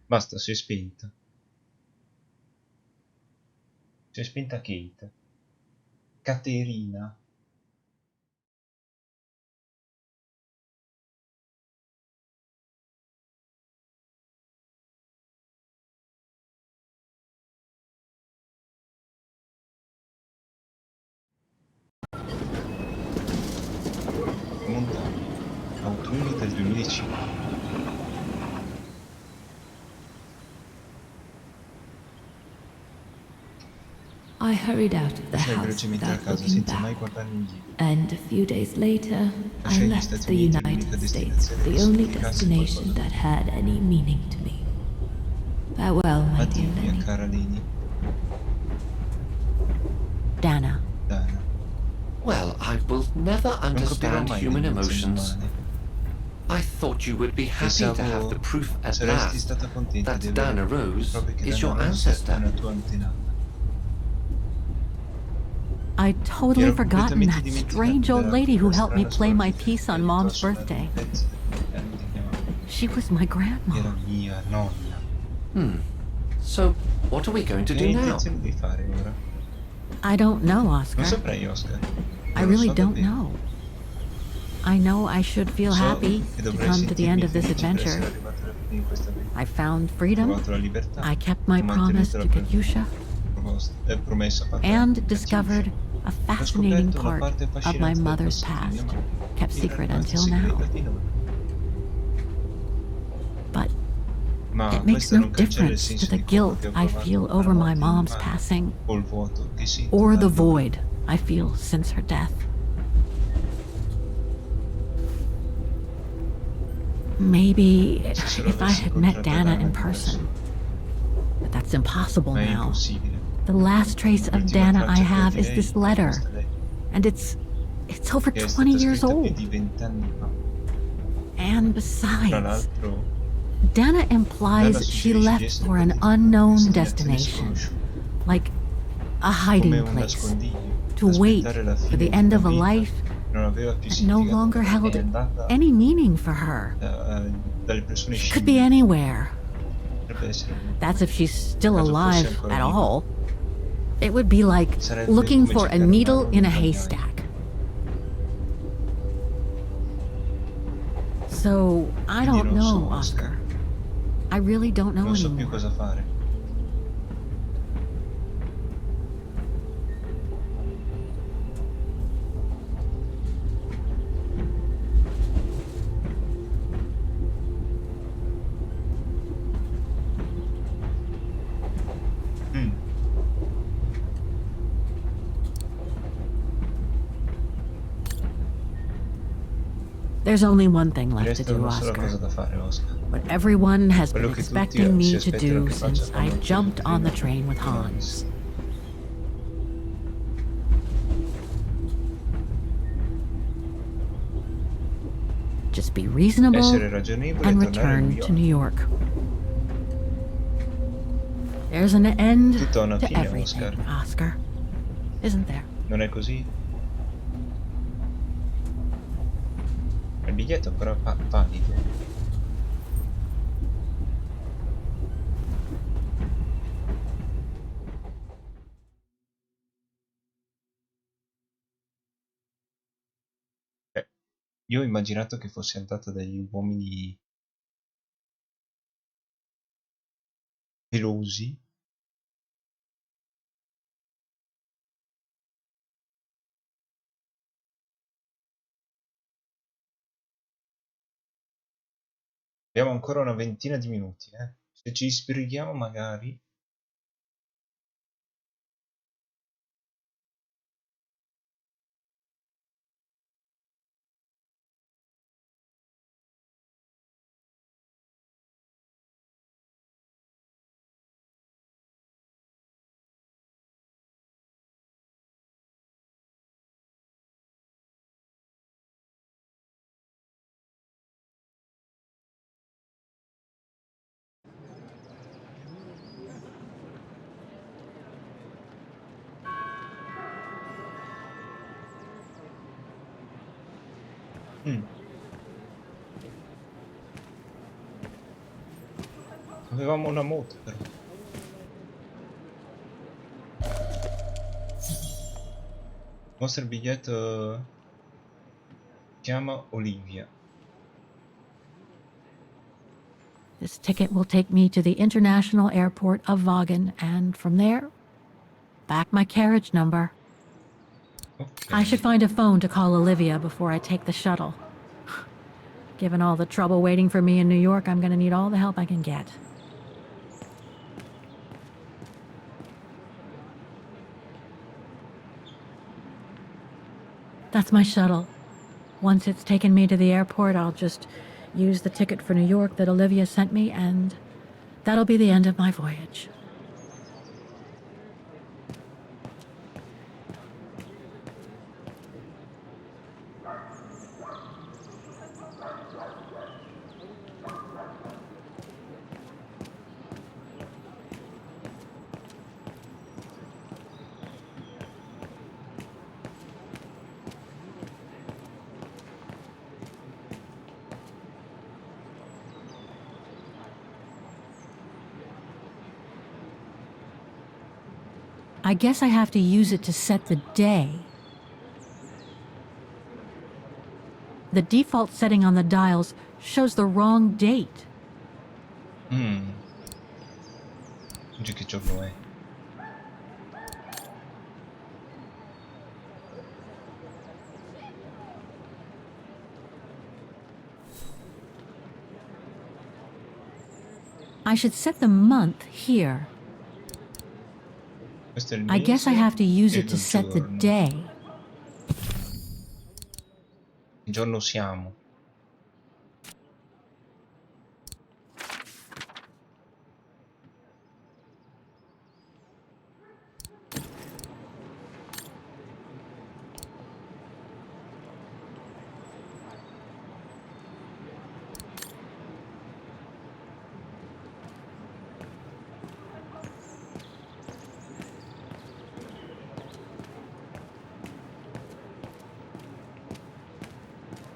Basta, si è spenta. Si è spenta Kate. Caterina. Montagna. Autunno del 2005. I hurried out of the house without looking back, and a few days later, I left the United States, the only destination that had any meaning to me. Farewell, my dear Lenny. Dana. Well, I will never understand human emotions. I thought you would be happy to have the proof at last that Dana Rose is your ancestor. I'd totally forgotten that strange old lady who helped me play my piece on Mom's birthday. She was my grandma. So, what are we going to do now? I don't know, Oscar. I really don't know. I know I should feel happy to come to the end of this adventure. I found freedom. I kept my promise to Katyusha. And discovered a fascinating part of my mother's past, kept secret until now. But it makes no difference to the guilt I feel over my mom's passing, or the void I feel since her death. Maybe if I had met Dana in person, but that's impossible now. The last trace of Dana I have is this letter, and it's over 20 years old. And besides, Dana implies she left for an unknown destination, like a hiding place, to wait for the end of a life that no longer held any meaning for her. She could be anywhere. That's if she's still alive at all. It would be like looking for a needle in a haystack. So, I don't know, Oscar. I really don't know anymore. There's only one thing left to do, Oscar. What everyone has been expecting me to do since I jumped on the train with Hans. Just be reasonable and return to New York. There's an end to everything, Oscar. Isn't there? Non è così? Il biglietto è ancora valido. Io ho immaginato che fosse andata dagli uomini pelosi. Abbiamo ancora una ventina di minuti, Se ci sbrighiamo magari... Avevamo una moto però. Mostra il biglietto. Chiama Olivia. This ticket will take me to the international airport of Vaughan, and from there, back my carriage number. Okay. I should find a phone to call Olivia before I take the shuttle. Given all the trouble waiting for me in New York, I'm gonna need all the help I can get. That's my shuttle. Once it's taken me to the airport, I'll just use the ticket for New York that Olivia sent me, and that'll be the end of my voyage. I guess I have to use it to set the day. The default setting on the dials shows the wrong date. Oggi che giorno è? I should set the month here. Questo è il I guess I mese have to use e it to il set the giorno. day. Che giorno siamo?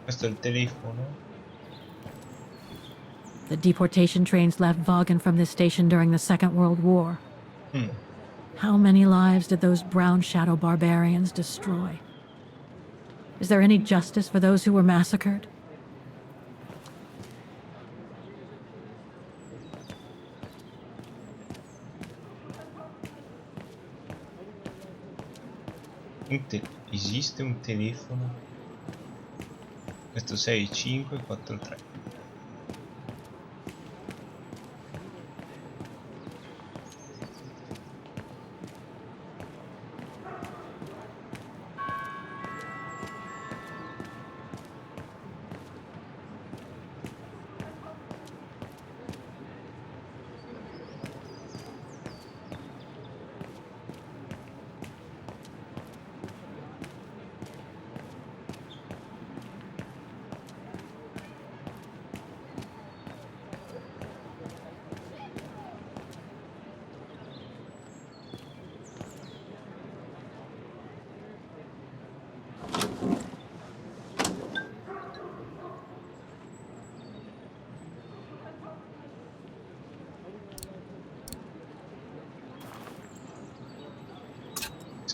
Questo è il telefono. The deportation trains left Vaughan from this station during the Second World War. How many lives did those brown shadow barbarians destroy? Is there any justice for those who were massacred? Esiste un telefono? Questo 6543.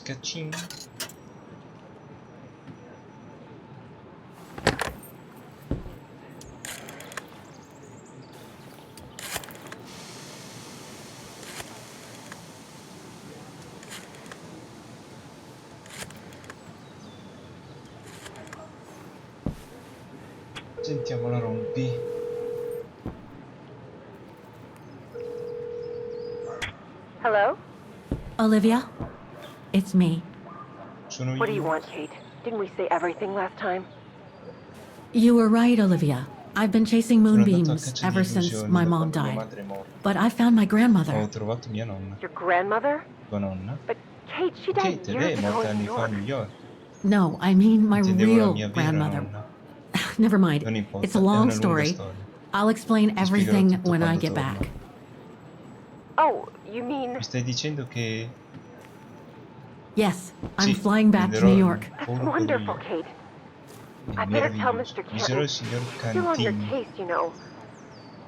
Scaccino. Sentiamo la rompi. Hello? Olivia? It's me. Sono What do you io. want, Kate? Didn't we say everything last time? You were right, Olivia. I've been chasing Sono andato a moonbeams caccia di ever since illusioni my da mom quando mia died. madre è morta. But I found my grandmother. Ho trovato mia nonna. Your grandmother? Tua nonna? But Kate, she died Kate, lei years è ago morta in New anni fa a York. New York. No, I mean my Intendevo la real mia vera grandmother. nonna. Never mind. Non It's a importa, è long una lunga story. storia. I'll explain Ti spiegherò everything tutto when I quando get torno. back. Oh, you mean... Mi stai dicendo che... Yes, I'm Sì, flying back to New York. That's volo per wonderful, New York. Kate. È I better tell meraviglioso. Mr. Avviserò Canton. il signor Still on your Cantini. case, you know.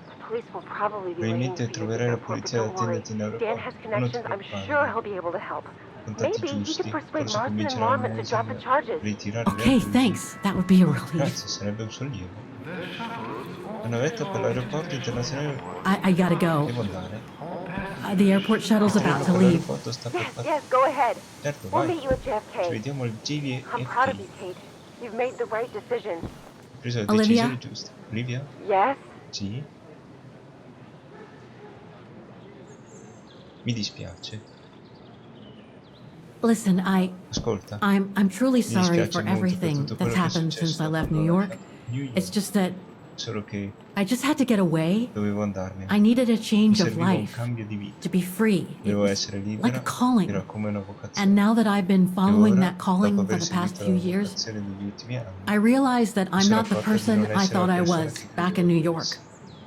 The police will probably be waiting Probabilmente for you at the troverai la airport, but polizia ad don't worry. attenderti in Dan aeroporto. has Ma non ti connections. I'm preoccupare, sure dai. he'll be able to help. Contatti Maybe he could giusti. persuade Forse Marston and convinceranno Marmon to drop the a charges. ritirare le Okay, accuse. thanks. That would be a relief. Grazie, sarebbe un sollievo. La navetta per l'aeroporto internazionale... I gotta go. Devo andare. The airport shuttle's Il about treno to per leave. l'aeroporto sta per Yes, partire. go ahead. Certo, We'll vai. meet you at Ci JFK. vediamo al I'm proud of JFK. you, Kate. You've made the right decision. Ho preso la Olivia? decisione giusta. Olivia? Yes? Sì? Mi dispiace. Listen, Ascolta. I'm truly Mi sorry dispiace for molto per everything tutto that's quello che è happened successo since I da left quando New ho York. lasciato New York. It's just that Solo che I just had to get away. dovevo andarmene. I needed a Mi change of serviva un life, cambio di vita. to be free. It Dovevo was essere like a libera. calling. Era come una vocazione. And now that I've been E following ora, that dopo calling for aver the past seguito few la years, vocazione degli ultimi anni, I realize that mi I'm sono not the accorta di person non I essere thought la I persona was che back credevo in New di York. essere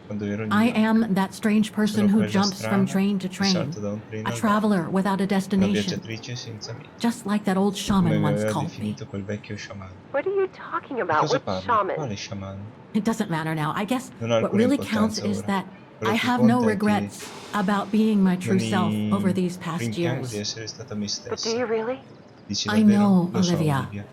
quando ero in I New York. am that strange person Sono who quella jumps from strana train to che train, salta da un treno a all'altro, traveler without a una destination, viaggiatrice senza meta, just like that old come shaman mi once aveva called me. definito quel vecchio sciamano. What are you talking Di about? cosa Which parli? shaman? Quale sciamano? It doesn't matter now. I guess Non ha what alcuna really counts importanza is ora. that Quello I che have no conta è che regrets about being my true non self over mi these past rimpiango di years. essere stata me But do stessa. you really? Dici I davvero? know, Lo so, Olivia. Olivia.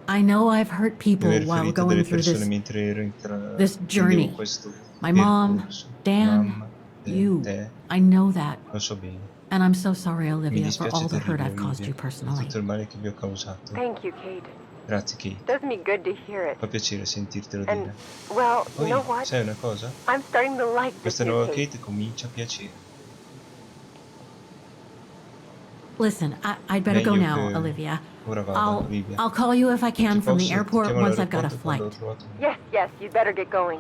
I know I've hurt Di people aver while ferito going delle through persone this mentre this prendevo journey. questo My mom, percorso. Dan, Mamma, you. te, I know that. lo so bene. And I'm so sorry, Mi Olivia, for dispiace all the hurt terribile, I've caused Olivia, you per personally. tutto il male che vi ho causato. Thank you, Kate. Grazie, Kate. Does me good to hear it. Fa piacere sentirtelo And, dire. well, you Poi, know what? sai una cosa? I'm starting to like this Questa new nuova Kate. Kate comincia a piacere. Listen, I'd better go Meglio now, che Olivia. ora vada, Olivia. I'll call you if I can Ti from the ti airport chiamo once I've got a all'aeroporto quando ho flight. trovato un... Yes, you'd better get going.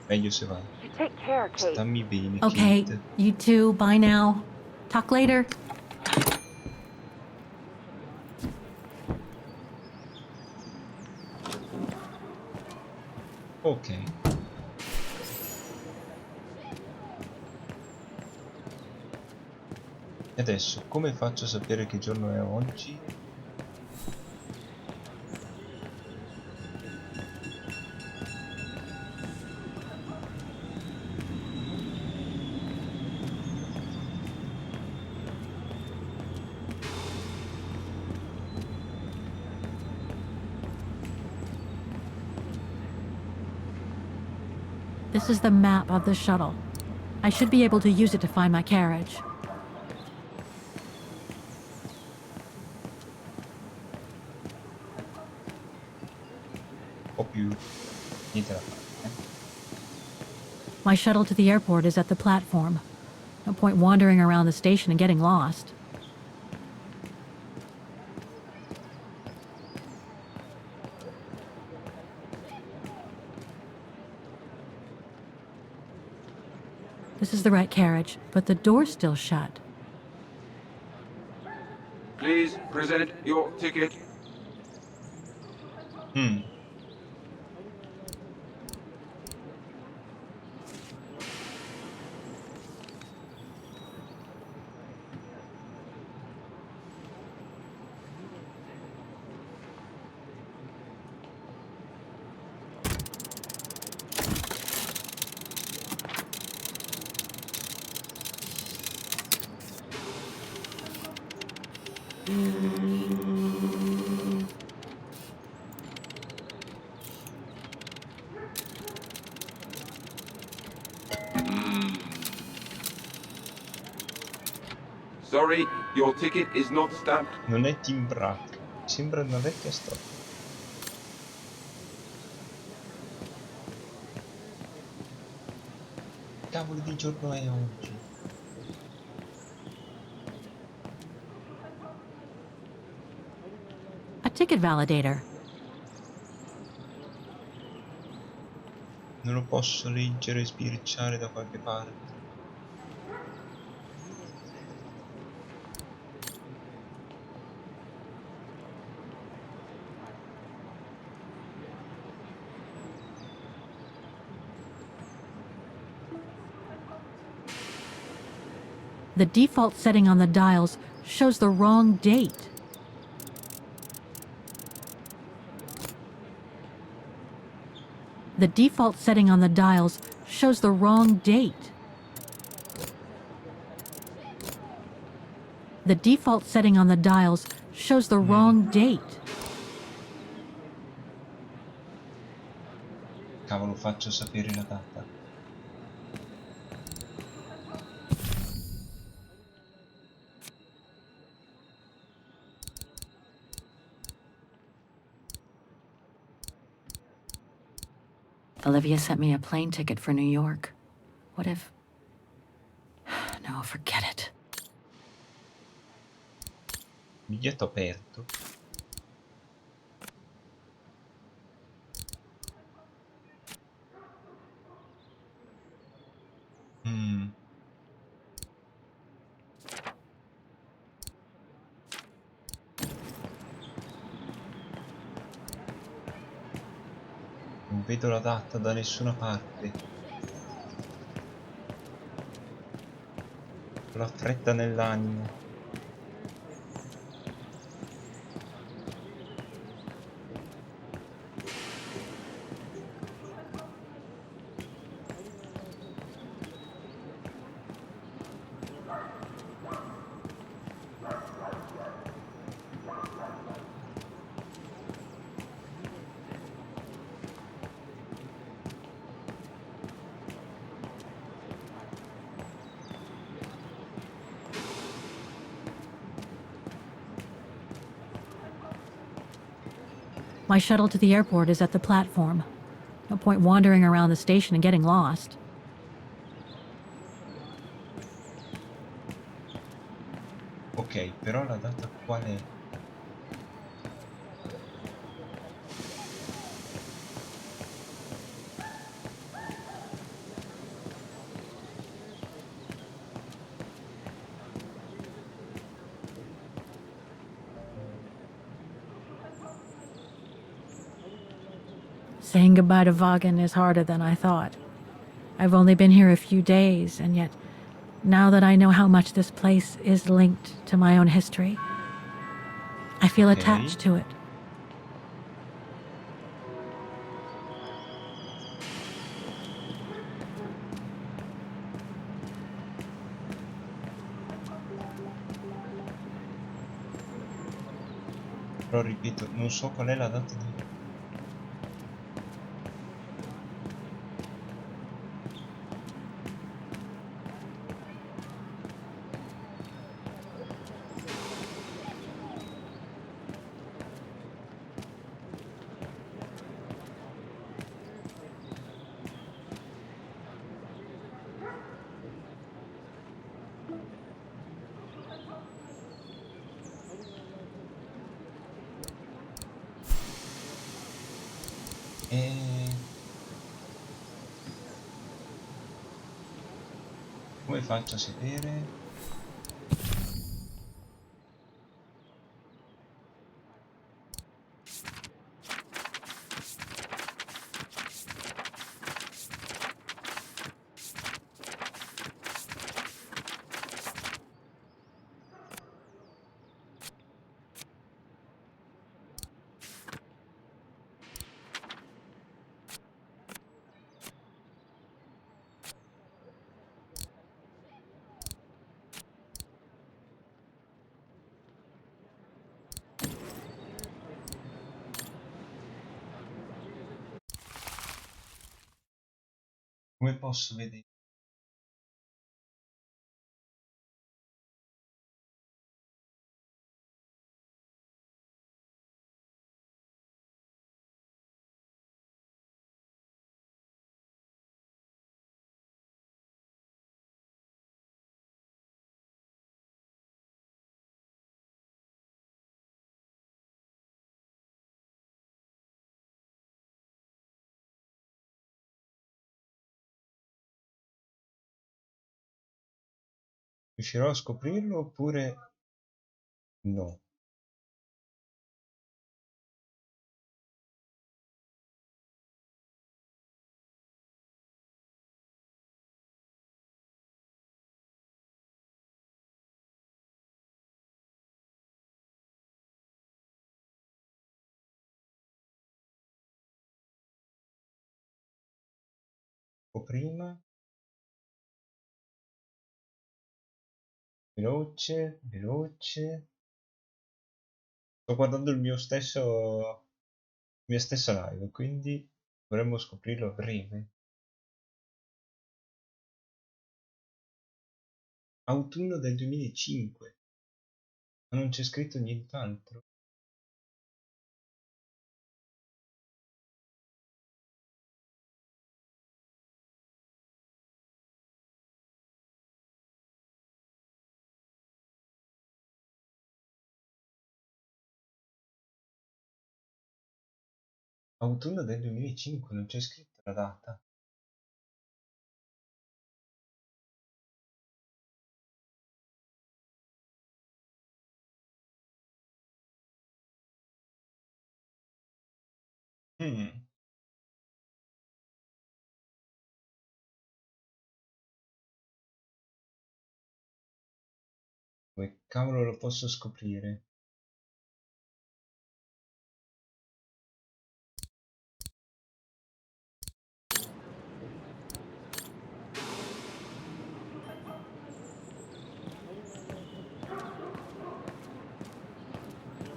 Meglio se vai. You take care, Kate. Stammi bene, Okay, Kate. you too. Bye now. Talk later. Ok. E adesso, come faccio a sapere che giorno è oggi? This is the map of the shuttle. I should be able to use it to find my carriage. O più niente da fare. My shuttle to the airport is at the platform. No point wandering around the station and getting lost. This is the right carriage, but the door's still shut. Please present your ticket. Sorry, your ticket is not stamped. Non è timbrato. Sembra una vecchia storia. Cavolo di giorno è oggi? ticket validator. Non lo posso leggere e sbirciare da qualche parte. The default setting on the dials shows the wrong date. The default setting on the dials shows the wrong date. The default setting on the dials shows the wrong date. Cavolo, faccio sapere la data. Olivia sent me a plane ticket for New York. What if... No, forget it. Biglietto aperto. Non vedo la data da nessuna parte. Ho la fretta nell'animo. My shuttle to the airport is at the platform. No point wandering around the station and getting lost. Ok, però la data qual è? Saying goodbye to Vaughan is harder than I thought. I've only been here a few days, and yet, now that I know how much this place is linked to my own history, I feel attached to it. Però ripeto, non so qual è la data di... Come faccio a sapere? Come posso vedere? Riuscirò a scoprirlo oppure no? O prima? Veloce, veloce. Sto guardando il mia stessa live, quindi dovremmo scoprirlo a breve. Autunno del 2005. Ma non c'è scritto nient'altro. Autunno del 2005, non c'è scritto la data. Come cavolo lo posso scoprire?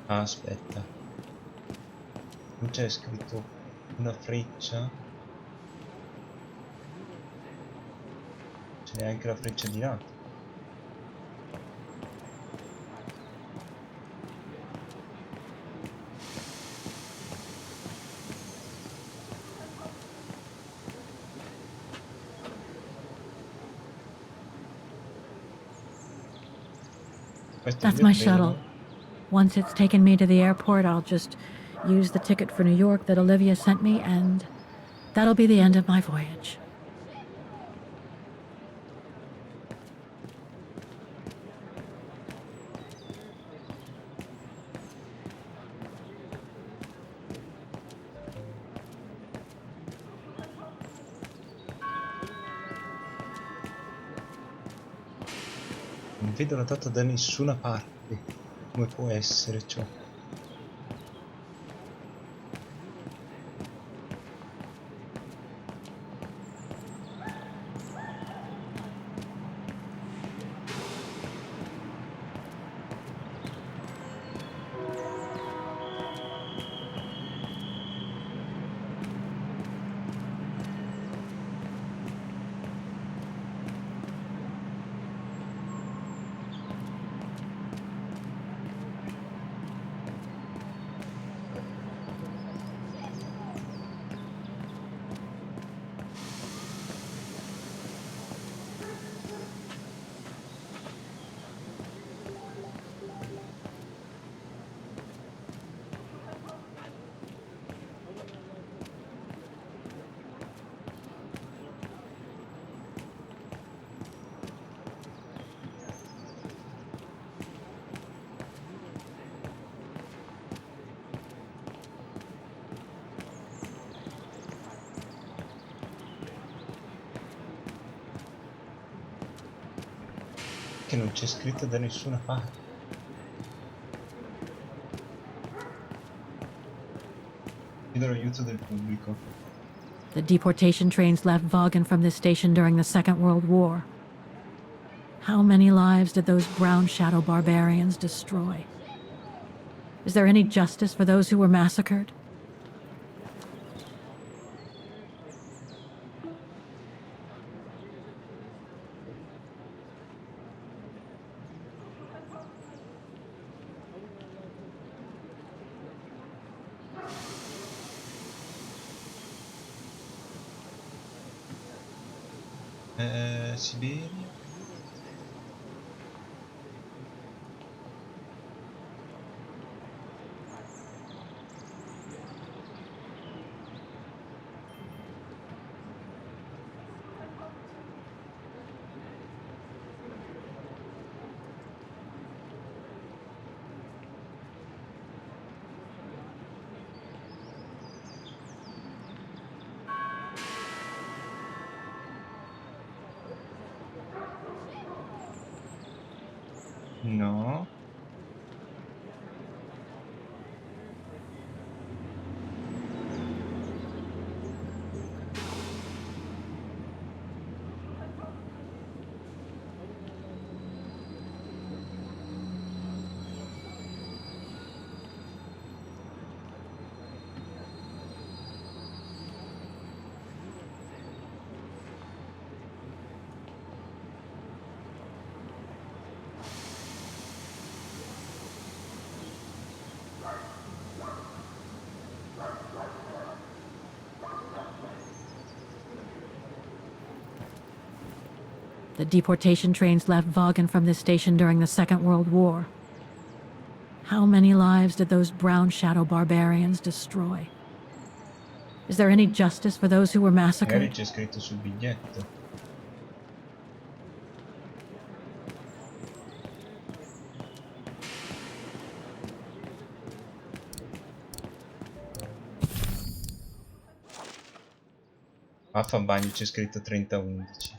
Ah, aspetta. Non c'è scritto una freccia? C'è neanche la freccia di lato. That's my shuttle. Once it's taken me to the airport, I'll just use the ticket for New York that Olivia sent me, and that'll be the end of my voyage. Non vedo la data da nessuna parte. Come può essere ciò? Che non c'è scritto da nessuna parte. Chiedo l'aiuto del pubblico. The deportation trains left Vaughan from this station during the Second World War. How many lives did those brown shadow barbarians destroy? Is there any justice for those who were massacred? Syberia? No. The deportation trains left Vaughan from this station during the Second World War. How many lives did those brown shadow barbarians destroy? Is there any justice for those who were massacred? Magari c'è scritto sul biglietto. Bagno c'è scritto 3011.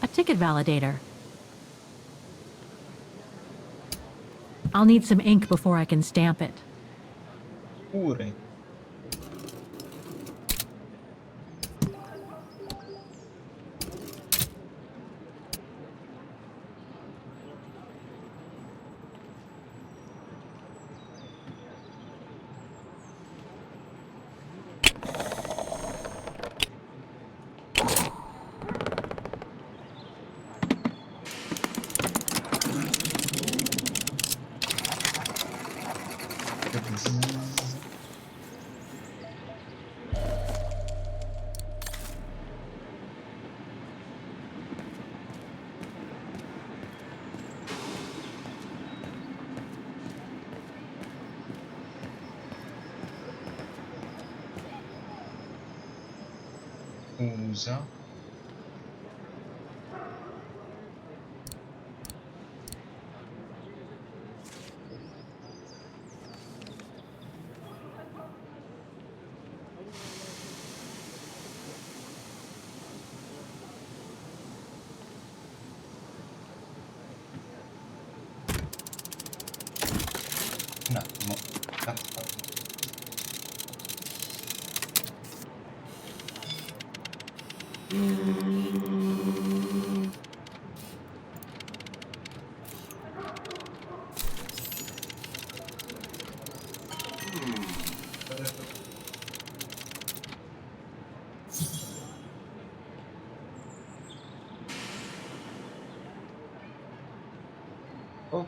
A ticket validator. I'll need some ink before I can stamp it. Pure. Usa. Un attimo. Ok.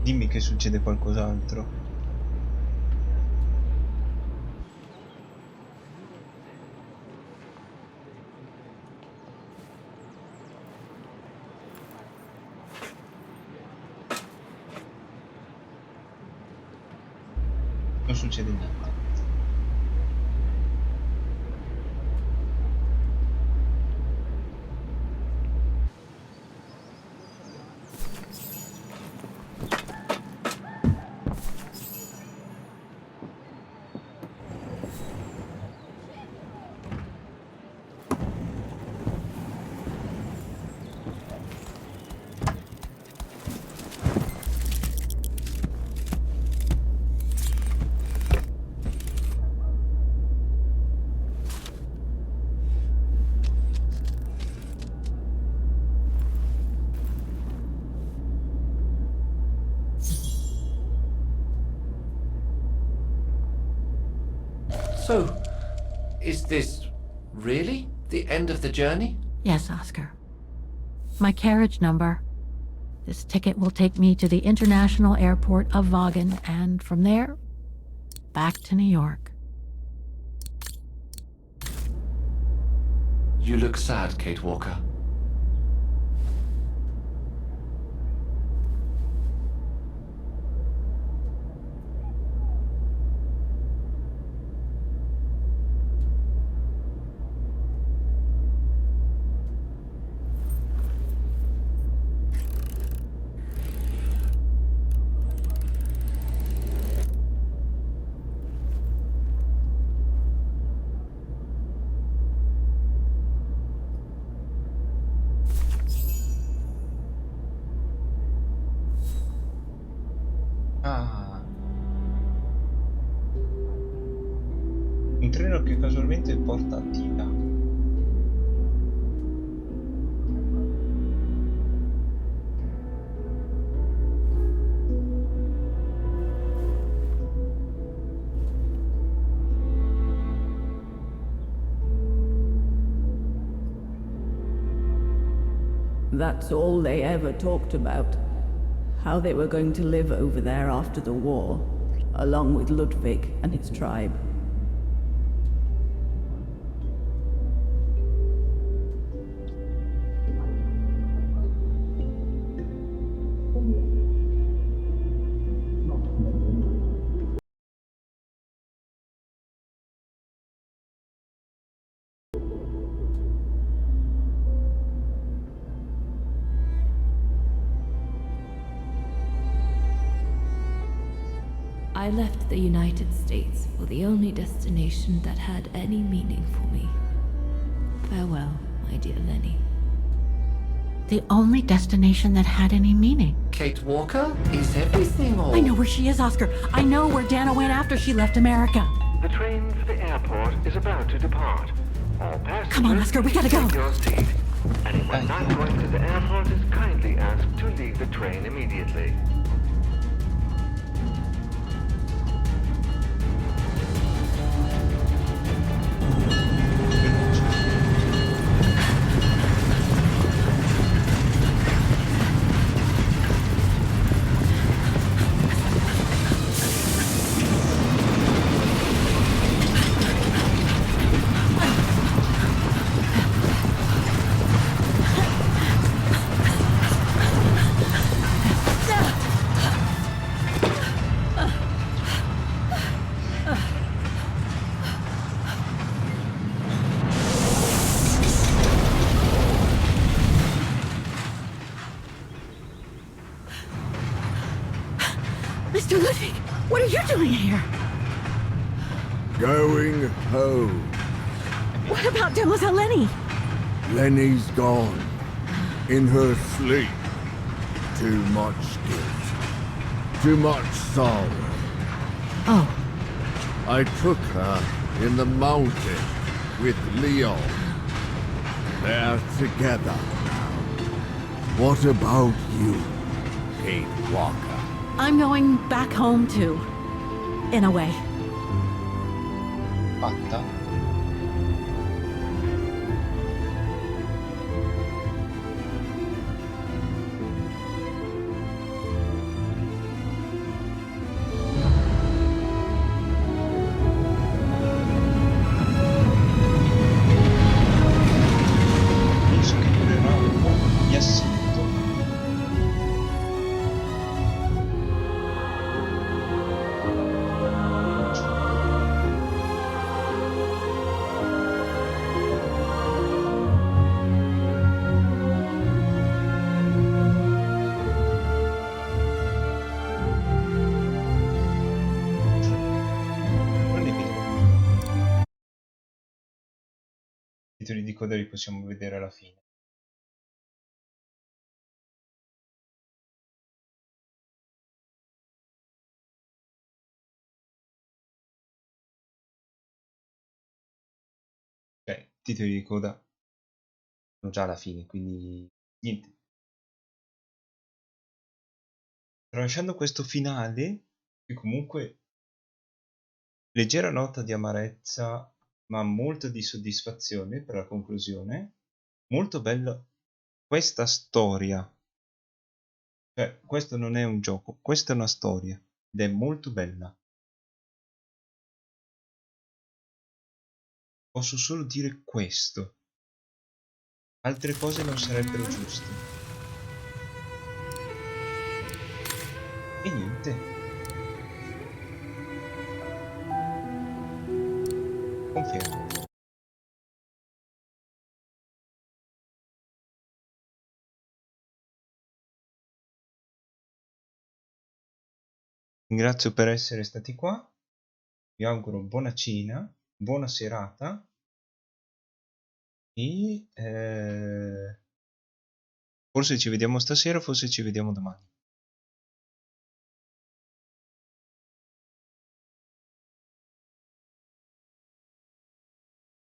Dimmi che succede qualcos'altro. Non succede niente. So, is this really the end of the journey? Yes, Oscar. My carriage number. This ticket will take me to the international airport of Vaughan, and from there, back to New York. You look sad, Kate Walker. Ah, un treno che casualmente porta a Tila. That's all they ever talked about. How they were going to live over there after the war, along with Ludwig and his tribe. I left the United States for the only destination that had any meaning for me. Farewell, my dear Lenny. The only destination that had any meaning. Kate Walker? Is everything all... I know where she is, Oscar. I know where Dana went after she left America. The train for the airport is about to depart. All passengers, Come on, Oscar, we gotta go. take your seat. Anyone not going to the airport is kindly asked to leave the train immediately. Mr. Ludwig, what are you doing here? Going home. What about Demoiselle Lenny? Lenny's gone. In her sleep. Too much guilt. Too much sorrow. Oh. I took her in the mountain with Leon. They're together now. What about you, Kate Walker? I'm going back home too. In a way. Fatta. Penso che durerà un po' di assetto. Non è vero. I titoli di coda li possiamo vedere alla fine. Cioè, titoli di coda sono già alla fine, quindi niente. Tralasciando questo finale, che comunque Leggera nota di amarezza, ma molto di soddisfazione per la conclusione. Molto bella questa storia. Cioè, questo non è un gioco, questa è una storia ed è molto bella. Posso solo dire questo. Altre cose non sarebbero giuste. E niente. Confermo. Ringrazio per essere stati qua. Vi auguro buona cena, buona serata e forse ci vediamo stasera, forse ci vediamo domani.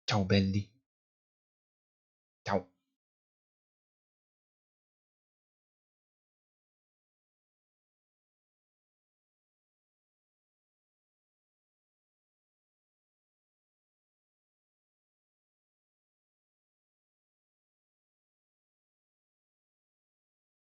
Ciao belli.